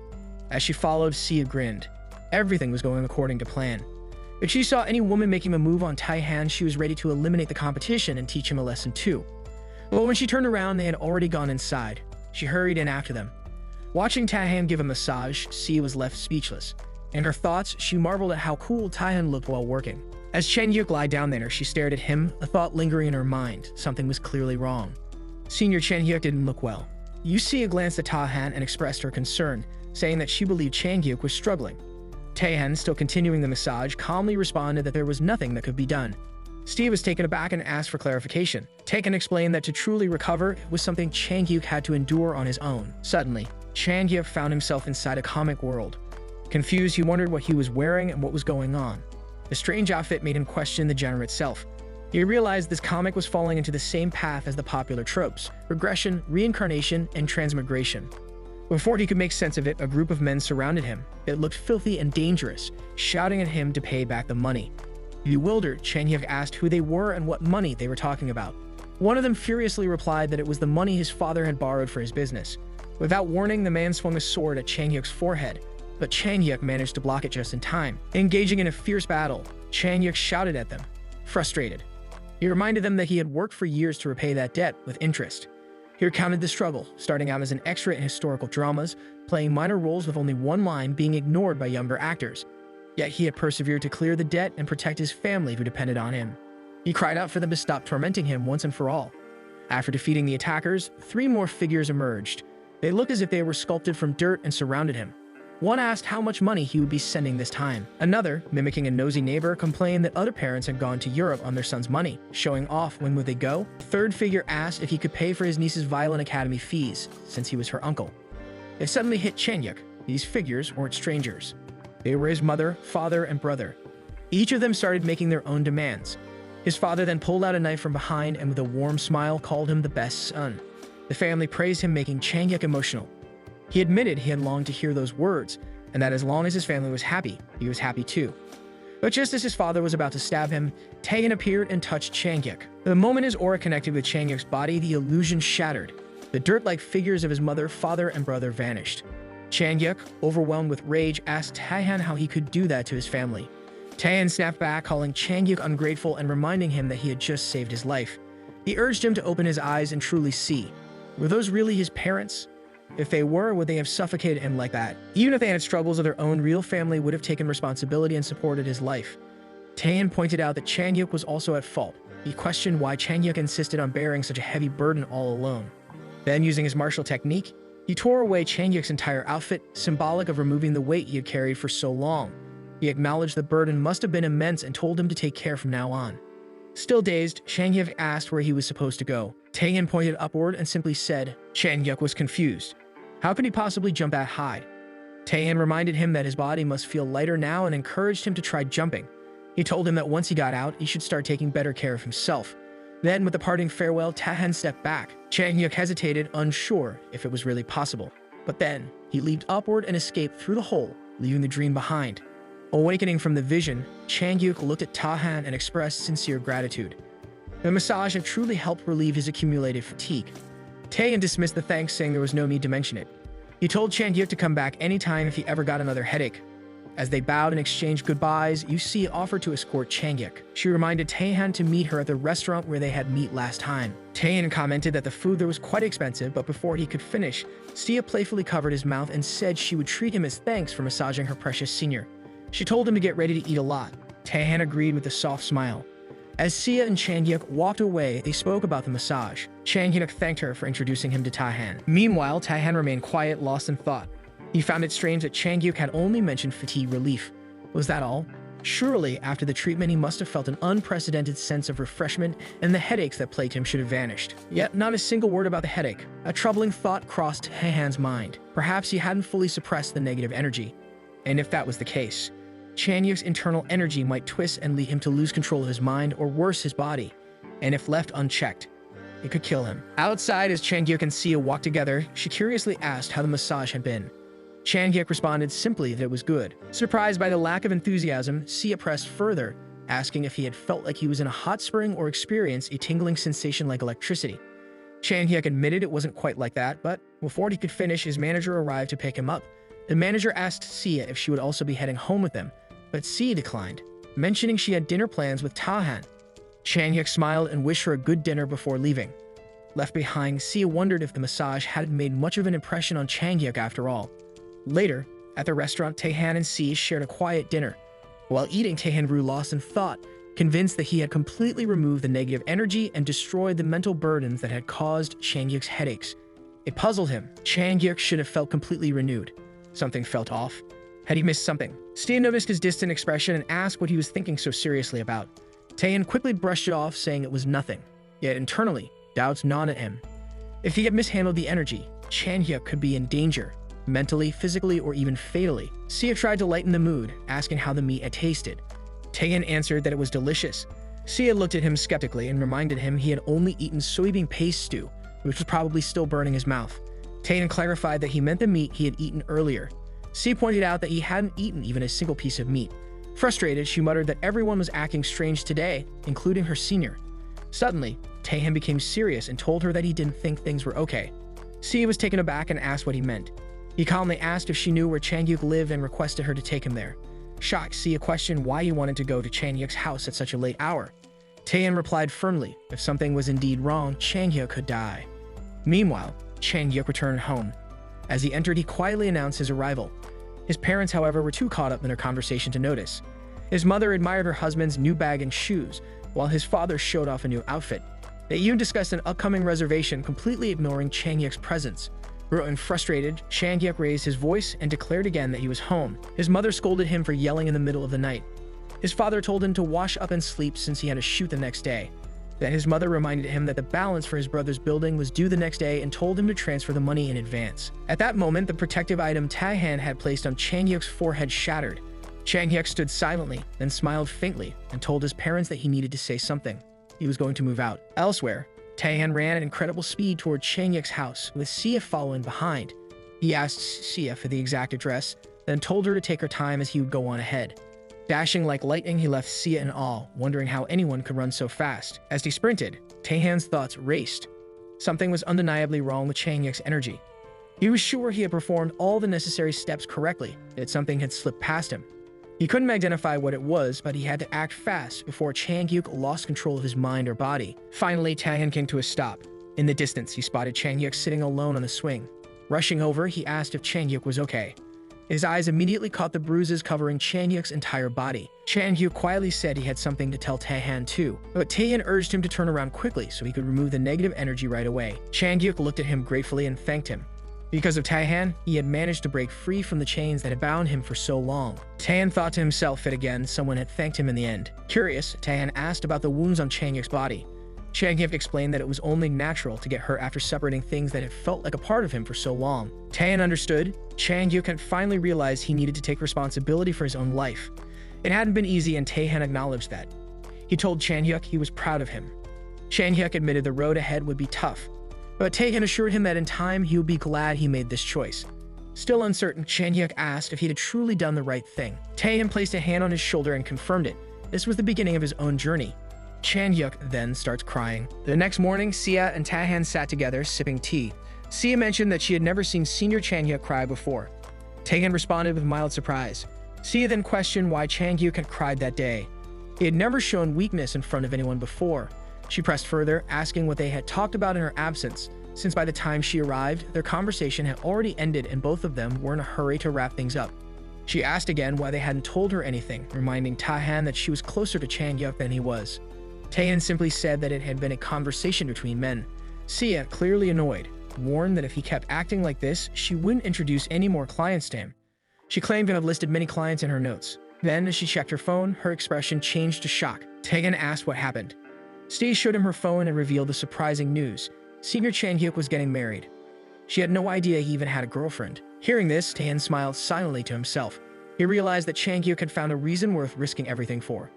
[SPEAKER 1] As she followed, Sia grinned. Everything was going according to plan. If she saw any woman making a move on Taehyun, she was ready to eliminate the competition and teach him a lesson too. But when she turned around, they had already gone inside. She hurried in after them. Watching Taehan give a massage, Sia was left speechless. In her thoughts, she marveled at how cool Taehan looked while working. As Chen Yuk lied down there, she stared at him, a thought lingering in her mind. Something was clearly wrong. Senior Chen Hyuk didn't look well. Sia glanced at Taehan and expressed her concern, saying that she believed Chen Hyuk was struggling. Taehan, still continuing the massage, calmly responded that there was nothing that could be done. Steve was taken aback and asked for clarification. Taehan explained that to truly recover was something Chen Hyuk had to endure on his own. Suddenly, Chen Hyuk found himself inside a comic world. Confused, he wondered what he was wearing and what was going on. The strange outfit made him question the genre itself. He realized this comic was falling into the same path as the popular tropes: regression, reincarnation, and transmigration. Before he could make sense of it, a group of men surrounded him. It looked filthy and dangerous, shouting at him to pay back the money. Bewildered, Chen Hyuk asked who they were and what money they were talking about. One of them furiously replied that it was the money his father had borrowed for his business. Without warning, the man swung a sword at Chen Hyuk's forehead, but Chen Hyuk managed to block it just in time. Engaging in a fierce battle, Chen Hyuk shouted at them, frustrated. He reminded them that he had worked for years to repay that debt with interest. He recounted the struggle, starting out as an extra in historical dramas, playing minor roles with only one line being ignored by younger actors. Yet he had persevered to clear the debt and protect his family who depended on him. He cried out for them to stop tormenting him once and for all. After defeating the attackers, 3 more figures emerged. They looked as if they were sculpted from dirt and surrounded him. One asked how much money he would be sending this time. Another, mimicking a nosy neighbor, complained that other parents had gone to Europe on their son's money, showing off when would they go. A third figure asked if he could pay for his niece's violin academy fees, since he was her uncle. It suddenly hit Chen Hyuk. These figures weren't strangers. They were his mother, father, and brother. Each of them started making their own demands. His father then pulled out a knife from behind and with a warm smile called him the best son. The family praised him, making Chen Hyuk emotional. He admitted he had longed to hear those words, and that as long as his family was happy, he was happy too. But just as his father was about to stab him, Taehan appeared and touched Chen Hyuk. The moment his aura connected with Chen Hyuk's body, the illusion shattered. The dirt-like figures of his mother, father, and brother vanished. Chen Hyuk, overwhelmed with rage, asked Taehan how he could do that to his family. Taehan snapped back, calling Chen Hyuk ungrateful and reminding him that he had just saved his life. He urged him to open his eyes and truly see. Were those really his parents? If they were, would they have suffocated him like that? Even if they had struggles of their own, real family would have taken responsibility and supported his life. Taehan pointed out that Chen Hyuk was also at fault. He questioned why Chen Hyuk insisted on bearing such a heavy burden all alone. Then, using his martial technique, he tore away Chen Hyuk's entire outfit, symbolic of removing the weight he had carried for so long. He acknowledged the burden must have been immense and told him to take care from now on. Still dazed, Chen Hyuk asked where he was supposed to go. Taehan pointed upward and simply said. Chen Hyuk was confused. How could he possibly jump that high? Taehan reminded him that his body must feel lighter now and encouraged him to try jumping. He told him that once he got out, he should start taking better care of himself. Then, with a parting farewell, Taehan stepped back. Chen Hyuk hesitated, unsure if it was really possible. But then, he leaped upward and escaped through the hole, leaving the dream behind. Awakening from the vision, Chen Hyuk looked at Taehan and expressed sincere gratitude. The massage had truly helped relieve his accumulated fatigue. Taehan dismissed the thanks, saying there was no need to mention it. He told Chen Hyuk to come back anytime if he ever got another headache. As they bowed and exchanged goodbyes, Sia offered to escort Chen Hyuk. She reminded Taehan to meet her at the restaurant where they had met last time. Taehan commented that the food there was quite expensive, but before he could finish, Sia playfully covered his mouth and said she would treat him as thanks for massaging her precious senior. She told him to get ready to eat a lot. Taehan agreed with a soft smile. As Sia and Chen Hyuk walked away, they spoke about the massage. Chen Hyuk thanked her for introducing him to Taehan. Meanwhile, Taehan remained quiet, lost in thought. He found it strange that Chen Hyuk had only mentioned fatigue relief. Was that all? Surely, after the treatment, he must have felt an unprecedented sense of refreshment, and the headaches that plagued him should have vanished. Yet, not a single word about the headache. A troubling thought crossed Taehan's mind. Perhaps he hadn't fully suppressed the negative energy. And if that was the case, Chen Hyuk's internal energy might twist and lead him to lose control of his mind or worse, his body. And if left unchecked, it could kill him. Outside, as Chen Hyuk and Sia walked together, she curiously asked how the massage had been. Chen Hyuk responded simply that it was good. Surprised by the lack of enthusiasm, Sia pressed further, asking if he had felt like he was in a hot spring or experienced a tingling sensation like electricity. Chen Hyuk admitted it wasn't quite like that, but before he could finish, his manager arrived to pick him up. The manager asked Sia if she would also be heading home with them, but Sia declined, mentioning she had dinner plans with Taehan. Chen Hyuk smiled and wished her a good dinner before leaving. Left behind, Sia wondered if the massage hadn't made much of an impression on Changhyuk after all. Later, at the restaurant, Taehan and Sia shared a quiet dinner. While eating, Taehan grew lost in thought, convinced that he had completely removed the negative energy and destroyed the mental burdens that had caused Changhyuk's headaches. It puzzled him. Changhyuk should have felt completely renewed. Something felt off. Had he missed something? Sia noticed his distant expression and asked what he was thinking so seriously about. Taehan quickly brushed it off, saying it was nothing. Yet internally, doubts gnawed at him. If he had mishandled the energy, Changhyuk could be in danger, mentally, physically, or even fatally. Sia tried to lighten the mood, asking how the meat had tasted. Taehan answered that it was delicious. Sia looked at him skeptically and reminded him he had only eaten soybean paste stew, which was probably still burning his mouth. Taehan clarified that he meant the meat he had eaten earlier. Sia pointed out that he hadn't eaten even a single piece of meat. Frustrated, she muttered that everyone was acting strange today, including her senior. Suddenly, Taehan became serious and told her that he didn't think things were okay. Sia was taken aback and asked what he meant. He calmly asked if she knew where Changhyuk lived and requested her to take him there. Shocked, Sia questioned why he wanted to go to Changhyuk's house at such a late hour. Taehan replied firmly, if something was indeed wrong, Changhyuk could die. Meanwhile, Changhyuk returned home. As he entered, he quietly announced his arrival. His parents, however, were too caught up in their conversation to notice. His mother admired her husband's new bag and shoes, while his father showed off a new outfit. They even discussed an upcoming reservation, completely ignoring Changhyuk's presence. Growing frustrated, Changhyuk raised his voice and declared again that he was home. His mother scolded him for yelling in the middle of the night. His father told him to wash up and sleep since he had a shoot the next day. Then his mother reminded him that the balance for his brother's building was due the next day and told him to transfer the money in advance. At that moment, the protective item Taehan had placed on Changhyuk's forehead shattered. Changhyuk stood silently, then smiled faintly and told his parents that he needed to say something. He was going to move out. Elsewhere, Taehan ran at incredible speed toward Changhyuk's house, with Sia following behind. He asked Sia for the exact address, then told her to take her time as he would go on ahead. Dashing like lightning, he left Sia in awe, wondering how anyone could run so fast. As he sprinted, Taehan's thoughts raced. Something was undeniably wrong with Changhyuk's energy. He was sure he had performed all the necessary steps correctly, yet something had slipped past him. He couldn't identify what it was, but he had to act fast before Changhyuk lost control of his mind or body. Finally, Taehan came to a stop. In the distance, he spotted Changhyuk sitting alone on the swing. Rushing over, he asked if Changhyuk was okay. His eyes immediately caught the bruises covering Changhyuk's entire body. Changhyuk quietly said he had something to tell Taehan too, but Taehan urged him to turn around quickly so he could remove the negative energy right away. Changhyuk looked at him gratefully and thanked him. Because of Taehan, he had managed to break free from the chains that had bound him for so long. Taehan thought to himself that again, someone had thanked him in the end. Curious, Taehan asked about the wounds on Changhyuk's body. Changhyuk explained that it was only natural to get hurt after separating things that had felt like a part of him for so long. Taehan understood. Changhyuk had finally realized he needed to take responsibility for his own life. It hadn't been easy, and Taehan acknowledged that. He told Changhyuk he was proud of him. Changhyuk admitted the road ahead would be tough, but Taehan assured him that in time he would be glad he made this choice. Still uncertain, Changhyuk asked if he had truly done the right thing. Taehan placed a hand on his shoulder and confirmed it. This was the beginning of his own journey. Changhyuk then starts crying. The next morning, Sia and Taehan sat together, sipping tea. Sia mentioned that she had never seen senior Changhyuk cry before. Taehan responded with mild surprise. Sia then questioned why Changhyuk had cried that day. He had never shown weakness in front of anyone before. She pressed further, asking what they had talked about in her absence, since by the time she arrived, their conversation had already ended and both of them were in a hurry to wrap things up. She asked again why they hadn't told her anything, reminding Taehan that she was closer to Changhyuk than he was. Taehan simply said that it had been a conversation between men. Sia, clearly annoyed, warned that if he kept acting like this, she wouldn't introduce any more clients to him. She claimed to have listed many clients in her notes. Then, as she checked her phone, her expression changed to shock. Taehan asked what happened. Sia showed him her phone and revealed the surprising news. Senior Changhyuk was getting married. She had no idea he even had a girlfriend. Hearing this, Taehan smiled silently to himself. He realized that Changhyuk had found a reason worth risking everything for.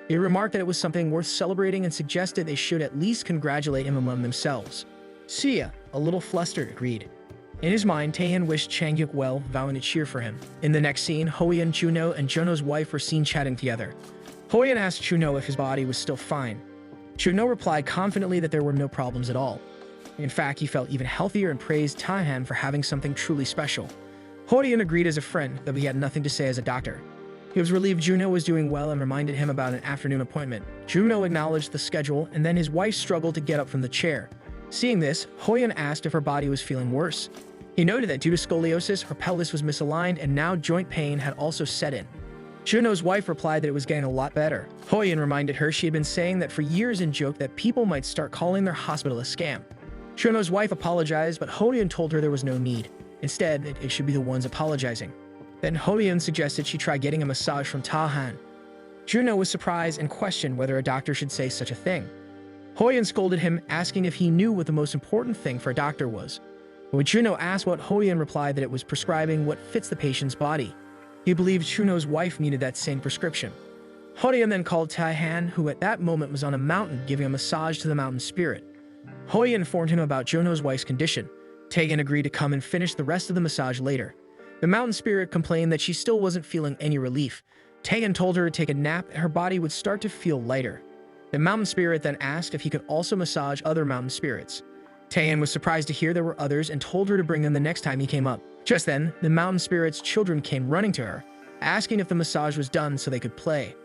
[SPEAKER 1] He remarked that it was something worth celebrating and suggested they should at least congratulate him among themselves. Sia, a little flustered, agreed. In his mind, Taehan wished Changhyuk well, vowing to cheer for him. In the next scene, Hoyeon, Juno, and Jono's wife were seen chatting together. Hoyeon asked Juno if his body was still fine. Juno replied confidently that there were no problems at all. In fact, he felt even healthier and praised Taehan for having something truly special. Hoyeon agreed as a friend, though he had nothing to say as a doctor. He was relieved Juno was doing well and reminded him about an afternoon appointment. Juno acknowledged the schedule, and then his wife struggled to get up from the chair. Seeing this, Hoyun asked if her body was feeling worse. He noted that due to scoliosis, her pelvis was misaligned and now joint pain had also set in. Juno's wife replied that it was getting a lot better. Hoyun reminded her she had been saying that for years and joked that people might start calling their hospital a scam. Juno's wife apologized, but Hoyun told her there was no need. Instead, it should be the ones apologizing. Then Hoyun suggested she try getting a massage from Tahan. Juno was surprised and questioned whether a doctor should say such a thing. Hoyun scolded him, asking if he knew what the most important thing for a doctor was. When Juno asked what, Hoyun replied that it was prescribing what fits the patient's body. He believed Juno's wife needed that same prescription. Hoyun then called Taehan, who at that moment was on a mountain giving a massage to the mountain spirit. Hoyun informed him about Juno's wife's condition. Taehan agreed to come and finish the rest of the massage later. The mountain spirit complained that she still wasn't feeling any relief. Taehan told her to take a nap and her body would start to feel lighter. The mountain spirit then asked if he could also massage other mountain spirits. Taehan was surprised to hear there were others and told her to bring them the next time he came up. Just then, the mountain spirit's children came running to her, asking if the massage was done so they could play.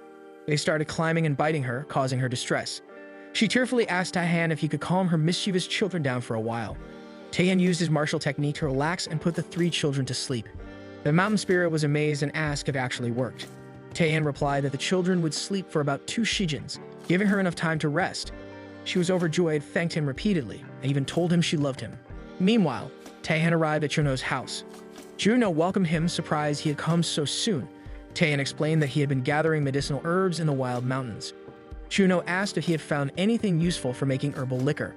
[SPEAKER 1] They started climbing and biting her, causing her distress. She tearfully asked Taehan if he could calm her mischievous children down for a while. Taehan used his martial technique to relax and put the 3 children to sleep. The mountain spirit was amazed and asked if it actually worked. Taehan replied that the children would sleep for about 2 shijins, giving her enough time to rest. She was overjoyed, thanked him repeatedly, and even told him she loved him. Meanwhile, Taehan arrived at Juno's house. Juno welcomed him, surprised he had come so soon. Taehan explained that he had been gathering medicinal herbs in the wild mountains. Juno asked if he had found anything useful for making herbal liquor.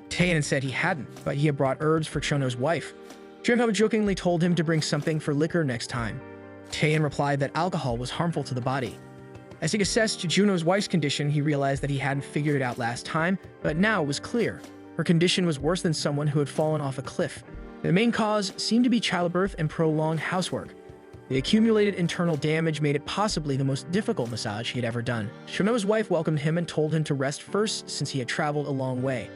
[SPEAKER 1] Taehan said he hadn't, but he had brought herbs for Juno's wife. Juno jokingly told him to bring something for liquor next time. Taehan replied that alcohol was harmful to the body. As he assessed Juno's wife's condition, he realized that he hadn't figured it out last time, but now it was clear. Her condition was worse than someone who had fallen off a cliff. The main cause seemed to be childbirth and prolonged housework. The accumulated internal damage made it possibly the most difficult massage he had ever done. Juno's wife welcomed him and told him to rest first since he had traveled a long way.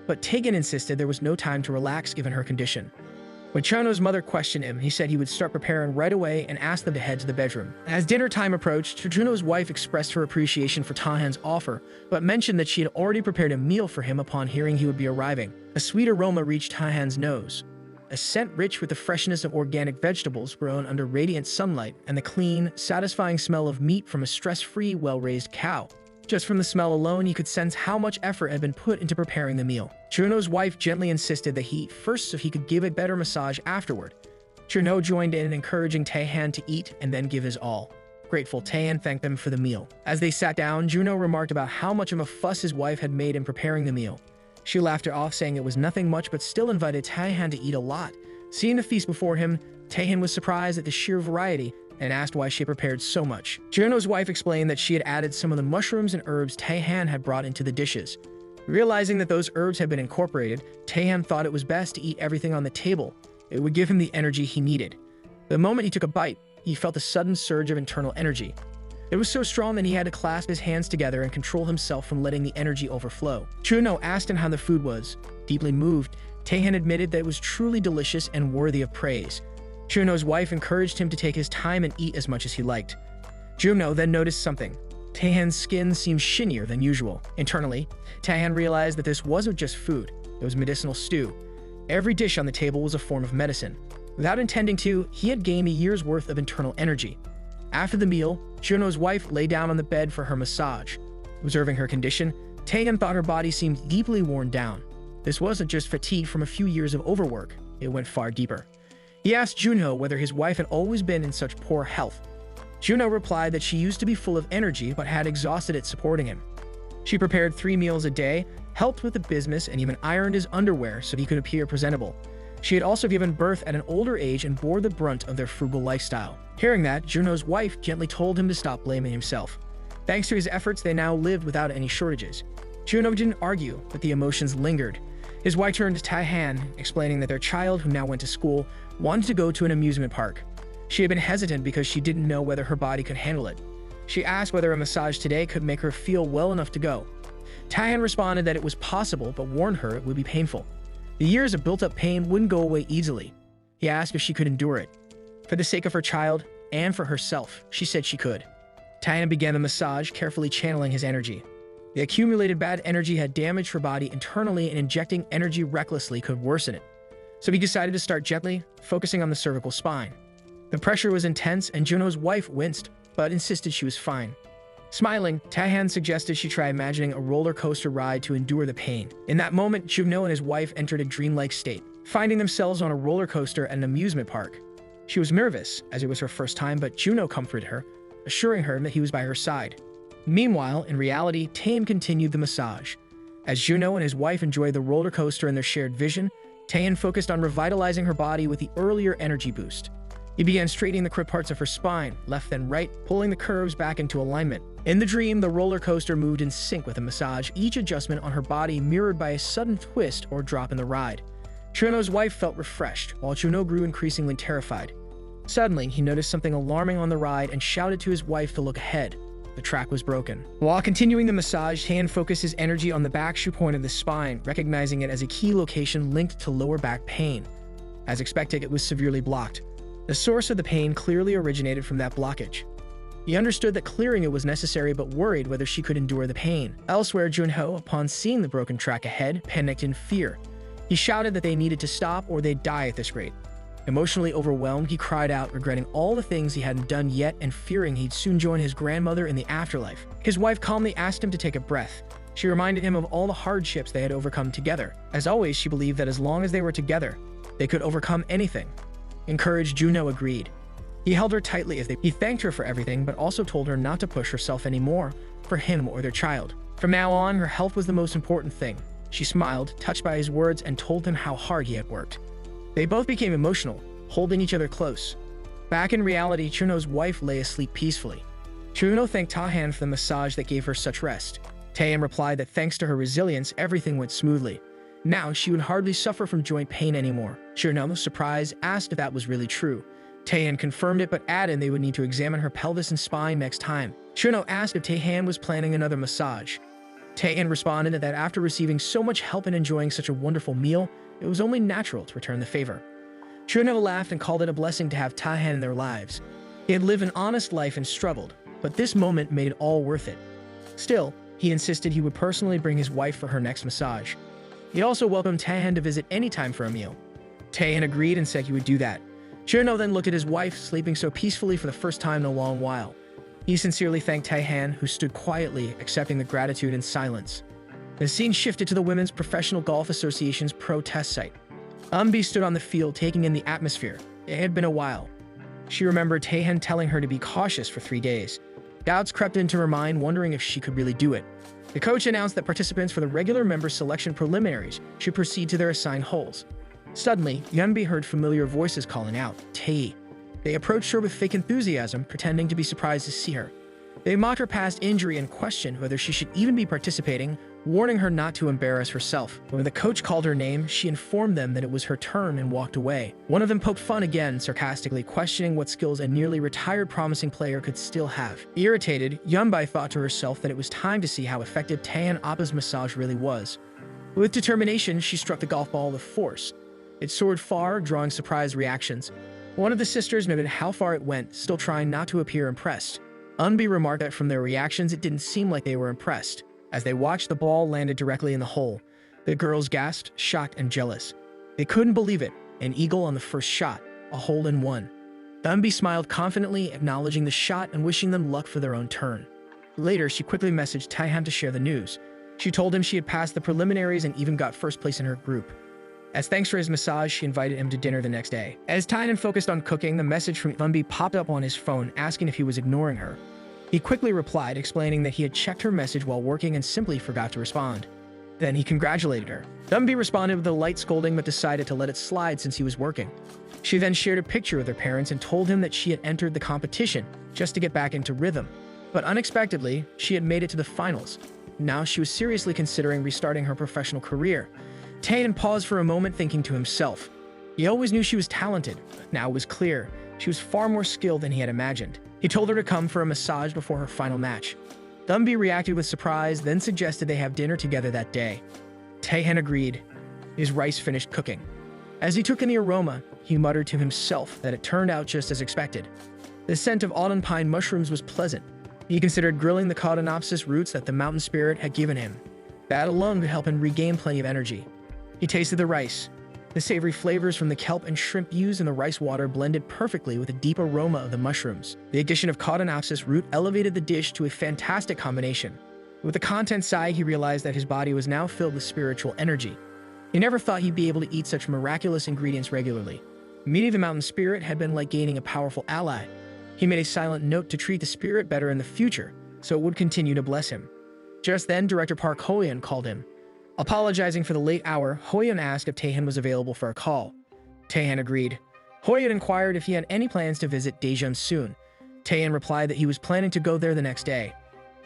[SPEAKER 1] But Taegan insisted there was no time to relax given her condition. When Juno's mother questioned him, he said he would start preparing right away and asked them to head to the bedroom. As dinner time approached, Juno's wife expressed her appreciation for Taehan's offer, but mentioned that she had already prepared a meal for him upon hearing he would be arriving. A sweet aroma reached Taehan's nose. A scent rich with the freshness of organic vegetables grown under radiant sunlight and the clean, satisfying smell of meat from a stress-free, well-raised cow. Just from the smell alone, you could sense how much effort had been put into preparing the meal. Juno's wife gently insisted that he eat first so he could give a better massage afterward. Juno joined in, encouraging Taehan to eat and then give his all. Grateful, Taehan thanked them for the meal. As they sat down, Juno remarked about how much of a fuss his wife had made in preparing the meal. She laughed it off, saying it was nothing much, but still invited Taehan to eat a lot. Seeing the feast before him, Taehan was surprised at the sheer variety and asked why she prepared so much. Juno's wife explained that she had added some of the mushrooms and herbs Taehan had brought into the dishes. Realizing that those herbs had been incorporated, Taehan thought it was best to eat everything on the table. It would give him the energy he needed. The moment he took a bite, he felt a sudden surge of internal energy. It was so strong that he had to clasp his hands together and control himself from letting the energy overflow. Juno asked him how the food was. Deeply moved, Taehan admitted that it was truly delicious and worthy of praise. Juno's wife encouraged him to take his time and eat as much as he liked. Juno then noticed something. Taehan's skin seemed shinier than usual. Internally, Taehan realized that this wasn't just food, it was medicinal stew. Every dish on the table was a form of medicine. Without intending to, he had gained a year's worth of internal energy. After the meal, Juno's wife lay down on the bed for her massage. Observing her condition, Taehan thought her body seemed deeply worn down. This wasn't just fatigue from a few years of overwork, it went far deeper. He asked Juno whether his wife had always been in such poor health. Juno replied that she used to be full of energy but had exhausted it supporting him. She prepared 3 meals a day, helped with the business, and even ironed his underwear so he could appear presentable. She had also given birth at an older age and bore the brunt of their frugal lifestyle. Hearing that, Juno's wife gently told him to stop blaming himself. Thanks to his efforts, they now lived without any shortages. Juno didn't argue, but the emotions lingered. His wife turned to Taehan, explaining that their child, who now went to school, wanted to go to an amusement park. She had been hesitant because she didn't know whether her body could handle it. She asked whether a massage today could make her feel well enough to go. Taehan responded that it was possible, but warned her it would be painful. The years of built-up pain wouldn't go away easily. He asked if she could endure it. For the sake of her child, and for herself, she said she could. Taehan began the massage, carefully channeling his energy. The accumulated bad energy had damaged her body internally, and injecting energy recklessly could worsen it. So he decided to start gently, focusing on the cervical spine. The pressure was intense, and Juno's wife winced, but insisted she was fine. Smiling, Taehan suggested she try imagining a roller coaster ride to endure the pain. In that moment, Juno and his wife entered a dreamlike state, finding themselves on a roller coaster at an amusement park. She was nervous, as it was her first time, but Juno comforted her, assuring her that he was by her side. Meanwhile, in reality, Taehan continued the massage. As Juno and his wife enjoyed the roller coaster in their shared vision, Taehan focused on revitalizing her body with the earlier energy boost. He began straightening the crypt parts of her spine, left then right, pulling the curves back into alignment. In the dream, the roller coaster moved in sync with the massage, each adjustment on her body mirrored by a sudden twist or drop in the ride. Juno's wife felt refreshed, while Juno grew increasingly terrified. Suddenly, he noticed something alarming on the ride and shouted to his wife to look ahead. The track was broken. While continuing the massage, Taehan focused his energy on the back shoe point of the spine, recognizing it as a key location linked to lower back pain. As expected, it was severely blocked. The source of the pain clearly originated from that blockage. He understood that clearing it was necessary, but worried whether she could endure the pain. Elsewhere, Junho, upon seeing the broken track ahead, panicked in fear. He shouted that they needed to stop or they'd die at this rate. Emotionally overwhelmed, he cried out, regretting all the things he hadn't done yet and fearing he'd soon join his grandmother in the afterlife. His wife calmly asked him to take a breath. She reminded him of all the hardships they had overcome together. As always, she believed that as long as they were together, they could overcome anything. Encouraged, Juno agreed. He held her tightly as he thanked her for everything, but also told her not to push herself anymore for him or their child. From now on, her health was the most important thing. She smiled, touched by his words, and told him how hard he had worked. They both became emotional, holding each other close. Back in reality, Juno's wife lay asleep peacefully. Juno thanked Taehan for the massage that gave her such rest. Taehan replied that thanks to her resilience, everything went smoothly. Now, she would hardly suffer from joint pain anymore. Juno, surprised, asked if that was really true. Taehan confirmed it, but added they would need to examine her pelvis and spine next time. Juno asked if Taehan was planning another massage. Taehan responded that after receiving so much help and enjoying such a wonderful meal, it was only natural to return the favor. Juno laughed and called it a blessing to have Taehan in their lives. He had lived an honest life and struggled, but this moment made it all worth it. Still, he insisted he would personally bring his wife for her next massage. He also welcomed Taehan to visit anytime for a meal. Taehan agreed and said he would do that. Juno then looked at his wife, sleeping so peacefully for the first time in a long while. He sincerely thanked Taehan, who stood quietly, accepting the gratitude in silence. The scene shifted to the Women's Professional Golf Association's pro test site. Eunbi stood on the field, taking in the atmosphere. It had been a while. She remembered Taehan telling her to be cautious for 3 days. Doubts crept into her mind, wondering if she could really do it. The coach announced that participants for the regular member selection preliminaries should proceed to their assigned holes. Suddenly, Eunbi heard familiar voices calling out, "Tae." They approached her with fake enthusiasm, pretending to be surprised to see her. They mocked her past injury and questioned whether she should even be participating, warning her not to embarrass herself. When the coach called her name, she informed them that it was her turn and walked away. One of them poked fun again, sarcastically questioning what skills a nearly retired promising player could still have. Irritated, Eunbi thought to herself that it was time to see how effective Taehan Appa's massage really was. With determination, she struck the golf ball with force. It soared far, drawing surprised reactions. One of the sisters noted how far it went, still trying not to appear impressed. Eunbi remarked that from their reactions, it didn't seem like they were impressed. As they watched, the ball landed directly in the hole. The girls gasped, shocked and jealous. They couldn't believe it. An eagle on the first shot, a hole-in-one. Eunbi smiled confidently, acknowledging the shot and wishing them luck for their own turn. Later, she quickly messaged Taehan to share the news. She told him she had passed the preliminaries and even got first place in her group. As thanks for his massage, she invited him to dinner the next day. As Taehan focused on cooking, the message from Eunbi popped up on his phone, asking if he was ignoring her. He quickly replied, explaining that he had checked her message while working and simply forgot to respond. Then he congratulated her. Eunbi responded with a light scolding but decided to let it slide since he was working. She then shared a picture with her parents and told him that she had entered the competition just to get back into rhythm. But unexpectedly, she had made it to the finals. Now she was seriously considering restarting her professional career. Taehan paused for a moment, thinking to himself. He always knew she was talented, but now it was clear she was far more skilled than he had imagined. He told her to come for a massage before her final match. Eunbi reacted with surprise, then suggested they have dinner together that day. Taehan agreed. His rice finished cooking. As he took in the aroma, he muttered to himself that it turned out just as expected. The scent of autumn pine mushrooms was pleasant. He considered grilling the Caudinopsis roots that the mountain spirit had given him. That alone could help him regain plenty of energy. He tasted the rice. The savory flavors from the kelp and shrimp used in the rice water blended perfectly with the deep aroma of the mushrooms. The addition of Caudinopsis root elevated the dish to a fantastic combination. With the content side, he realized that his body was now filled with spiritual energy. He never thought he'd be able to eat such miraculous ingredients regularly. Meeting the mountain spirit had been like gaining a powerful ally. He made a silent note to treat the spirit better in the future, so it would continue to bless him. Just then, Director Park Hoyeon called him. Apologizing for the late hour, Hoyeon asked if Taehan was available for a call. Taehan agreed. Hoyeon inquired if he had any plans to visit Daejeon soon. Taehan replied that he was planning to go there the next day.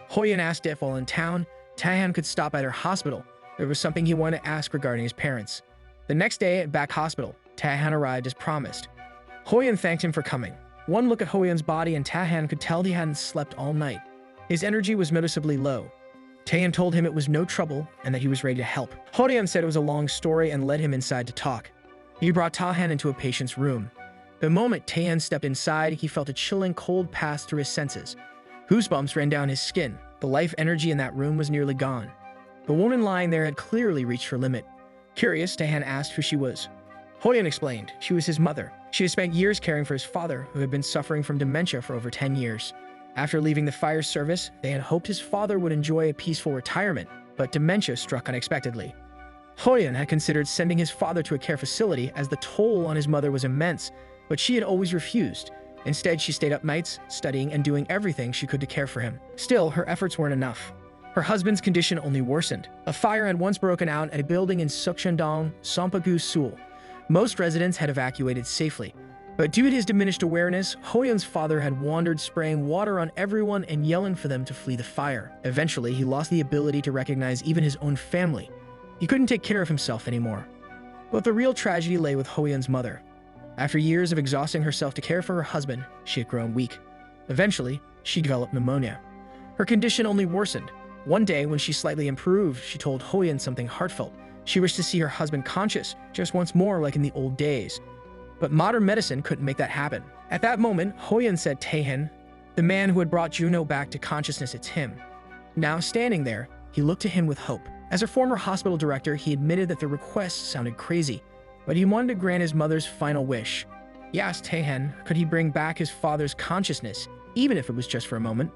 [SPEAKER 1] Hoyeon asked if, while in town, Taehan could stop at her hospital. There was something he wanted to ask regarding his parents. The next day, at back hospital, Taehan arrived as promised. Hoyeon thanked him for coming. One look at Hoyeon's body and Taehan could tell he hadn't slept all night. His energy was noticeably low. Taehan told him it was no trouble and that he was ready to help. Hoyeon said it was a long story and led him inside to talk. He brought Taehan into a patient's room. The moment Taehan stepped inside, he felt a chilling cold pass through his senses. Goosebumps ran down his skin. The life energy in that room was nearly gone. The woman lying there had clearly reached her limit. Curious, Taehan asked who she was. Hoyeon explained she was his mother. She had spent years caring for his father, who had been suffering from dementia for over 10 years. After leaving the fire service, they had hoped his father would enjoy a peaceful retirement, but dementia struck unexpectedly. Hoyeon had considered sending his father to a care facility as the toll on his mother was immense, but she had always refused. Instead, she stayed up nights, studying and doing everything she could to care for him. Still, her efforts weren't enough. Her husband's condition only worsened. A fire had once broken out at a building in Sukcheondong, Sampagoo, Seoul. Most residents had evacuated safely. But due to his diminished awareness, Hoyeon's father had wandered, spraying water on everyone and yelling for them to flee the fire. Eventually, he lost the ability to recognize even his own family. He couldn't take care of himself anymore. But the real tragedy lay with Hoyeon's mother. After years of exhausting herself to care for her husband, she had grown weak. Eventually, she developed pneumonia. Her condition only worsened. One day, when she slightly improved, she told Hoyeon something heartfelt. She wished to see her husband conscious, just once more like in the old days. But modern medicine couldn't make that happen. At that moment, Hoyeon said Taehan, the man who had brought Juno back to consciousness, it's him. Now standing there, he looked to him with hope. As a former hospital director, he admitted that the request sounded crazy, but he wanted to grant his mother's final wish. He asked Taehan, could he bring back his father's consciousness, even if it was just for a moment?